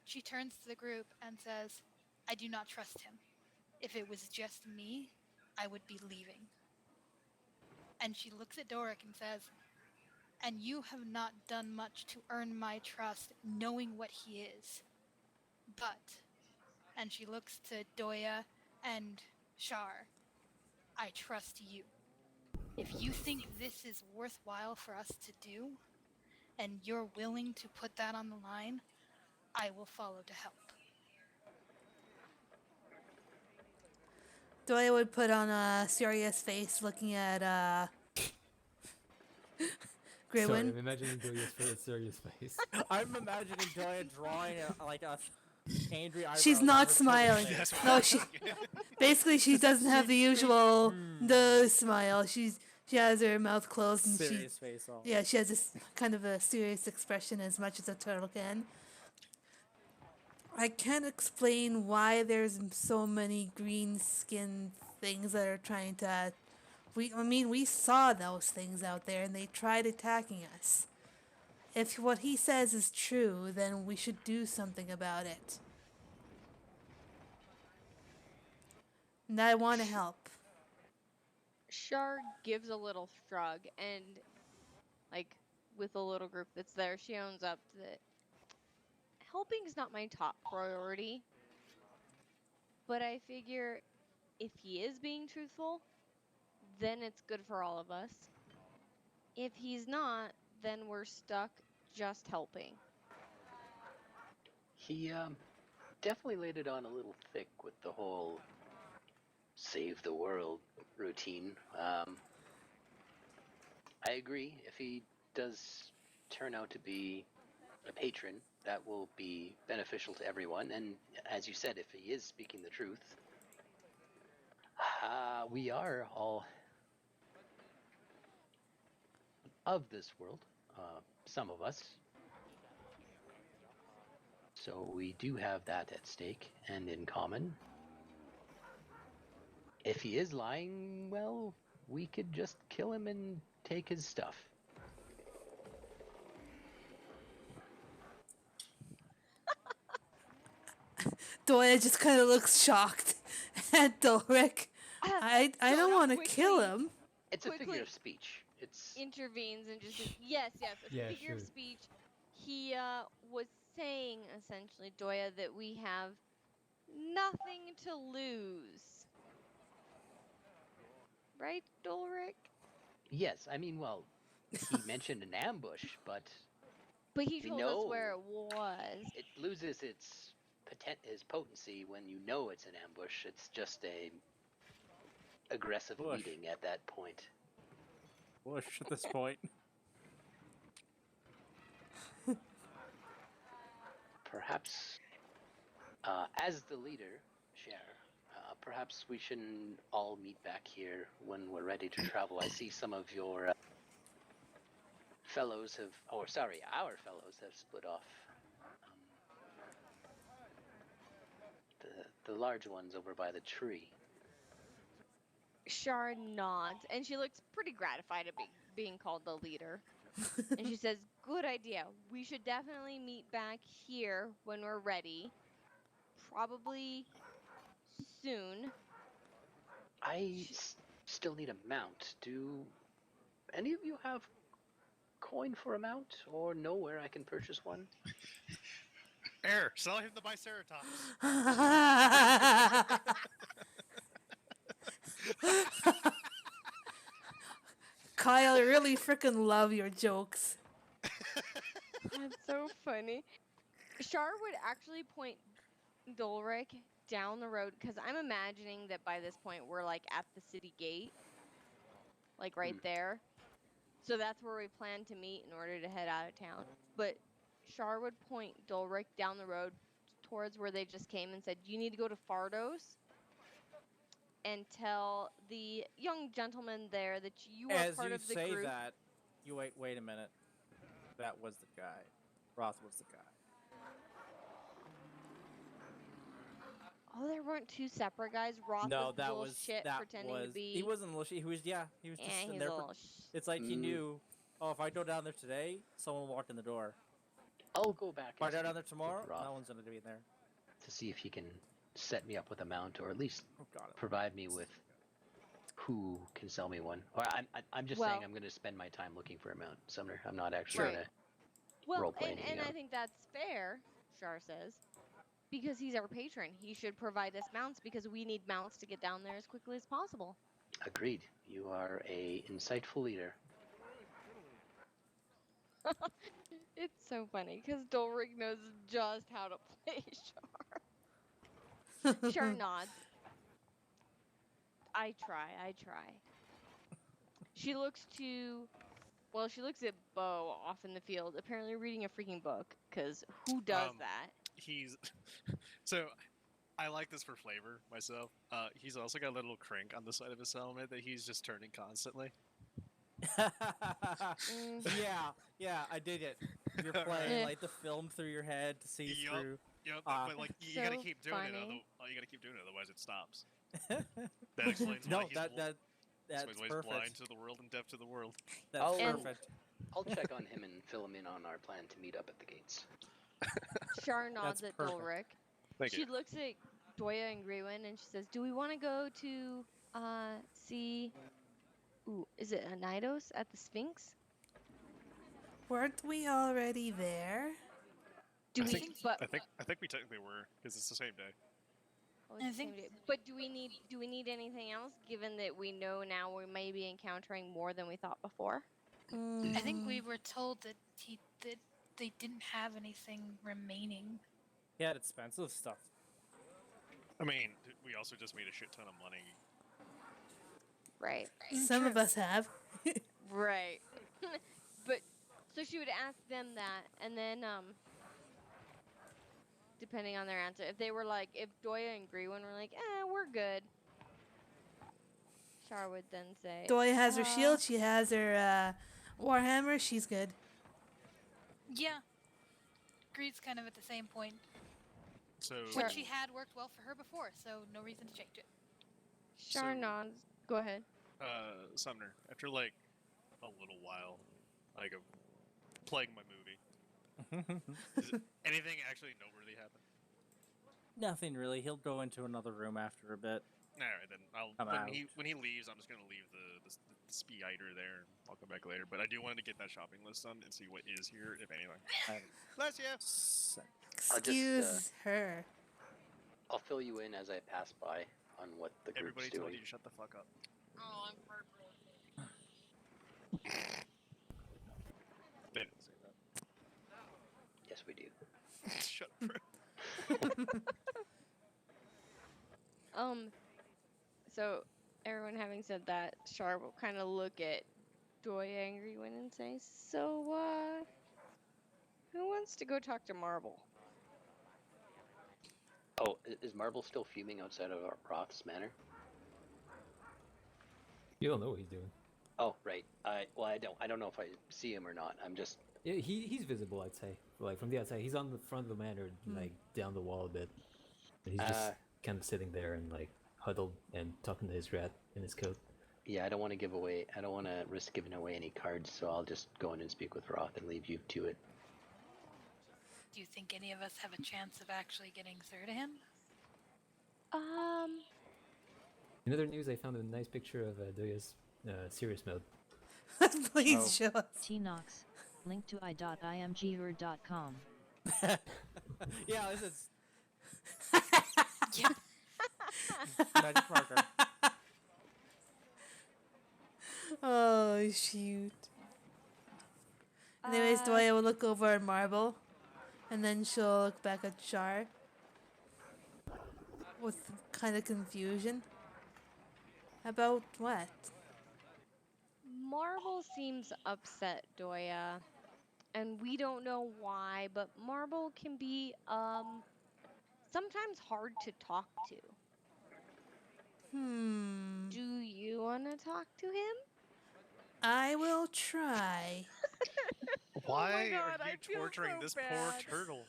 she turns to the group and says, I do not trust him. If it was just me, I would be leaving. And she looks at Doric and says, and you have not done much to earn my trust, knowing what he is. But, and she looks to Doya and Shar, I trust you. If you think this is worthwhile for us to do, and you're willing to put that on the line, I will follow to help. Doya would put on a serious face looking at Sorry, Grewin. I'm imagining Doya's serious face. I'm imagining Doya drawing a angry eyebrows. She's on not her smiling. turtle face. No, she basically she doesn't have the usual the smile. She has her mouth closed and Serious face on. yeah, she has this kind of a serious expression as much as a turtle can. I can't explain why there's so many green skin things that are trying to. We saw those things out there and they tried attacking us. If what he says is true, then we should do something about it. And I want to help. Shar gives a little shrug and, like, with the little group that's there, she owns up that helping's not my top priority. But I figure if he is being truthful, then it's good for all of us. If he's not, then we're stuck just helping. He definitely laid it on a little thick with the whole save the world routine. I agree. If he does turn out to be a patron, that will be beneficial to everyone. And as you said, if he is speaking the truth, we are all of this world, some of us. So we do have that at stake and in common. If he is lying, well, we could just kill him and take his stuff. Doya just kind of looks shocked at Doric. I don't want to kill him. It's a figure of speech. It's intervenes and just says, yes, a Yeah, figure of sure. speech. He was saying essentially, Doya, that we have nothing to lose. Right, Dolric? yes. I mean, well, he mentioned an ambush, but he told us where it was. It loses its potency when you know it's an ambush. It's just a aggressive leading at that point. Bush at this point. Perhaps, as the leader, Cher, perhaps we shouldn't all meet back here when we're ready to travel. I see some of your fellows our fellows have split off. The large ones over by the tree. Shar nods, and she looks pretty gratified at being called the leader. And she says, good idea. We should definitely meet back here when we're ready. Probably soon. I still need a mount. Do any of you have coin for a mount, or know where I can purchase one? Sell him the Biceratops. Kyle, I really freaking love your jokes. That's so funny. Shar would actually point Dolric down the road, because I'm imagining that by this point we're like at the city gate, like right there. So that's where we plan to meet in order to head out of town. But Char would point Dulric down the road towards where they just came and said, "You need to go to Fardos and tell the young gentleman there that you are As part you of the say group." that, you wait a minute. That was the guy. Roth was the guy. Oh, there weren't two separate guys. Roth No, was that little was shit that pretending was to be. he wasn't little shit. He was he was just Yeah, sitting he's there. a little. It's like he knew. Oh, if I go down there today, someone will walk in the door. I'll go back If I and go speak down there with tomorrow, Roth no one's gonna be there. to see if he can set me up with a mount, or at least Oh God. provide me with who can sell me one. Or I'm just saying I'm going to spend my time looking for a mount, Sumner. I'm not actually Right. going to Well, roleplay and anything I out. think that's fair, Char says, because he's our patron. He should provide us mounts because we need mounts to get down there as quickly as possible. Agreed. You are a insightful leader. It's so funny because Dulric knows just how to play Char. Char nods. I try. She looks at Bo off in the field, apparently reading a freaking book, because who does that? He's so I like this for flavor myself. He's also got a little crink on the side of his helmet that he's just turning constantly. Yeah, I dig it. You're playing like the film through your head to see through. Yep, but like you gotta keep doing it. You gotta keep doing it, otherwise it stops. That explains why he's that's why he's perfect. blind to the world and deaf to the world. That's perfect. I'll check on him and fill him in on our plan to meet up at the gates. Char nods at perfect. Dulric. Thank She you. looks at Doya and Grewin and she says, "Do we want to go to see? Ooh, is it Anidos at the Sphinx? Weren't we already there? Do I we? think we technically were, because it's the same day. I think- But do we need anything else? Given that we know now we may be encountering more than we thought before. I think we were told that they didn't have anything remaining. He had expensive stuff. I mean, we also just made a shit ton of money. Right. Some of us have. Right. But so she would ask them that, and then depending on their answer, if they were like, if Doya and Grewin were like, we're good. Char would then say, Doya has her shield. She has her warhammer. She's good. Yeah. Greed's kind of at the same point. So What she had worked well for her before, so no reason to change it. Char nods. Go ahead. Sumner, after like a little while, like of playing my movie, does anything actually noteworthy happen? Nothing really. He'll go into another room after a bit. All right, then when he leaves, I'm just gonna leave the speeder there. I'll come back later. But I do want to get that shopping list done and see what is here, if anything. Bless you. Excuse her. I'll fill you in as I pass by on what the group's Everybody doing. told you to shut the fuck up. Oh, I'm They didn't say that. Yes, we do. Shut up, bro. So everyone having said that, Char will kind of look at Doya and Grewin and say, "So, who wants to go talk to Marble?" Oh, is Marble still fuming outside of Roth's manor? You don't know what he's doing. Oh, right. I don't know if I see him or not. I'm just. Yeah, he's visible, I'd say. Like from the outside, he's on the front of the manor, like down the wall a bit. And he's just kind of sitting there and like huddled and talking to his rat in his coat. Yeah, I don't want to risk giving away any cards, so I'll just go in and speak with Roth and leave you to it. Do you think any of us have a chance of actually getting through to him? In other news, I found a nice picture of Doya's serious mode. Please show us. T-Nox. Link to i.imgur.com. Yeah, this is Yeah. Magic marker. Oh, shoot. Anyways, Doya will look over at Marble, and then she'll look back at Char. with kind of confusion. About what? Marble seems upset, Doya. And we don't know why, but Marble can be sometimes hard to talk to. Do you want to talk to him? I will try. Why God, are I you feel torturing so this bad. poor turtle?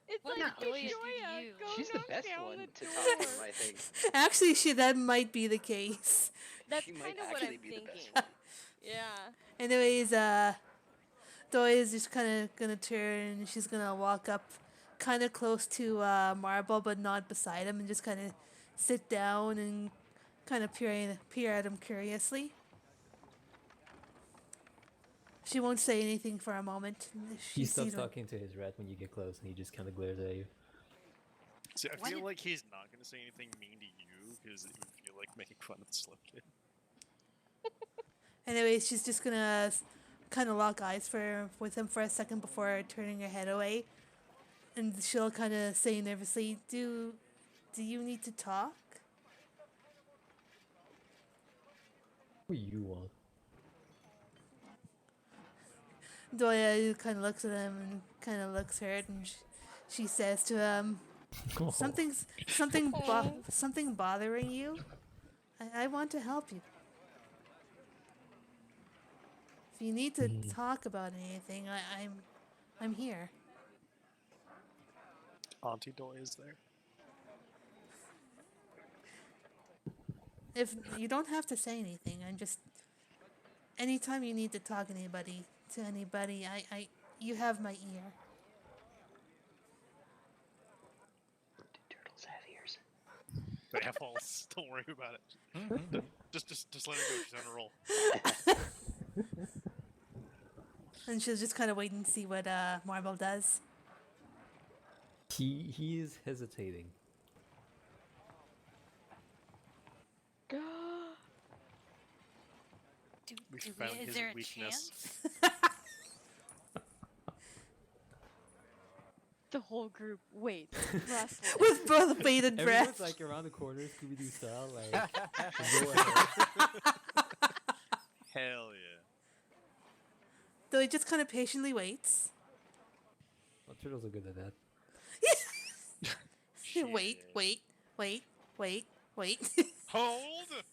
It's What like, did Doya do to Doya, you? go She's the knock best down one the to door. talk to him, I think. Actually, that might be the case. That's She might kind of what actually I'm be the best thinking. one. Yeah. Anyways, Doy is just kind of gonna turn. She's gonna walk up, kind of close to Marble, but not beside him, and just kind of sit down and kind of peer at him curiously. She won't say anything for a moment. He stops sees what- talking to his rat when you get close, and he just kind of glares at you. See, I Why feel did- like he's not going to say anything mean to you because it would feel like making fun of the slip kid. Anyways, she's just gonna kind of lock eyes with him for a second before turning her head away, and she'll kind of say nervously, "Do you need to talk?" What do you want? Doya kind of looks at him and kind of looks hurt, and she says to him, "Something bothering you? I want to help you. If you need to talk about anything, I'm here." Auntie Doy is there. If you don't have to say anything, I'm just. Anytime you need to talk to anybody, you have my ear. Do turtles have ears? They have balls. Don't worry about it. Just let her go. She's on a roll. And she'll just kind of wait and see what Marble does. He is hesitating. We Is found his there a weakness. chance? The whole group waits, breathless. With both bated Everyone's breath. like around the corner, Scooby-Doo style, like go ahead. Hell yeah. Though he just kind of patiently waits. Well, turtles are good at that. Wait. Hold!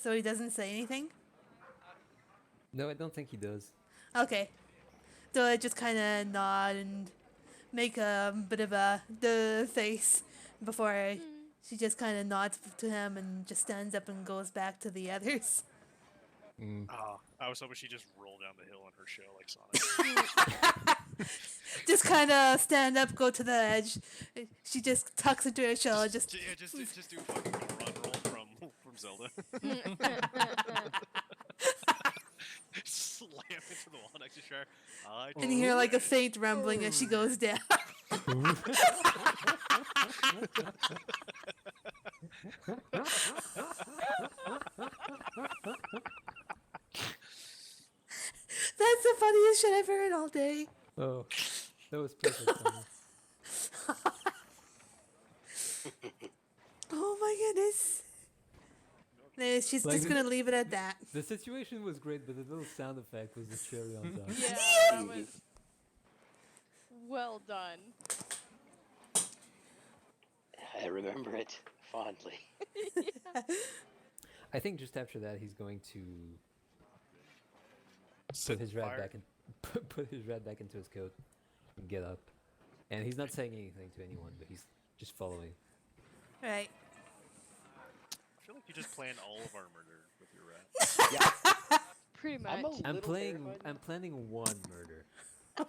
So he doesn't say anything? No, I don't think he does. Okay. So I just kind of nod and make a bit of a the face before she just kind of nods to him and just stands up and goes back to the others. I was hoping she'd just roll down the hill on her shell like Sonic. Just kind of stand up, go to the edge. She just tucks into her shell. Just Yeah, just do a fucking run roll from Zelda. Slam into the wall next to Shire. and you hear like a faint rumbling as she goes down. That's the funniest shit I've heard all day. Oh, that was perfect. Summer. Oh my goodness. No, she's Like just the- gonna leave it at that. The situation was great, but the little sound effect was the cherry on top. Yeah, that was well done. I remember it fondly. I think just after that, he's going to Set put his rat fire. back in, put his rat back into his coat, and get up. And he's not saying anything to anyone, but he's just following. Right. I feel like you just planned all of our murder with your rat. Yeah, Pretty much. I'm a I'm little playing. terrified I'm now. planning one murder.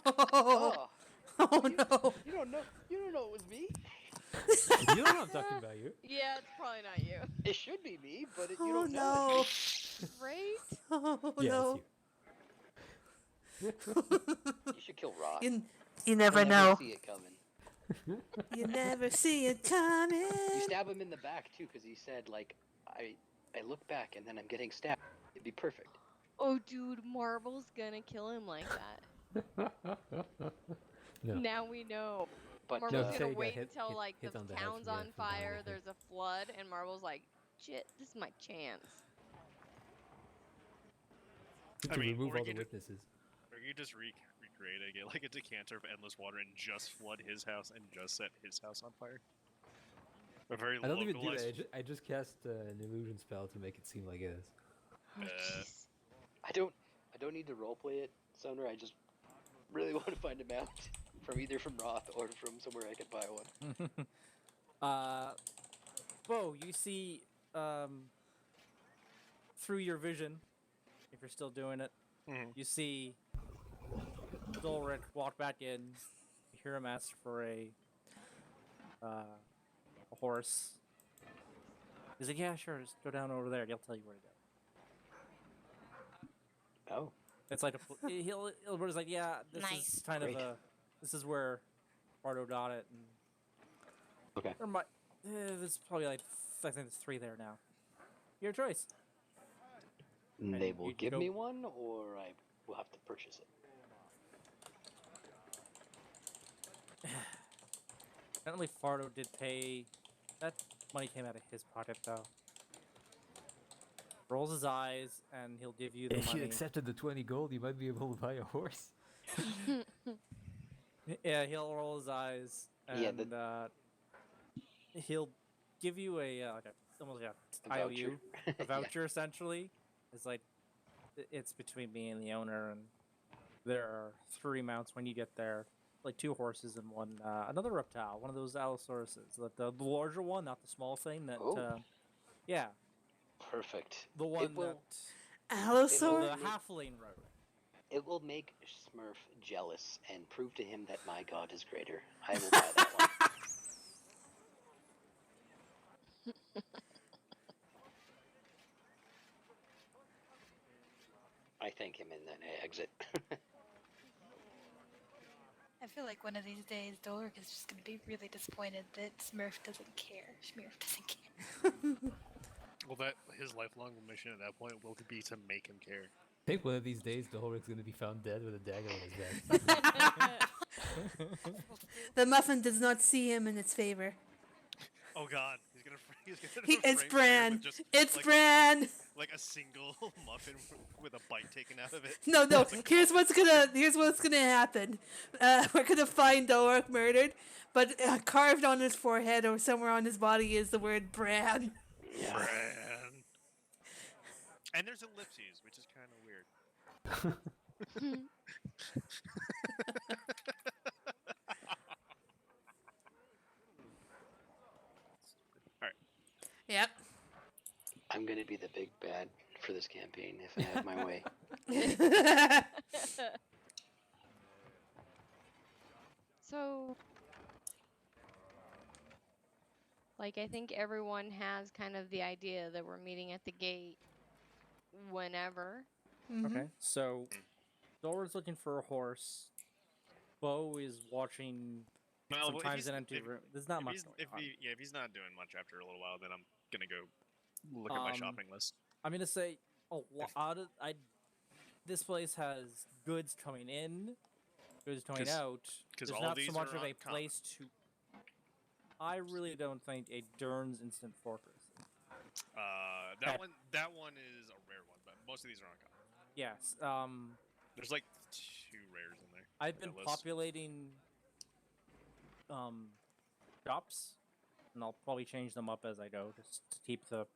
Oh, Oh, no. you don't know. You don't know it was me. You know what I'm talking about, you. Yeah, it's probably not you. It should be me, but you Oh don't know. no. Right? Oh Yeah, no. it's you. You should kill Rock. You never know. See it coming. You never see it coming. You stab him in the back too, because he said like, I look back and then I'm getting stabbed. It'd be perfect. Oh, dude, Marble's gonna kill him like that. No. Now we know. But Marble's No, gonna say, yeah, wait hit- until hit- like hit the on the head town's from- yeah, on from behind, fire, yeah. there's a flood, and Marble's like, shit, this is my chance. To I mean, remove or all the you ju- witnesses. Or you just recreate it, get like a decanter of endless water and just flood his house and just set his house on fire. A very I don't even do that. localized. I just cast an illusion spell to make it seem like it is. Oh, Uh, jeez. I don't need to roleplay it, Sumner. I just really want to find a mount from either from Roth or from somewhere I could buy one. Bo, you see through your vision, if you're still doing it, Mhm. you see Dolric walk back in. You hear him ask for a horse. He's like, yeah, sure, just go down over there. He'll tell you where to go. Oh, It's like he'll Ilbert's like, yeah, this Nice. is kind Great. of this is where Bardo got it, and okay. there might there's probably like I think there's 3 there now. Your choice. They And will you give go- me one, or I will have to purchase it. Apparently, Fardo did pay. That money came out of his pocket, though. Rolls his eyes, and he'll give you the If you money. accepted the 20 gold, you might be able to buy a horse. Yeah, he'll roll his eyes, and Yeah, he'll give you almost like A a voucher. IOU, a Yeah. voucher essentially. It's like it's between me and the owner, and there are 3 mounts when you get there, like 2 horses and one another reptile, one of those Allosauruses, the larger one, not the small thing. That Oh. yeah, Perfect. the one will- that Allosaur? the halfling rode. It will make Smurf jealous and prove to him that my god is greater. I will buy that one. I thank him and then I exit. I feel like one of these days, Dolric is just going to be really disappointed that Smurf doesn't care. Smurf doesn't care. Well, that his lifelong mission at that point will be to make him care. I think one of these days, the Dolric's gonna be found dead with a dagger on his back. The muffin does not see him in its favor. Oh God, he's gonna. It's frame Smurf Bran. with just, It's like, Bran. Like a single muffin with a bite taken out of it. No. It's like, Here's what's gonna happen. We're gonna find Dolric murdered, but carved on his forehead or somewhere on his body is the word Bran. Yeah. Bran. And there's ellipses, which is kind of weird. Yep. I'm gonna be the big bad for this campaign if I have my way. So, like, I think everyone has kind of the idea that we're meeting at the gate whenever. Okay, so Dolric's looking for a horse. Bo is watching Well, if sometimes he's- an empty if- room. There's not if much he's, going if on. if he's not doing much after a little while, then I'm gonna go look at my shopping list. I'm gonna say a lot of this place has goods coming in, goods coming 'Cause- out. 'cause There's all not these so much are of a uncommon. place to. I really don't think a Dern's Instant Fortress. That one is a rare one, but most of these are uncommon. Yes. There's like 2 rares in there. I've that been list. populating shops, and I'll probably change them up as I go just to keep the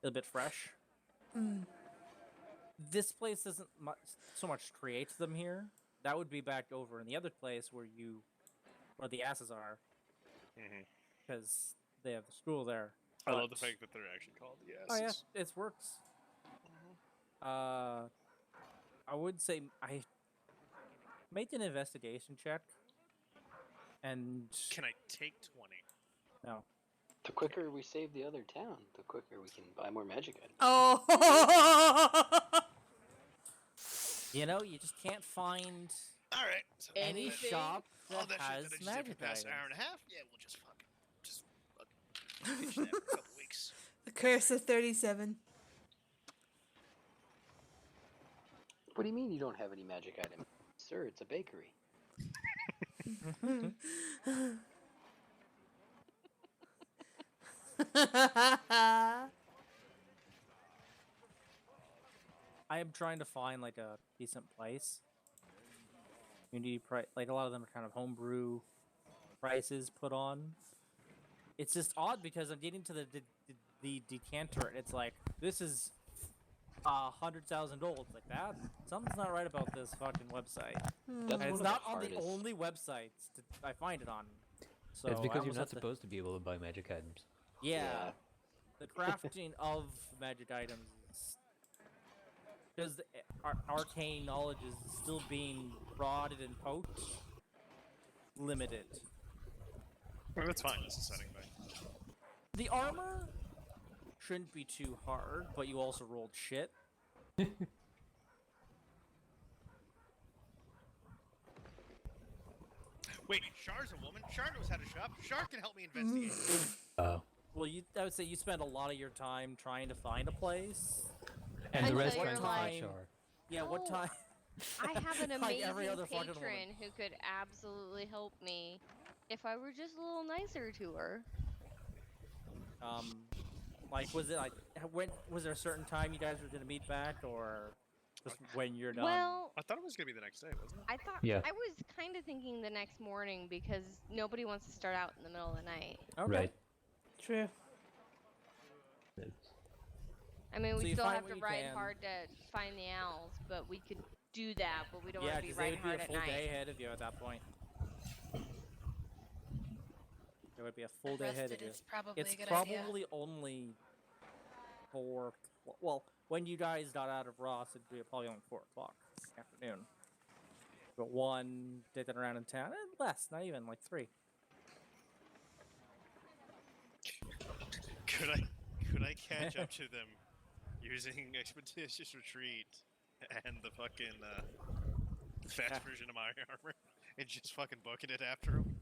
a bit fresh. This place doesn't so much create them here. That would be back over in the other place where the asses are, Mhm. because they have the school there. I love the But- fact that they're actually called the Oh yeah, S's. it works. I would say I made an investigation check, and Can I take 20? no, The quicker we save the other town, the quicker we can buy more magic items. Oh. you just can't find All right. So any Anything? shop all that that has shit that I just did for magic the past items. hour and a half. Yeah, we'll just pitch that for a couple weeks. The curse of 37. What do you mean you don't have any magic item? Sir, it's a bakery. I am trying to find like a decent place. Community price, like a lot of them are kind of homebrew prices put on. It's just odd because I'm getting to the decanter and it's like this is 100,000 gold. It's like that. Something's not right about this fucking website. That's And it's one of not the on the hardest. only websites I find it on. So It's I because you're almost not have to- supposed to be able to buy magic items. Yeah. The crafting of magic items is because arcane knowledge is still being prodded and poked, limited. Well, that's fine. That's a setting thing. The armor shouldn't be too hard, but you also rolled shit. Wait, Char's a woman. Char knows how to shop. Char can help me investigate. Oh. Well, I would say you spend a lot of your time trying to find a place. And the Until rest you're trying to like- find Char. Yeah, what No. time? I have an Like amazing every other fucking patron woman. who could absolutely help me if I were just a little nicer to her. Like, was it like when was there a certain time you guys were gonna meet back, or just when you're done? Well, I thought it was gonna be the next day, wasn't it? I thought Yeah. I was kind of thinking the next morning because nobody wants to start out in the middle of the night. Okay. Right. True. I mean, So we you still find have what to you ride can. hard to find the owls, but we could do that. But we don't Yeah, want to be because they riding would be hard a at full night. day ahead of you at that point. There would be a full day ahead of Rested you. is probably It's a good probably idea. only 4. Well, when you guys got out of Ross, it'd be probably only 4 o'clock in the afternoon. But 1, dicking around in town, less, not even like 3. Could I catch up to them using Expeditious Retreat and the fucking fast version of my armor and just fucking booking it after them?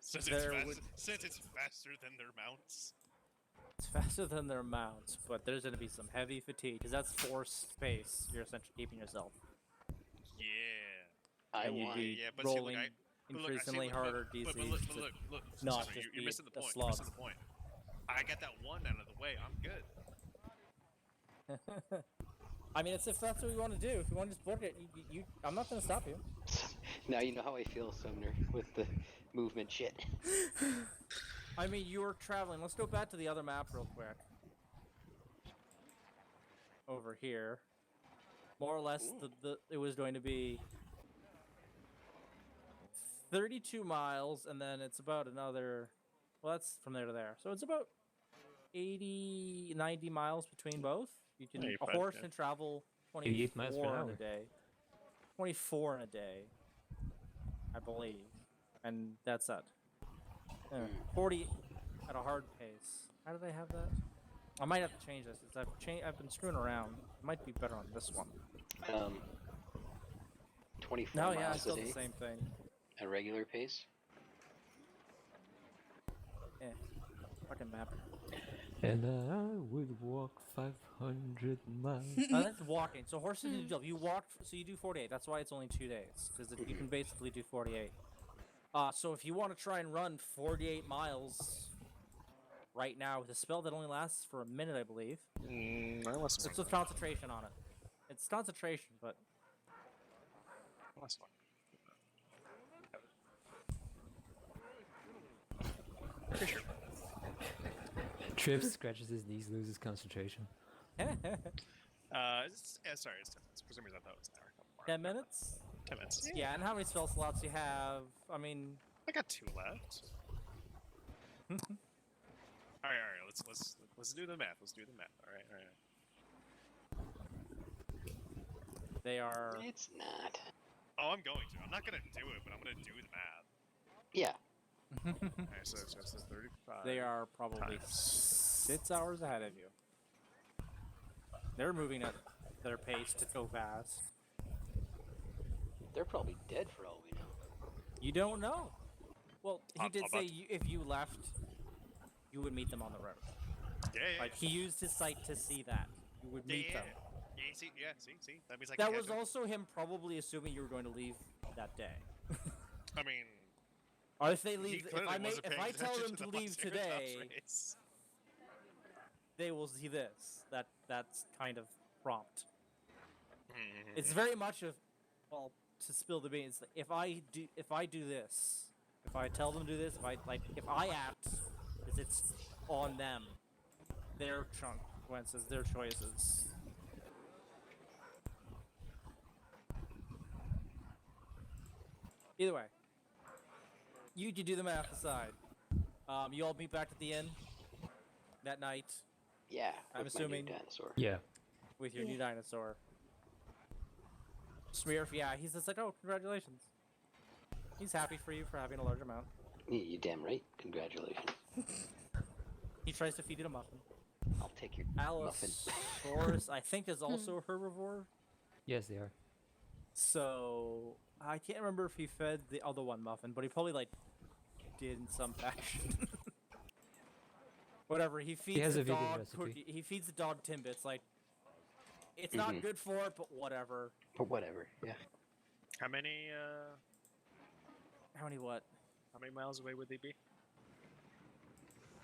Since it's faster than their mounts. It's faster than their mounts, but there's going to be some heavy fatigue because that's force space you're essentially keeping yourself. Yeah. I And you'd want. be Yeah, but see, look, rolling but look, I see, increasingly look, harder but, DCs. but look, to- look, not Sumner, just you're be missing the a point. You're slog. missing the point. I got that one out of the way. I'm good. I mean, if that's what we want to do. If you want to just book it, I'm not going to stop you. Now you know how I feel, Sumner, with the movement shit. I mean, you were traveling. Let's go back to the other map real quick. Over here. More or less, it was going to be 32 miles, and then it's about another... Well, that's from there to there. So it's about 80, 90 miles between both. You can, Yeah, you're a fine, horse yeah. can travel 88 miles per 24 in hour. a day. 24 in a day, I believe. And that's it. Yeah, 40 at a hard pace. How do they have that? I might have to change this. I've been screwing around. It might be better on this one. 24 No, yeah, miles it's still a day the same thing. at regular pace. Yeah, fucking map. And I would walk 500 miles. That's walking. So horses need to jump. You walk, so you do 48. That's why it's only 2 days, because you can basically do 48. So if you want to try and run 48 miles right now with a spell that only lasts for a minute, I believe. It's with concentration on it. It's concentration, but That's fine. Pretty sure. Trips, scratches his knees, loses concentration. Sorry, it's 10 minutes. For some reason, I thought it was an hour. 10 minutes. 10 minutes. Yeah, and how many spell slots you have? I mean, I got 2 left. all right. Let's do the math. Let's do the math. All right. they are. It's not. Oh, I'm going to. I'm not gonna do it, but I'm gonna do the math. Yeah. Alright, so it's 35. They are probably times. 6 hours ahead of you. They're moving at their pace to go fast. They're probably dead for all we know. You don't know. Well, he I'll did bet. say if you left, you would meet them on the road. Yeah. Like he used his sight to see that you would meet them. See. That means I can That catch was him. also him probably assuming you were going to leave that day. I mean, Or if they he leave, clearly wasn't if paying I tell attention them to the leave Triceratops today, race. they will see this. That's kind of prompt. Mm-hmm. It's very much of, well, to spill the beans. If I do this, if I tell them to do this, if I act, it's on them, their consequences, their choices. Either way, you can do the math aside. You all meet back at the inn that night. Yeah, I'm with assuming my new dinosaur. Yeah. with your new dinosaur. Smearf, yeah, he's just like, oh, congratulations. He's happy for you for having a large amount. You damn right. Congratulations. He tries to feed it a muffin. I'll take your muffin. Allosaurus, I think, is also a herbivore. Yes, they are. So I can't remember if he fed the other one muffin, but he probably did in some fashion. Whatever, he feeds has the a vegan dog recipe. cookie. He feeds the dog Timbits. It's not good for it, but whatever. But whatever. Yeah. How many what? How many miles away would they be?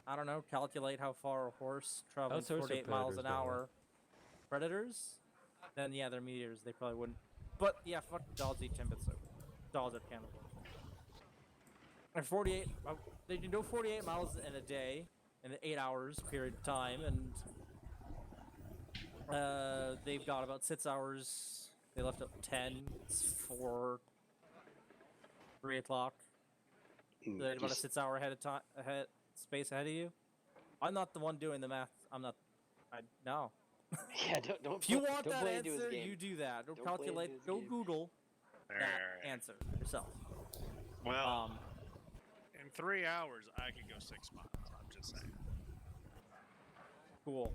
I don't know. Calculate how far a horse travels Allosaurus are 48 miles an predators, by the way. hour. Predators? Then yeah, they're meteors. They probably wouldn't. But yeah, fuck dogs eat Timbits. So dogs are cannibals. And 48. They can go 48 miles in a day, in an 8 hours period of time, and they've got about 6 hours. They left at 10. It's 4. 3 o'clock. So they have about a 6 hour space ahead of you. I'm not the one doing the math. No. Yeah, don't. If you don't want that play into his answer, game. you do that. Don't Don't play into calculate. his Go game. Google that Alright. answer yourself. Well, in 3 hours, I could go 6 miles. I'm just saying. Cool.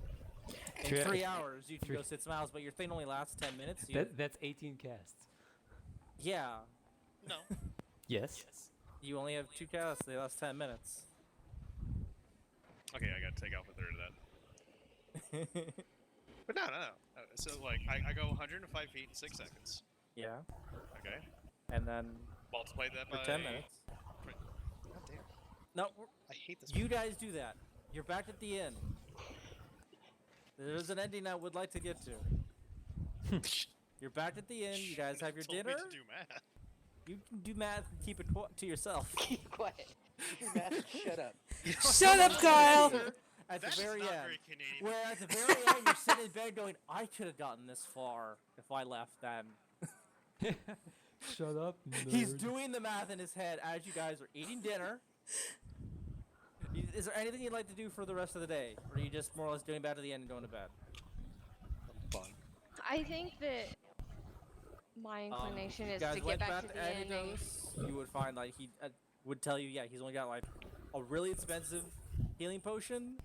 In 3 hours, you can go 6 miles, but your thing only lasts 10 minutes. That's 18 casts. Yeah. No. Yes. You only have 2 casts. They last 10 minutes. Okay, I gotta take off a third of that. But no. So I go 105 feet in 6 seconds. Yeah. Okay. And then Multiply that for by 10 minutes. God damn. No, I hate this. you guys do that. You're back at the inn. There's an ending I would like to get to. You're back at the inn. You guys have your Told dinner. Me to do math. You can do math and keep it to yourself. Keep quiet. Shut up. Shut up, Kyle. At That the is very not end. very Canadian. Where at the very end, you're sitting in bed going, I could have gotten this far if I left then. Shut up, nerd. He's doing the math in his head as you guys are eating dinner. Is there anything you'd like to do for the rest of the day? Or are you just more or less doing back to the end and going to bed? Fun. I think that my inclination if you is guys to went get back to the Andy inn. Dose, you would find he would tell you, yeah, he's only got a really expensive healing potion,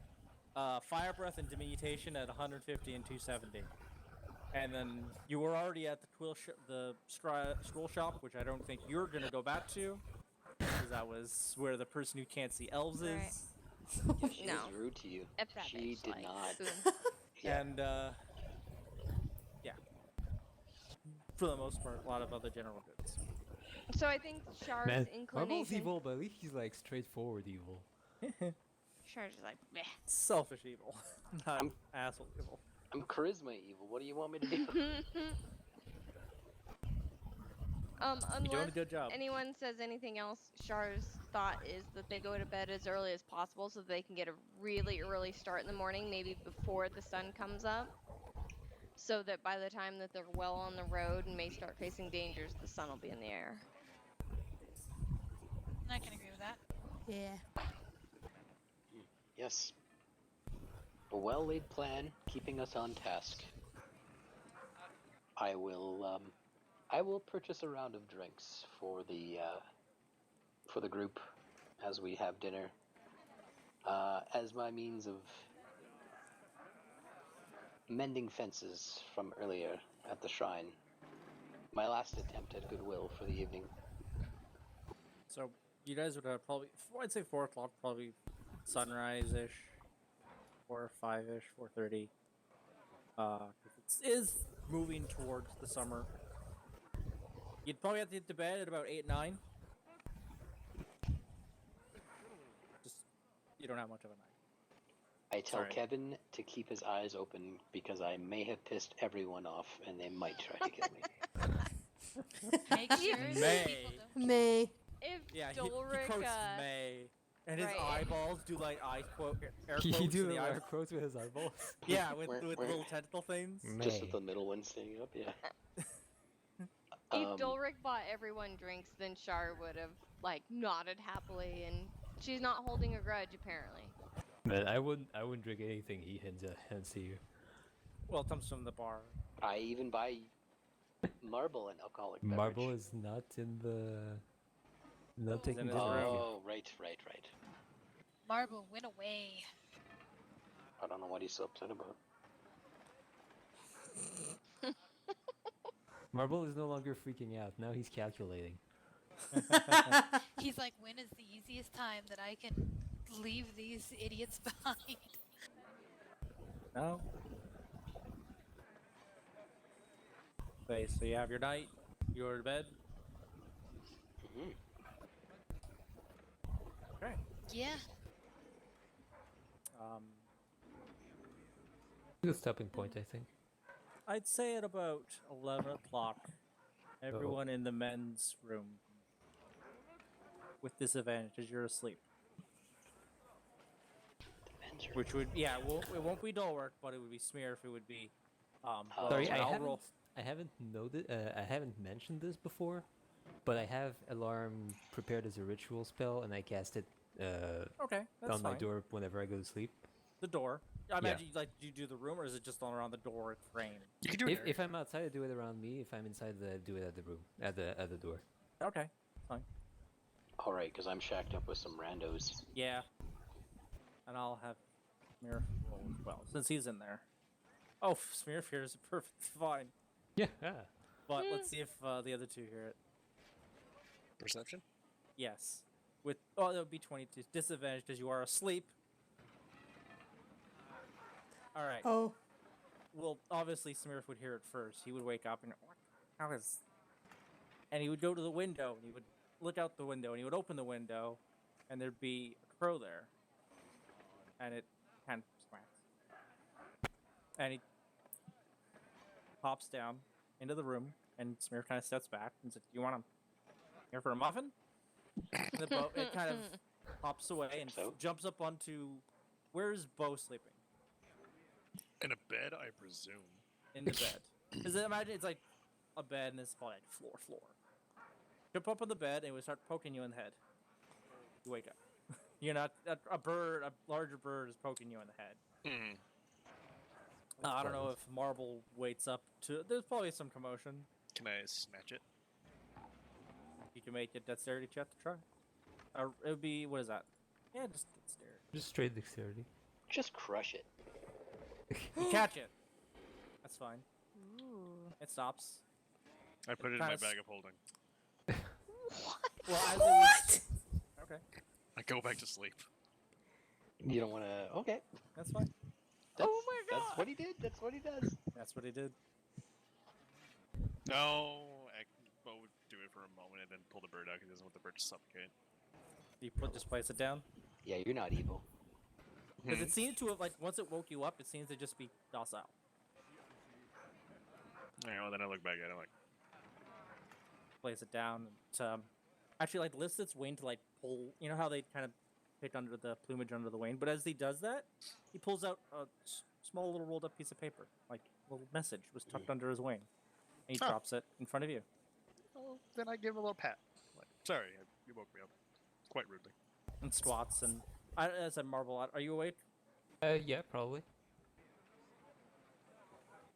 fire breath and diminution at 150 and 270. And then you were already at the scroll shop, which I don't think you're gonna go back to, because that was where the person who can't see elves Right. is. Yeah, she No. was rude to you. If that She bitch, did like, not. boom. Yeah. And yeah, for the most part, a lot of other general goods. So I think Shar's Man, Marvel's inclination. evil, but at least he's like straightforward evil. Shar's just like, meh. Selfish evil, not I'm- asshole evil. I'm charisma evil. What do you want me to do? You're doing a Unless good job. anyone says anything else, Shar's thought is that they go to bed as early as possible so they can get a really early start in the morning, maybe before the sun comes up. So that by the time that they're well on the road and may start facing dangers, the sun will be in the air. I can agree with that. Yeah. Yes. A well-laid plan, keeping us on task. I will purchase a round of drinks for the group as we have dinner, as my means of mending fences from earlier at the shrine. My last attempt at goodwill for the evening. So you guys would have probably, I'd say 4 o'clock, probably sunrise-ish, 4 or 5-ish, 4:30. is moving towards the summer. You'd probably have to get to bed at about 8, 9. Just, you don't have much of a night. I tell Sorry. Kevin to keep his eyes open because I may have pissed everyone off and they might try to kill me. Make sure that May. people don't. May. If Yeah, he Dolric, quotes May. And his right. eyeballs do like air quotes. He do in the the air quotes with his eyeballs. Yeah, with Where- little tentacle things. Just May. with the middle one staying up, yeah. if Dolric bought everyone drinks, then Char would have like nodded happily, and she's not holding a grudge apparently. But I wouldn't drink anything he hands to you. Well, it comes from the bar. I even buy Marble an alcoholic beverage. Marble is not in the. Not taking in his dinner with you. Oh, right. Marble went away. I don't know what he's so upset about. Marble is no longer freaking out. Now he's calculating. He's like, when is the easiest time that I can leave these idiots behind? No. Okay, so you have your night. You go to bed. Mm-hmm. Okay. Yeah. Good stopping point, I think. I'd say at about 11 o'clock, everyone in the men's room, with disadvantage, as you're asleep. Which would, yeah, it won't be Dolric, but it would be Smear if it would be. Sorry, I'll I haven't noted. I haven't mentioned this before, but I have alarm prepared as a ritual spell, and I cast it Okay, that's on fine. my door whenever I go to sleep. The door. I imagine you do the room, or is it just all around the door frame? You can do it. If I'm outside, I do it around me. If I'm inside, I do it at the room, at the door. Okay, fine. All right, because I'm shacked up with some randos. Yeah. And I'll have Smear roll as well, since he's in there. Oh, Smear Fear is perfect, fine. Yeah. But let's see if the other two hear it. Perception? Yes. With that would be 22. Disadvantage because you are asleep. All right. Oh. Well, obviously Smearf would hear it first. He would wake up and how is? And he would go to the window and he would look out the window and he would open the window, and there'd be a crow there. And it kind of smacks. And he pops down into the room, and Smear kind of steps back and says, "You want him here for a muffin?" And the boat it kind of hops away and jumps up onto. Where's Bo sleeping? In a bed, I presume. In the bed. Because imagine it's like a bed and it's probably like floor. Jump up on the bed and it would start poking you in the head. You wake up. You're not a larger bird is poking you in the head. I don't know if Marble waits up to. There's probably some commotion. Can I snatch it? You can make it dexterity check to try. It would be, what is that? Yeah, just dexterity. Just straight dexterity. Just crush it. You catch it. That's fine. Ooh. It stops. I put it in my bag of holding. Well, as it was, okay. I go back to sleep. You don't want to. Okay. That's fine. That's, Oh my God. That's what he did. That's what he does. That's what he did. No, Bo would do it for a moment and then pull the bird out because he doesn't want the bird to suffocate. You just place it down. Yeah, you're not evil. Because it seemed to have, like, once it woke you up, it seems to just be docile. Yeah, well, then I look back at it like, Place it down. And, actually, like, lifts its wing to, like, pull. You know how they kind of pick under the plumage under the wing? But as he does that, he pulls out a small little rolled up piece of paper. Like, a little message was tucked under his wing. And he drops it in front of you. well, then I give him a little pat. Like, sorry, you woke me up. Quite rudely. And squats. And I said, Marble, are you awake? Yeah, probably.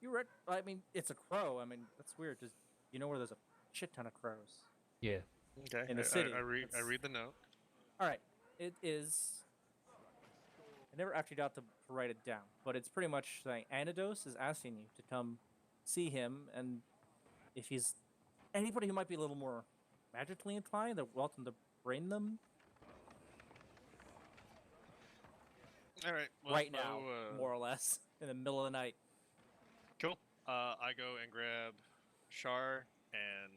You read? I mean, it's a crow. I mean, that's weird. Just you know where there's a shit ton of crows. Yeah. Okay. In the city. I read the note. All right. It is. I never actually got to write it down, but it's pretty much like Anados is asking you to come see him, and if he's anybody who might be a little more magically inclined, they're welcome to bring them. All right. Well, Right Bo, now, more or less, in the middle of the night. Cool. I go and grab Shar and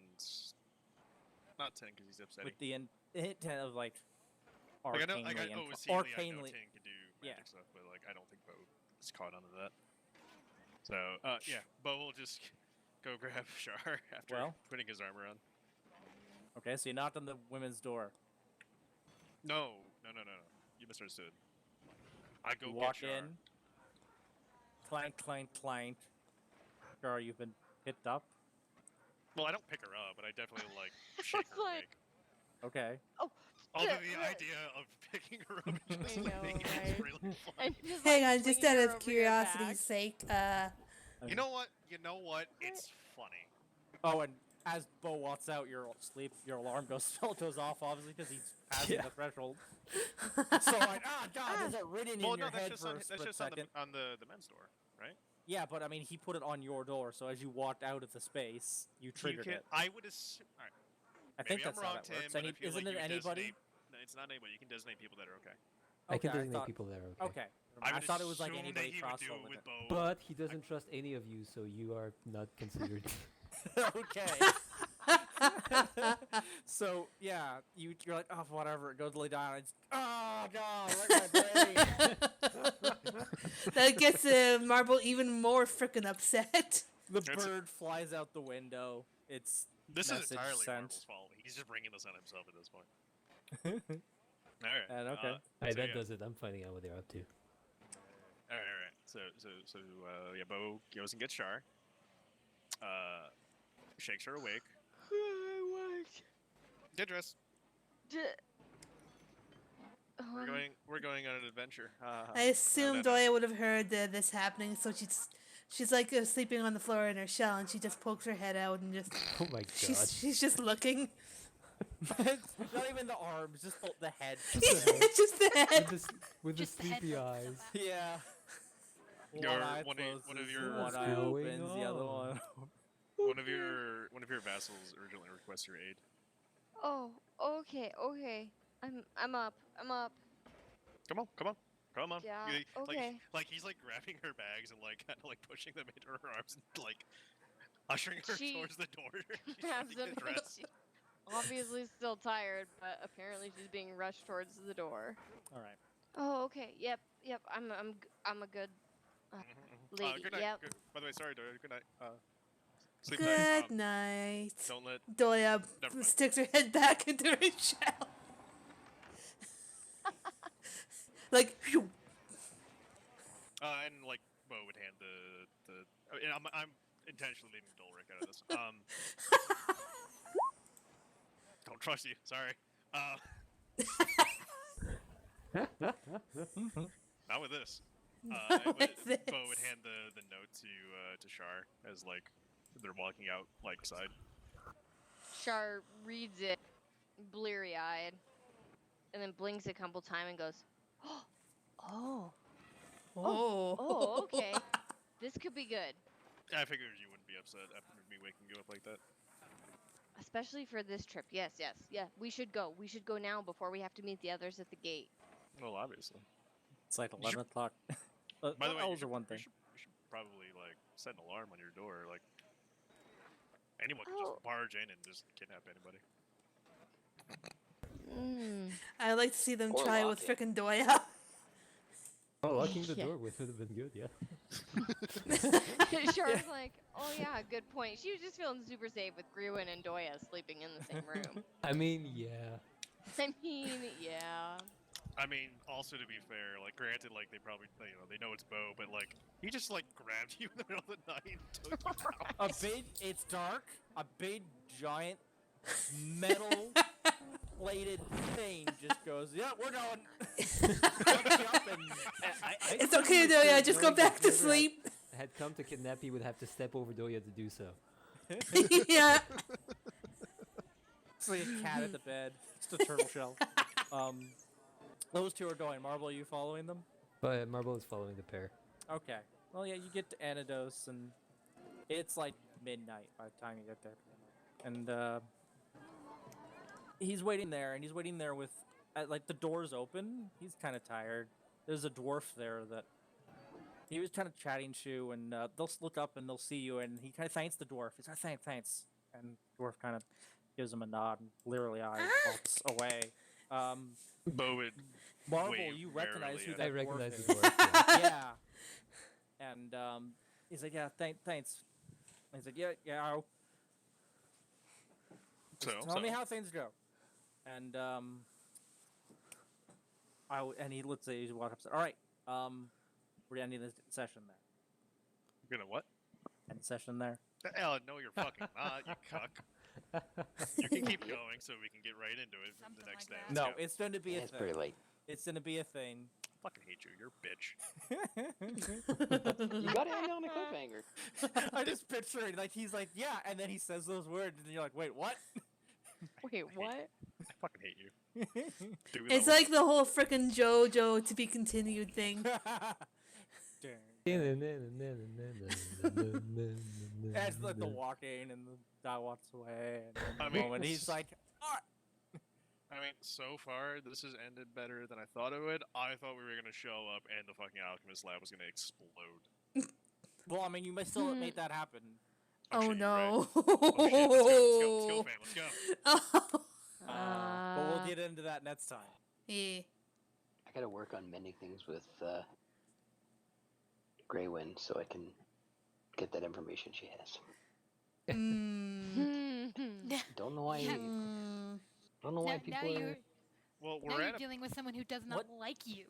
not Tin because he's upsetting. with the intent of like Like I know, arcanely and OC'ly, I know arcanely. Tin can do Yeah. magic stuff, but like I don't think Bo is caught onto that. So yeah, Bo will just go grab Shar after Well. putting his armor on. Okay, so you knocked on the women's door. No. You misunderstood. I go You get walk Shar. in. Clank, clank, clank. Sure, you've been picked up. Well, I don't pick her up, but I definitely like shake her like- awake. Okay. Oh, Although yeah, the right. idea of picking her up and just I know, leaving is right? really fun. And just, Hang like, on, just flinging out her of over your back. curiosity's sake. You know what? It's funny. Oh, and as Bo walks out, your alarm goes off, obviously, because he's passing the threshold. So like, God, there's a ringing Well, in no, your head that's just for on, a that's split just on second. the men's door, right? Yeah, but I mean, he put it on your door, so as you walked out of the space, you triggered it. I would assume. All right. I think Maybe that's I'm wrong, how that Tim, works. but I feel Isn't like it you anybody? designate- No, it's not anybody. You can designate people that are okay. I can Okay, I designate thought- people that are okay. Okay. I I would thought it was like assume anybody that he would do crossover it with with it. Bo. But he doesn't trust any of you, so you are not considered. Okay. So yeah, you're like, oh, whatever. Go to lay down. It's oh God, like my brain. That gets Marble even more freaking upset. The It's- bird flies out the window. It's This is message entirely sent. Marvel's fault. He's just bringing this on himself at this point. All right. And okay. Hey, so that yeah. does it. I'm finding out what they're up to. All right. So yeah, Bo goes and gets Shar. Shakes her awake. Get dressed. We're going on an adventure. I assume Doya would have heard this happening, so she's like sleeping on the floor in her shell, and she just pokes her head out and just Oh my god. she's just looking. Not even the arms, just the head. Just the head. With the Just the head sleepy focus on eyes. that. Yeah. Your- One eye one of your- one What's eye going opens, the other on? one. One of your vassals urgently requests your aid. Oh, okay. I'm up. Come on. Yeah, Like okay. he's like grabbing her bags and like kind of like pushing them into her arms and like ushering her She towards the door. She's grabs trying to them. get dressed. Obviously still tired, but apparently she's being rushed towards the door. All right. Oh, okay. Yep. I'm a good lady. Good night. Yep. By the way, sorry, Doya. Good night. Sleep tight. Good night. Don't let. Doya Never mind. sticks her head back into her shell. Like, phew. And like Bo would hand the. And I'm intentionally leaving Dulric out of this. Don't trust you. Sorry. Not with this. Not with Bo would this. hand the note to Shar as like they're walking out like side. Char reads it, bleary-eyed, and then blinks a couple times and goes, "Oh, Oh. okay. This could be good, I figured you wouldn't be upset after me waking you up like that. especially for this trip." Yes. Yeah, we should go. We should go now before we have to meet the others at the gate. Well, obviously. It's like You should- 11 o'clock. By the way, those are one thing. you should probably like set an alarm on your door. Like anyone could Oh. just barge in and just kidnap anybody. I like to see them Or try lock with it. frickin' Doya. Oh, locking the Yeah. door would have been good, yeah. Char's like, "Oh yeah, good point." She was just feeling super safe with Grewin and Doya sleeping in the same room. I mean, yeah. I mean, yeah. I mean, also to be fair, like granted, like they probably they know it's Bo, but like he just like grabbed you in the middle of the night and took you out. It's dark. A big, giant, metal plated thing just goes, yeah, we're going. It's okay, Doya. Just go back to sleep. Had come to kidnap, he would have to step over Doya to do so. Yeah. It's like a cat at the bed. It's a turtle shell. Those two are going. Marble, are you following them? But Marble is following the pair. Okay. Well, yeah, you get to Anados, and it's like midnight by the time you get there. And he's waiting there, with, like, the door's open. He's kind of tired. There's a dwarf there that He was kind of chatting to, and they'll look up and they'll see you, and he kind of thanks the dwarf. He's like, thanks. And the dwarf kind of gives him a nod and leery eyed walks away. Bo would Marvel, wave you recognize merrily who at that I him. recognize dwarf the is. dwarf. Yeah. Yeah. And he's like, yeah, thanks. He's like, yeah. So, Tell me how things go. And and he looks at you, he walks up and says, all right, we're ending this session there. You're gonna what? End the session there. Hell, no, you're fucking not, you cuck. You can keep going so we can get right into it from the Something next like day. that. No, it's going to be a It's thing. pretty late. It's going to be a thing. Fucking hate you. You're a bitch. You gotta end on a cliffhanger. I just picture it like he's like, yeah, and then he says those words, and you're like, wait, what? Wait, what? I fucking hate you. Do we It's love like the whole frickin' JoJo to be continued thing. As like the walking and the guy walks away, and then I the mean- moment he's like, all right. I mean, so far, this has ended better than I thought it would. I thought we were going to show up and the fucking alchemist lab was going to explode. Well, I mean, you may still make that happen. Oh shit, you're no. right. Oh, shit, let's go, fam, let's go. But we'll get into that next time. Yeah. I gotta work on mending things with Greywind so I can get that information she has. Mm. Don't know why. Mm. Don't know why Now people you're are. Well, now we're you're at a... dealing with someone who does not like you.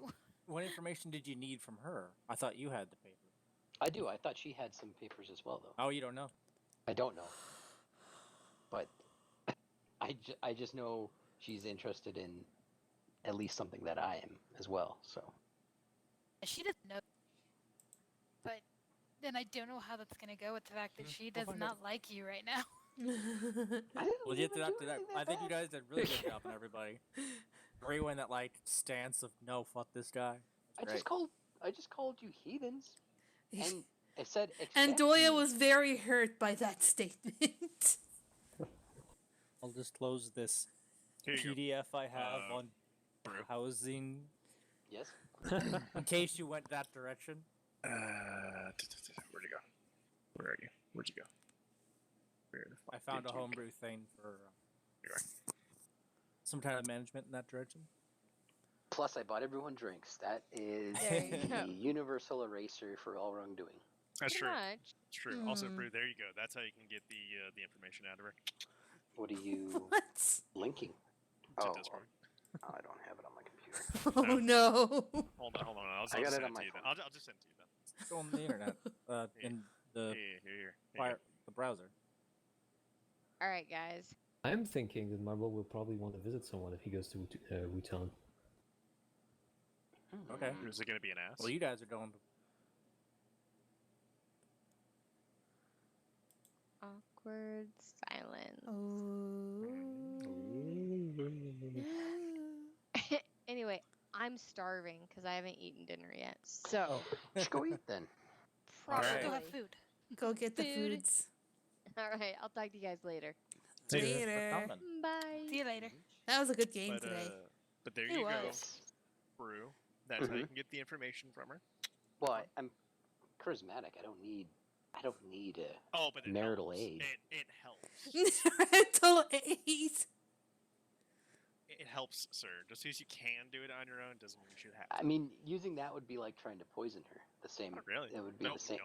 What information did you need from her? I thought you had the paper. I do. I thought she had some papers as well, though. Oh, you don't know? I don't know, but I just know she's interested in at least something that I am as well. So She doesn't know. But then I don't know how that's going to go with the fact that she does not like you right now. I didn't We'll get even to that. do anything I think you bad. guys did really good job on everybody. Everyone that like stance of no, fuck this guy. I just called you heathens, and I said. And "Accept Doya me." was very hurt by that statement. I'll just close this Here you go. PDF I have on Brew. housing Yes. in case you went that direction. Where'd you go? Where are you? Where'd you go? Where the fuck I found did a you homebrew thing for Here you are. some kind of management in that direction. Plus, I bought everyone drinks. That is There you go. the universal eraser for all wrongdoing. That's Pretty true. much. It's true. Also, Mm. Brew, there you go. That's how you can get the information out of her. What are you What? linking? To Oh, Discord. I don't have it on my computer. Oh no. Hold on. I'll I got send it on it my to you then. phone. I'll just send it to you then. It's on the internet, in the Here. the browser. All right, guys. I'm thinking that Marble will probably want to visit someone if he goes to Wutown. Okay. Is it going to be an ass? Well, you guys are going. Awkward silence. Anyway, I'm starving because I haven't eaten dinner yet. So, Let's go eat then. All right. Go probably. have food. Go get the Food. foods. All right, I'll talk to you guys later. Thanks for Later. coming. Bye. See you later. That was a good game But, today. but there It you go, was. Brew. That's how you can get the information from her. Well, I'm charismatic. I don't need a Oh, but it marital helps. aid. It helps. Rental aid. It helps, sir. Just because you can do it on your own doesn't mean you should have. I mean, using that would be like trying to poison her. The same. Not really. It would be no, the same.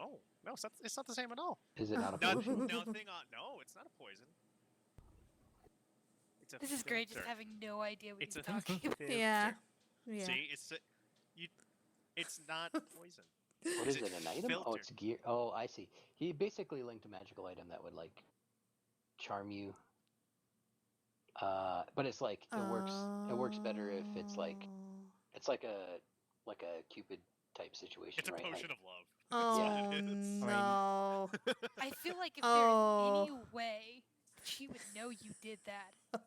no, it's not the same at all. Is it not a Nothing poison? on. No, it's not a poison. It's a This is great, just filter. having no idea what It's you're a talking about. filter. Yeah. Yeah. See, it's not poison. What is it? An item? Oh, Filter. it's gear. Oh, I see. He basically linked a magical item that would like charm you. But it's like it works. It works better if it's like a Cupid type situation, It's a right? potion Like, of love. Oh That's what it is. no. I feel like if Oh. there's any way she would know you did that,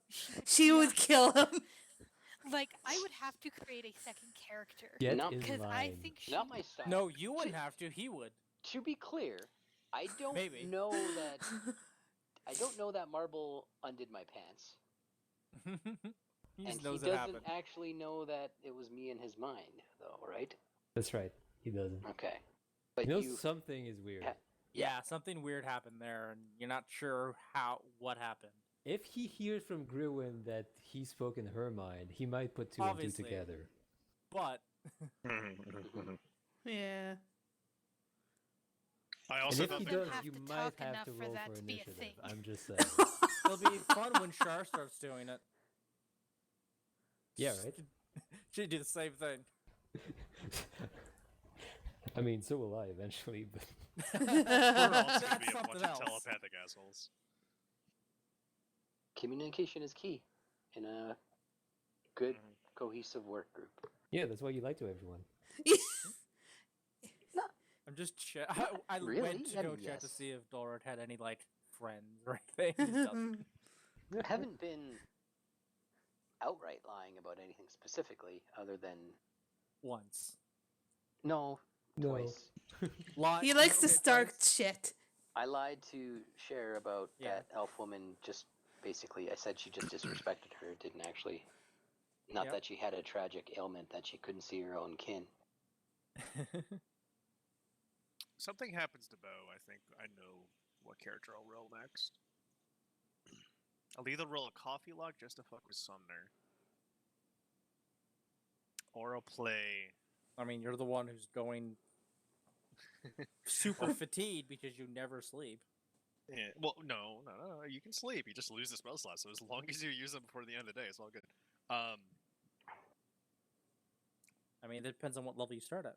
She would kill him. Like, I would have to create a second character. Get No. in Because I line. think she not my style. No, you wouldn't have to. He would. To be clear, I don't Maybe. know that. I don't know that Marble undid my pants, He and just he knows it doesn't happened. actually know that it was me in his mind, though, right? That's right. He doesn't. Okay. But You know, you, something is weird. ha- Yeah, something weird happened there, and you're not sure what happened. If he hears from Grewin that he spoke in her mind, he might put two and Obviously. two together. But Yeah. I And also if thought he they does, have you to might talk have enough to for roll that for to be a initiative. thing. I'm just saying. it'll be fun when Char starts doing it. Yeah, right? She'd do the same thing. I mean, so will I eventually, but We're all just gonna That's be a bunch something of else. telepathic assholes. communication is key in a good, Mhm. cohesive work group. yeah, that's why you lie to everyone. I'm just I really? went to I go mean, check to yes. see if Dorrit had any like friends or anything. He doesn't. I haven't been outright lying about anything specifically, other than Once. no, No. twice. He likes to Okay, start twice. shit. I lied to Cher about Yeah. that elf woman. Just basically, I said she just disrespected her. Didn't actually. Not Yep. that she had a tragic ailment that she couldn't see her own kin. Something happens to Bo. I think I know what character I'll roll next. I'll either roll a coffee log just to fuck with Sumner, or I'll play. I mean, you're the one who's going super fatigued because you never sleep. Yeah, well, no. You can sleep. You just lose the spell slot. So as long as you use them before the end of the day, it's all good. I mean, it depends on what level you start at.